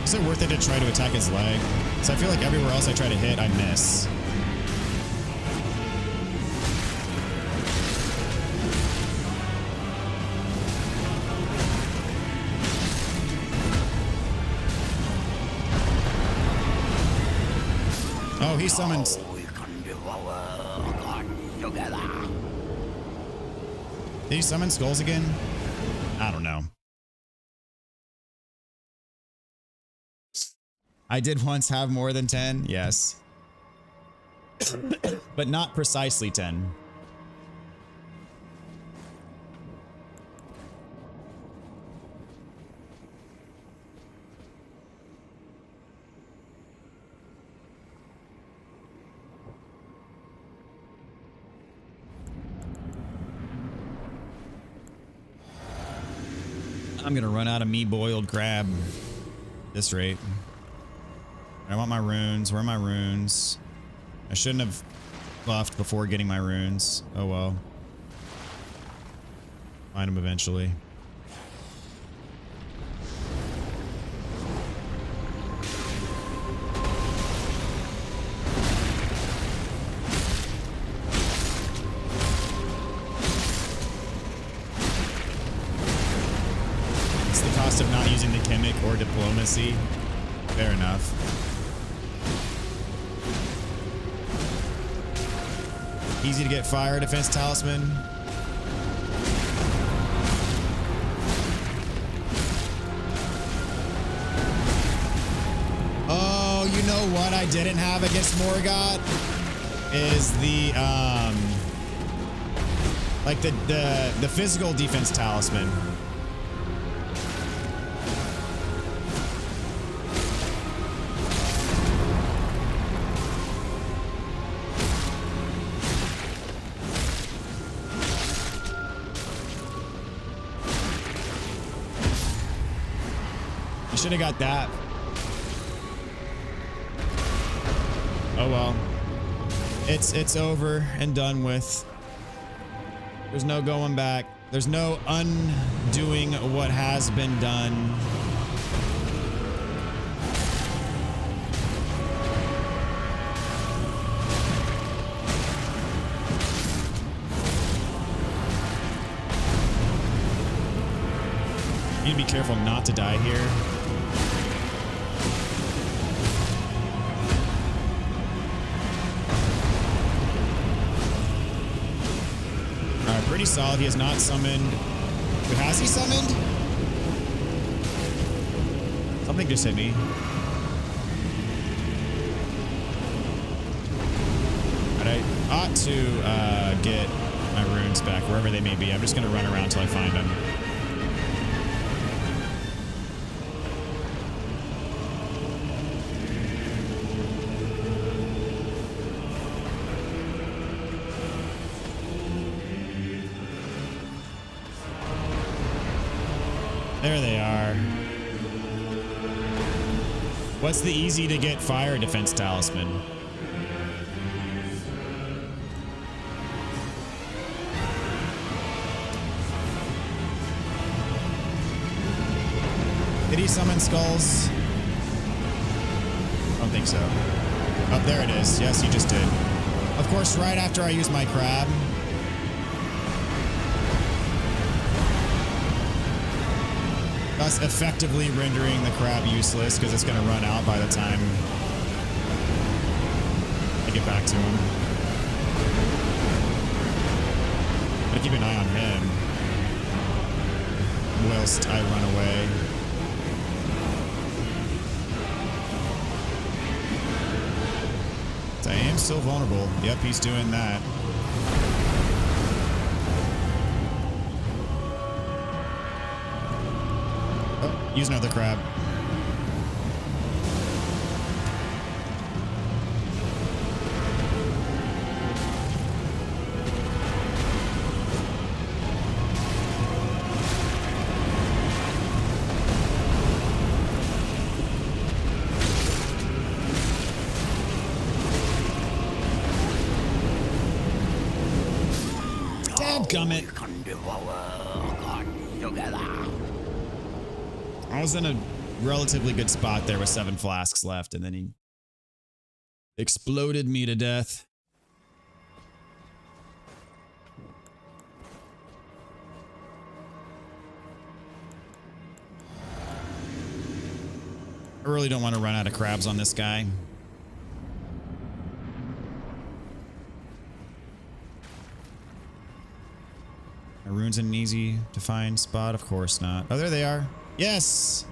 Is it worth it to try to attack his leg? So I feel like everywhere else I try to hit, I miss. Oh, he summoned. We can devour God together. Did he summon skulls again? I don't know. I did once have more than 10, yes. But not precisely 10. I'm gonna run out of me boiled crab at this rate. I want my runes. Where are my runes? I shouldn't have buffed before getting my runes. Oh well. Find them eventually. It's the cost of not using the chemic or diplomacy. Fair enough. Easy to get fire defense talisman. Oh, you know what I didn't have against Morgoth is the like the physical defense talisman. Should have got that. Oh well. It's over and done with. There's no going back. There's no undoing what has been done. You need to be careful not to die here. Pretty solid. He has not summoned. Wait, has he summoned? Something just hit me. But I ought to get my runes back wherever they may be. I'm just going to run around until I find them. There they are. What's the easy to get fire defense talisman? Did he summon skulls? I don't think so. Oh, there it is. Yes, he just did. Of course, right after I use my crab. Thus effectively rendering the crab useless because it's going to run out by the time I get back to him. Gotta keep an eye on him whilst I run away. I am still vulnerable. Yep, he's doing that. Use another crab. Dadgummit. I was in a relatively good spot there with 7 flasks left, and then he exploded me to death. I really don't want to run out of crabs on this guy. Are runes in an easy to find spot? Of course not. Oh, there they are. Yes!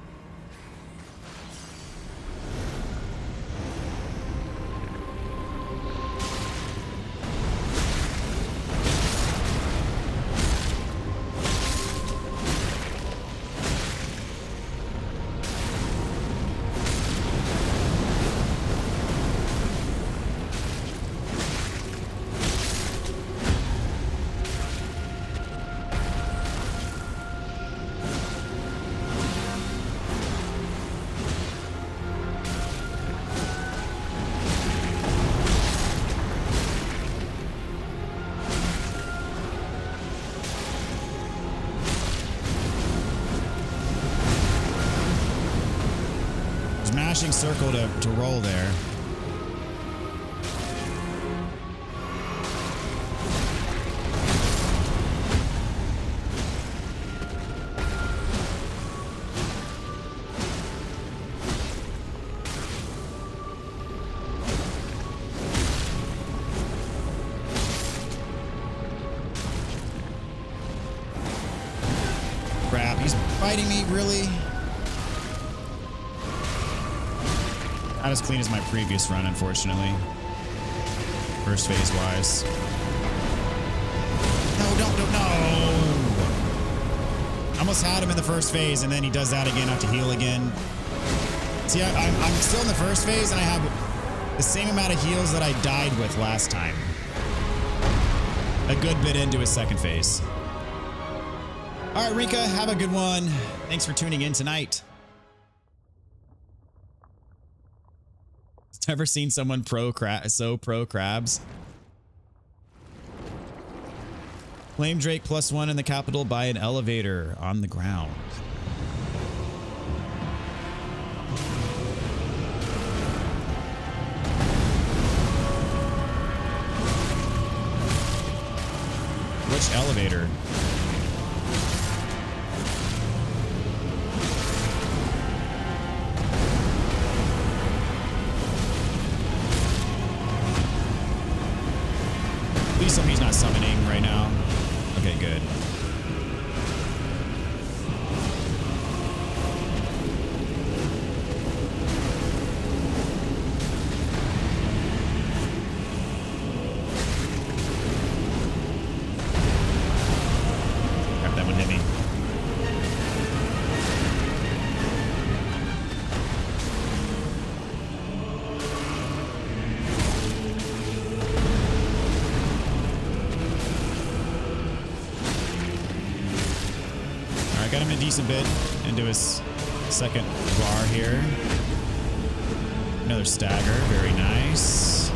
mashing circle to roll there. Crap, he's fighting me, really? Not as clean as my previous run, unfortunately. First phase wise. No. Almost had him in the first phase, and then he does that again. I have to heal again. See, I'm still in the first phase, and I have the same amount of heals that I died with last time. A good bit into his second phase. All right, Rika, have a good one. Thanks for tuning in tonight. Ever seen someone pro crabs? Flame Drake +1 in the capital by an elevator on the ground. Which elevator? Please tell me he's not summoning right now. Okay, good. Crap, that one hit me. Got him a decent bit into his second bar here. Another stagger, very nice.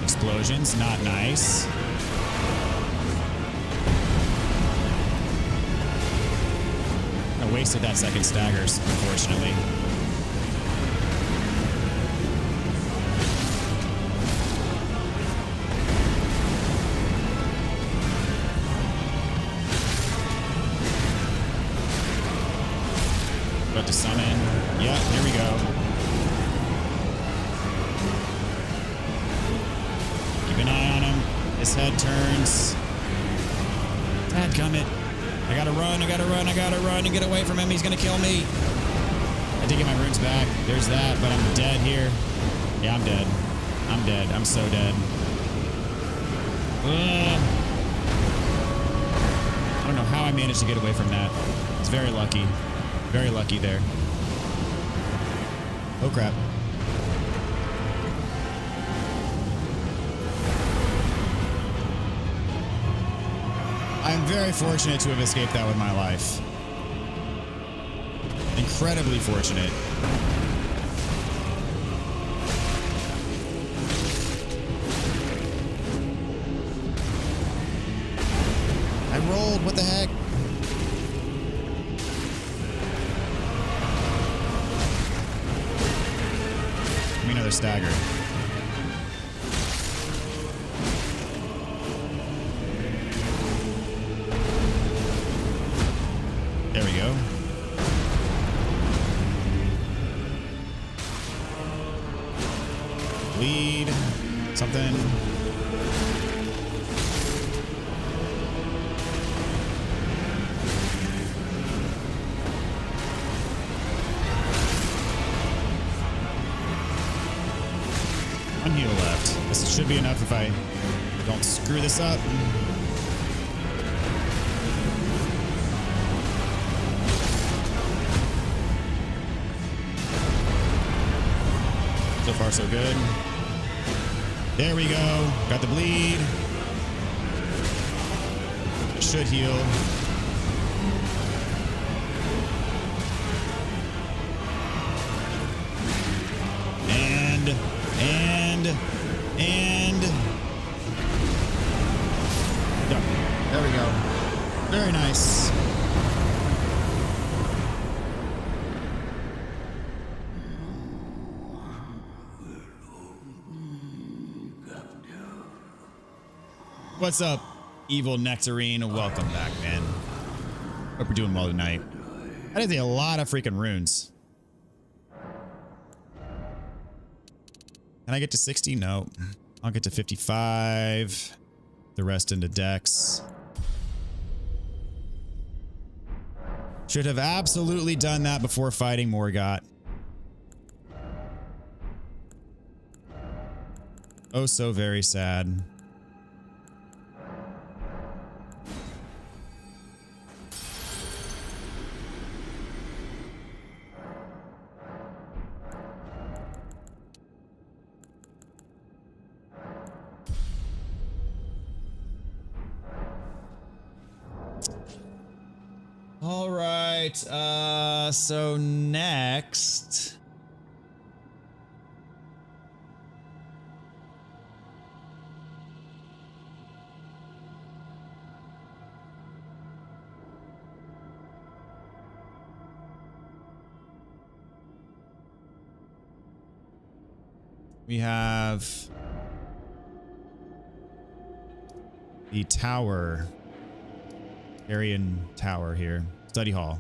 Explosions, not nice. I wasted that second staggers, unfortunately. About to summon. Yeah, here we go. Keep an eye on him. His head turns. Dadgummit. I gotta run and get away from him. He's gonna kill me. I did get my runes back. There's that, but I'm dead here. Yeah, I'm dead. I'm dead. I'm so dead. Ugh. I don't know how I managed to get away from that. It's very lucky. Very lucky there. Oh crap. I'm very fortunate to have escaped that with my life. Incredibly fortunate. I rolled, what the heck? Another stagger. There we go. Lead. Something. One heal left. This should be enough if I don't screw this up. So far, so good. There we go. Got the bleed. Should heal. And done. There we go. Very nice. What's up, Evil Nectarine? Welcome back, man. Hope you're doing well tonight. I did a lot of freaking runes. Can I get to 60? No. I'll get to 55. The rest into Dex. Should have absolutely done that before fighting Morgott. Oh, so very sad. All right, so next. We have the tower, Aryan Tower here, study hall.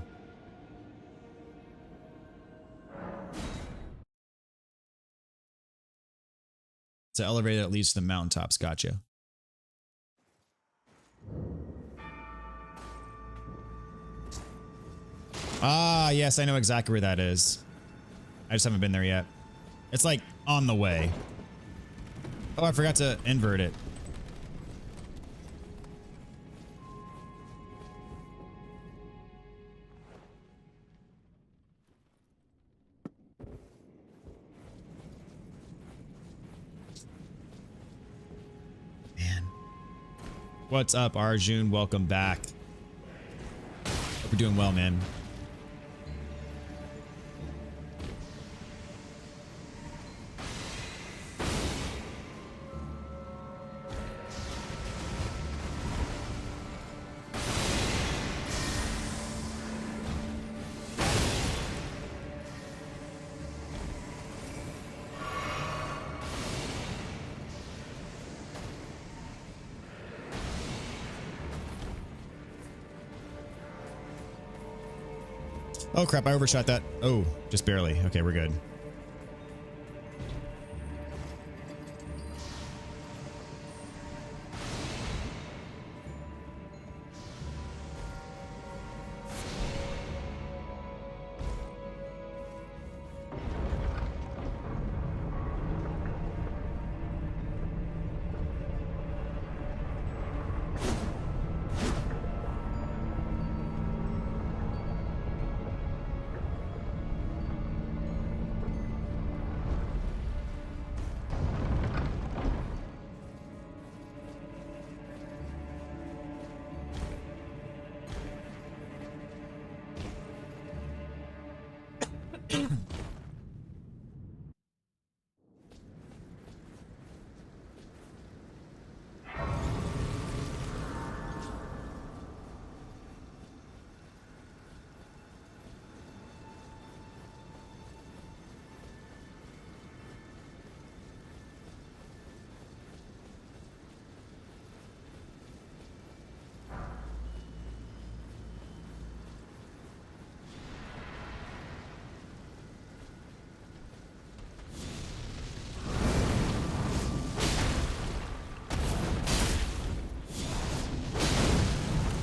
It's an elevator that leads to the mountaintops. Gotcha. Ah, yes, I know exactly where that is. I just haven't been there yet. It's like on the way. Oh, I forgot to invert it. Man. What's up, Arjun? Welcome back. Hope you're doing well, man. Oh crap, I overshot that. Oh, just barely. Okay, we're good.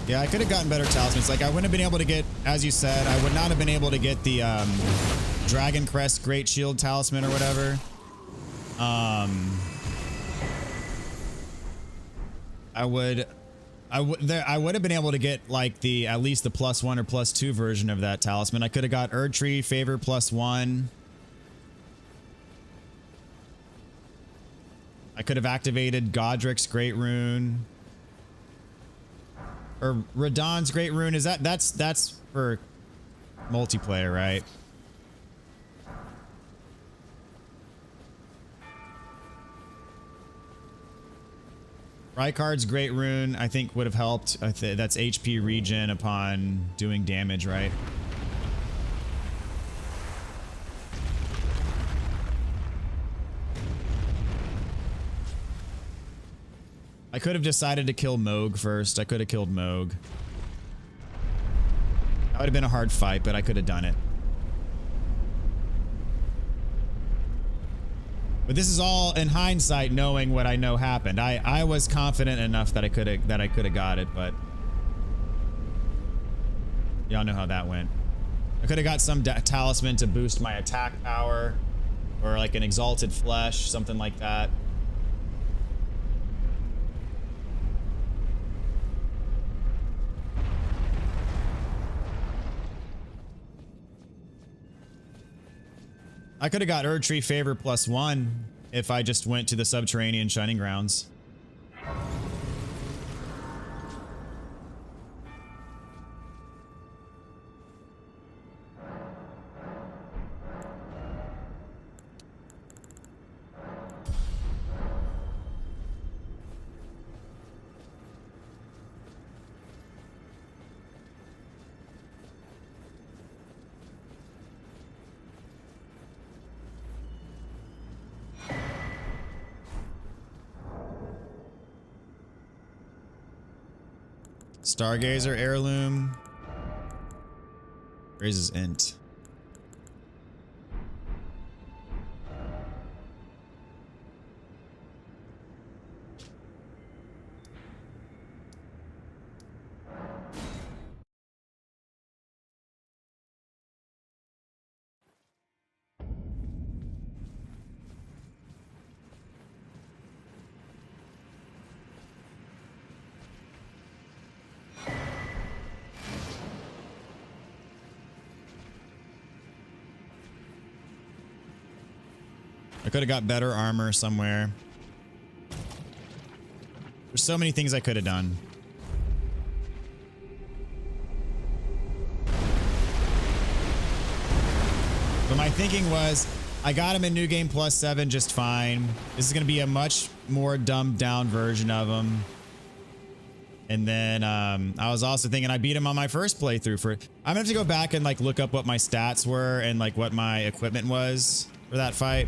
Yeah, I could have gotten better talismans. Like, I wouldn't have been able to get, as you said, I would not have been able to get the Dragon Crest Great Shield Talisman or whatever. I would have been able to get like the at least the +1 or +2 version of that talisman. I could have got Erdtree Favor +1. I could have activated Godric's Great Rune. Or Radahn's Great Rune. Is that's for multiplayer, right? Rykard's Great Rune, I think, would have helped. That's HP regen upon doing damage, right? could have decided to kill Moog first. I could have killed Moog. That would have been a hard fight, but I could have done it. But this is all in hindsight, knowing what I know happened. I was confident enough that I could have got it, but y'all know how that went. I could have got some talisman to boost my attack power, or like an exalted flesh, something like that. I could have got Erdtree favor +1 if I just went to the subterranean Shining Grounds. Stargazer heirloom raises int. I could have got better armor somewhere. There's so many things I could have done. But my thinking was, I got him in New Game +7 just fine. This is going to be a much more dumbed down version of him. And then I was also thinking I beat him on my first playthrough. I'm going to have to go back and like look up what my stats were and like what my equipment was for that fight.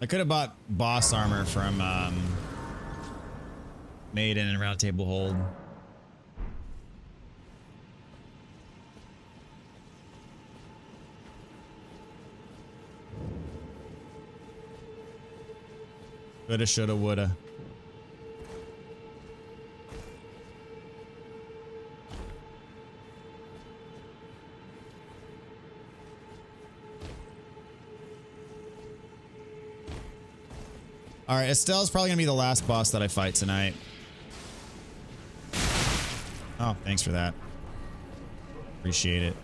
I could have bought boss armor from Maiden and Round Table Hold. Coulda, shoulda, woulda. All right, Estelle's probably gonna be the last boss that I fight tonight. Oh, thanks for that. Appreciate it.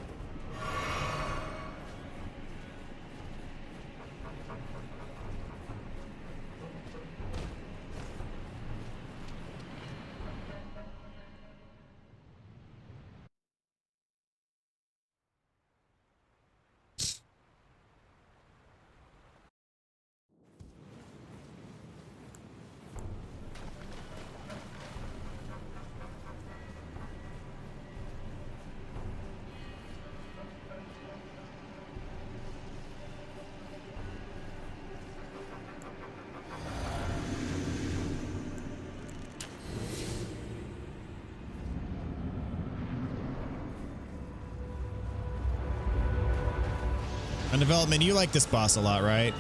On development, you like this boss a lot, right?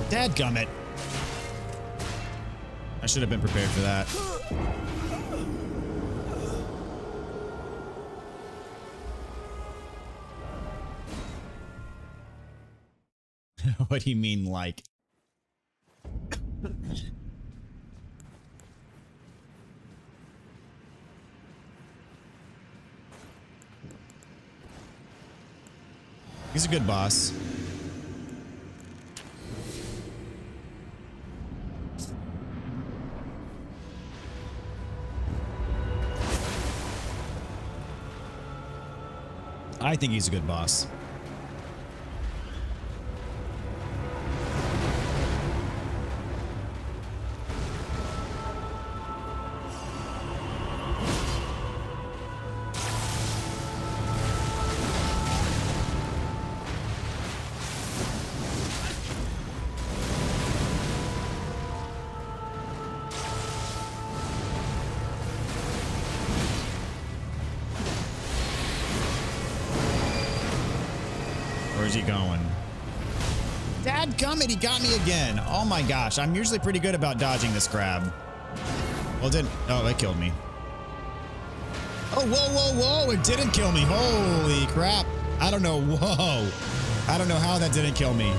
Dadgummit. I should have been prepared for that. What do you mean, like? He's a good boss. I think he's a good boss. Where's he going? Dadgummit, he got me again. Oh my gosh, I'm usually pretty good about dodging this crab. Well, it didn't. Oh, that killed me. Oh, whoa, whoa, whoa. It didn't kill me. Holy crap. I don't know. Whoa. I don't know how that didn't kill me.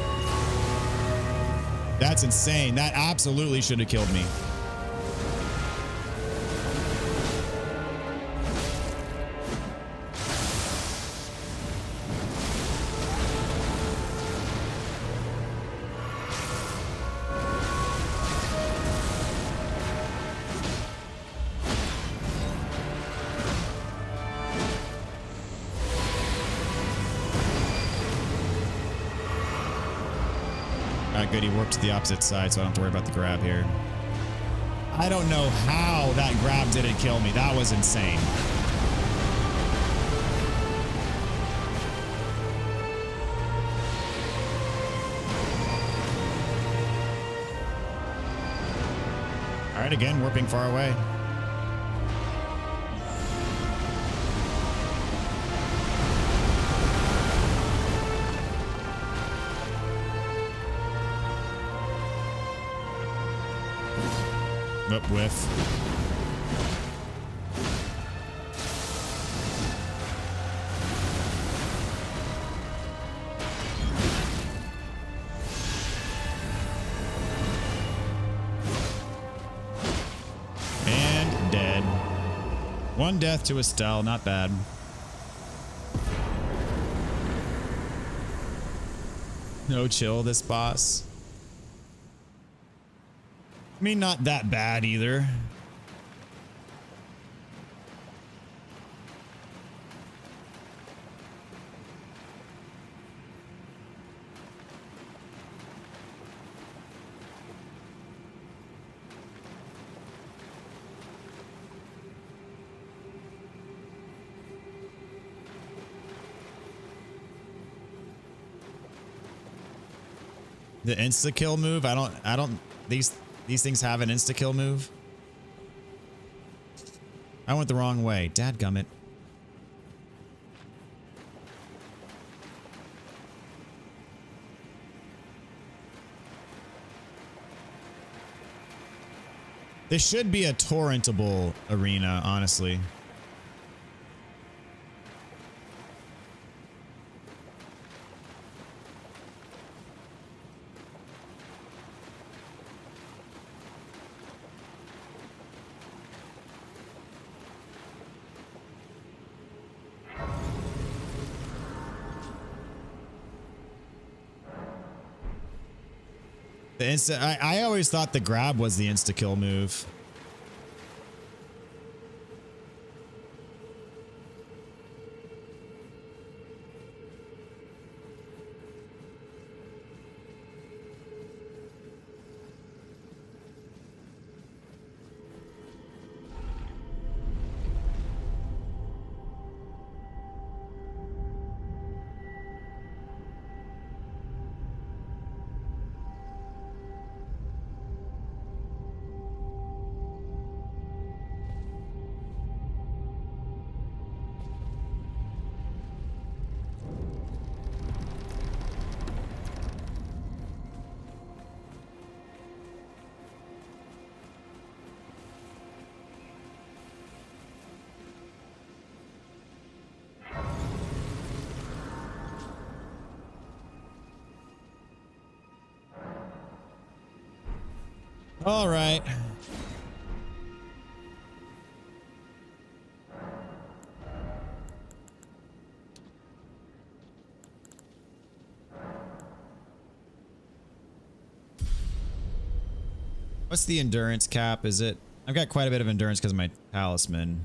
That's insane. That absolutely should have killed me. Good, he warped to the opposite side, so I don't have to worry about the grab here. I don't know how that grab didn't kill me. That was insane. All right, again, warping far away. Up with. And dead. One death to Estelle, not bad. No chill, this boss. I mean, not that bad either. The insta kill move, I don't these things have an insta kill move. I went the wrong way. Dadgummit. This should be a torrentable arena, honestly. The insta, I always thought the grab was the insta kill move. All right. What's the endurance cap? Is it? I've got quite a bit of endurance because of my talisman.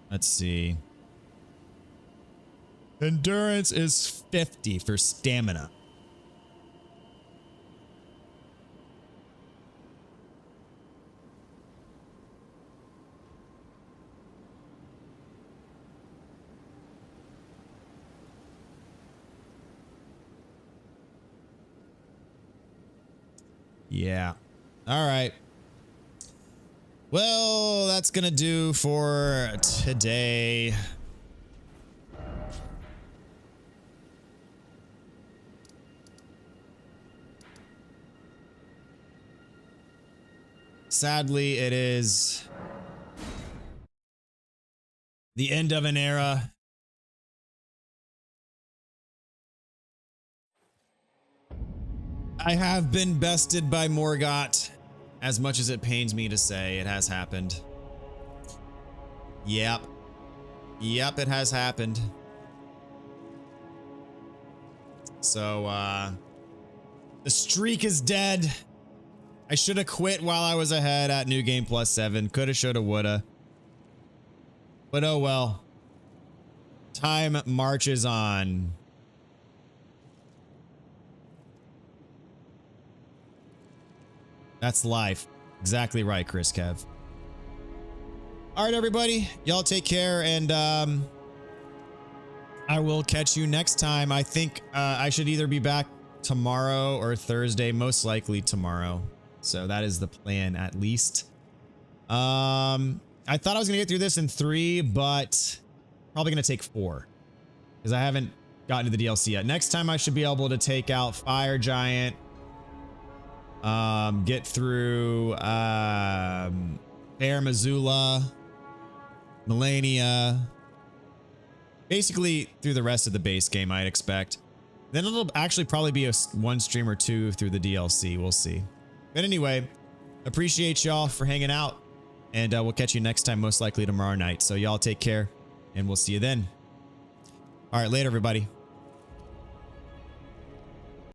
Let's see. Endurance is 50 for stamina. Yeah. All right. Well, that's gonna do for today. Sadly, it is the end of an era. I have been bested by Morgott. As much as it pains me to say, it has happened. Yep. Yep, it has happened. So, the streak is dead. I should have quit while I was ahead at New Game Plus 7. Coulda, shoulda, woulda. But oh well. Time marches on. That's life. Exactly right, Chris Kev. All right, everybody. Y'all take care, and I will catch you next time. I think I should either be back tomorrow or Thursday, most likely tomorrow. So that is the plan, at least. I thought I was gonna get through this in 3, but probably gonna take 4 because I haven't gotten to the DLC yet. Next time I should be able to take out Fire Giant, get through Fair Missoula, Melania, basically through the rest of the base game, I'd expect. Then it'll actually probably be a 1 stream or 2 through the DLC. We'll see. But anyway, appreciate y'all for hanging out, and we'll catch you next time, most likely tomorrow night. So y'all take care, and we'll see you then. All right, later, everybody.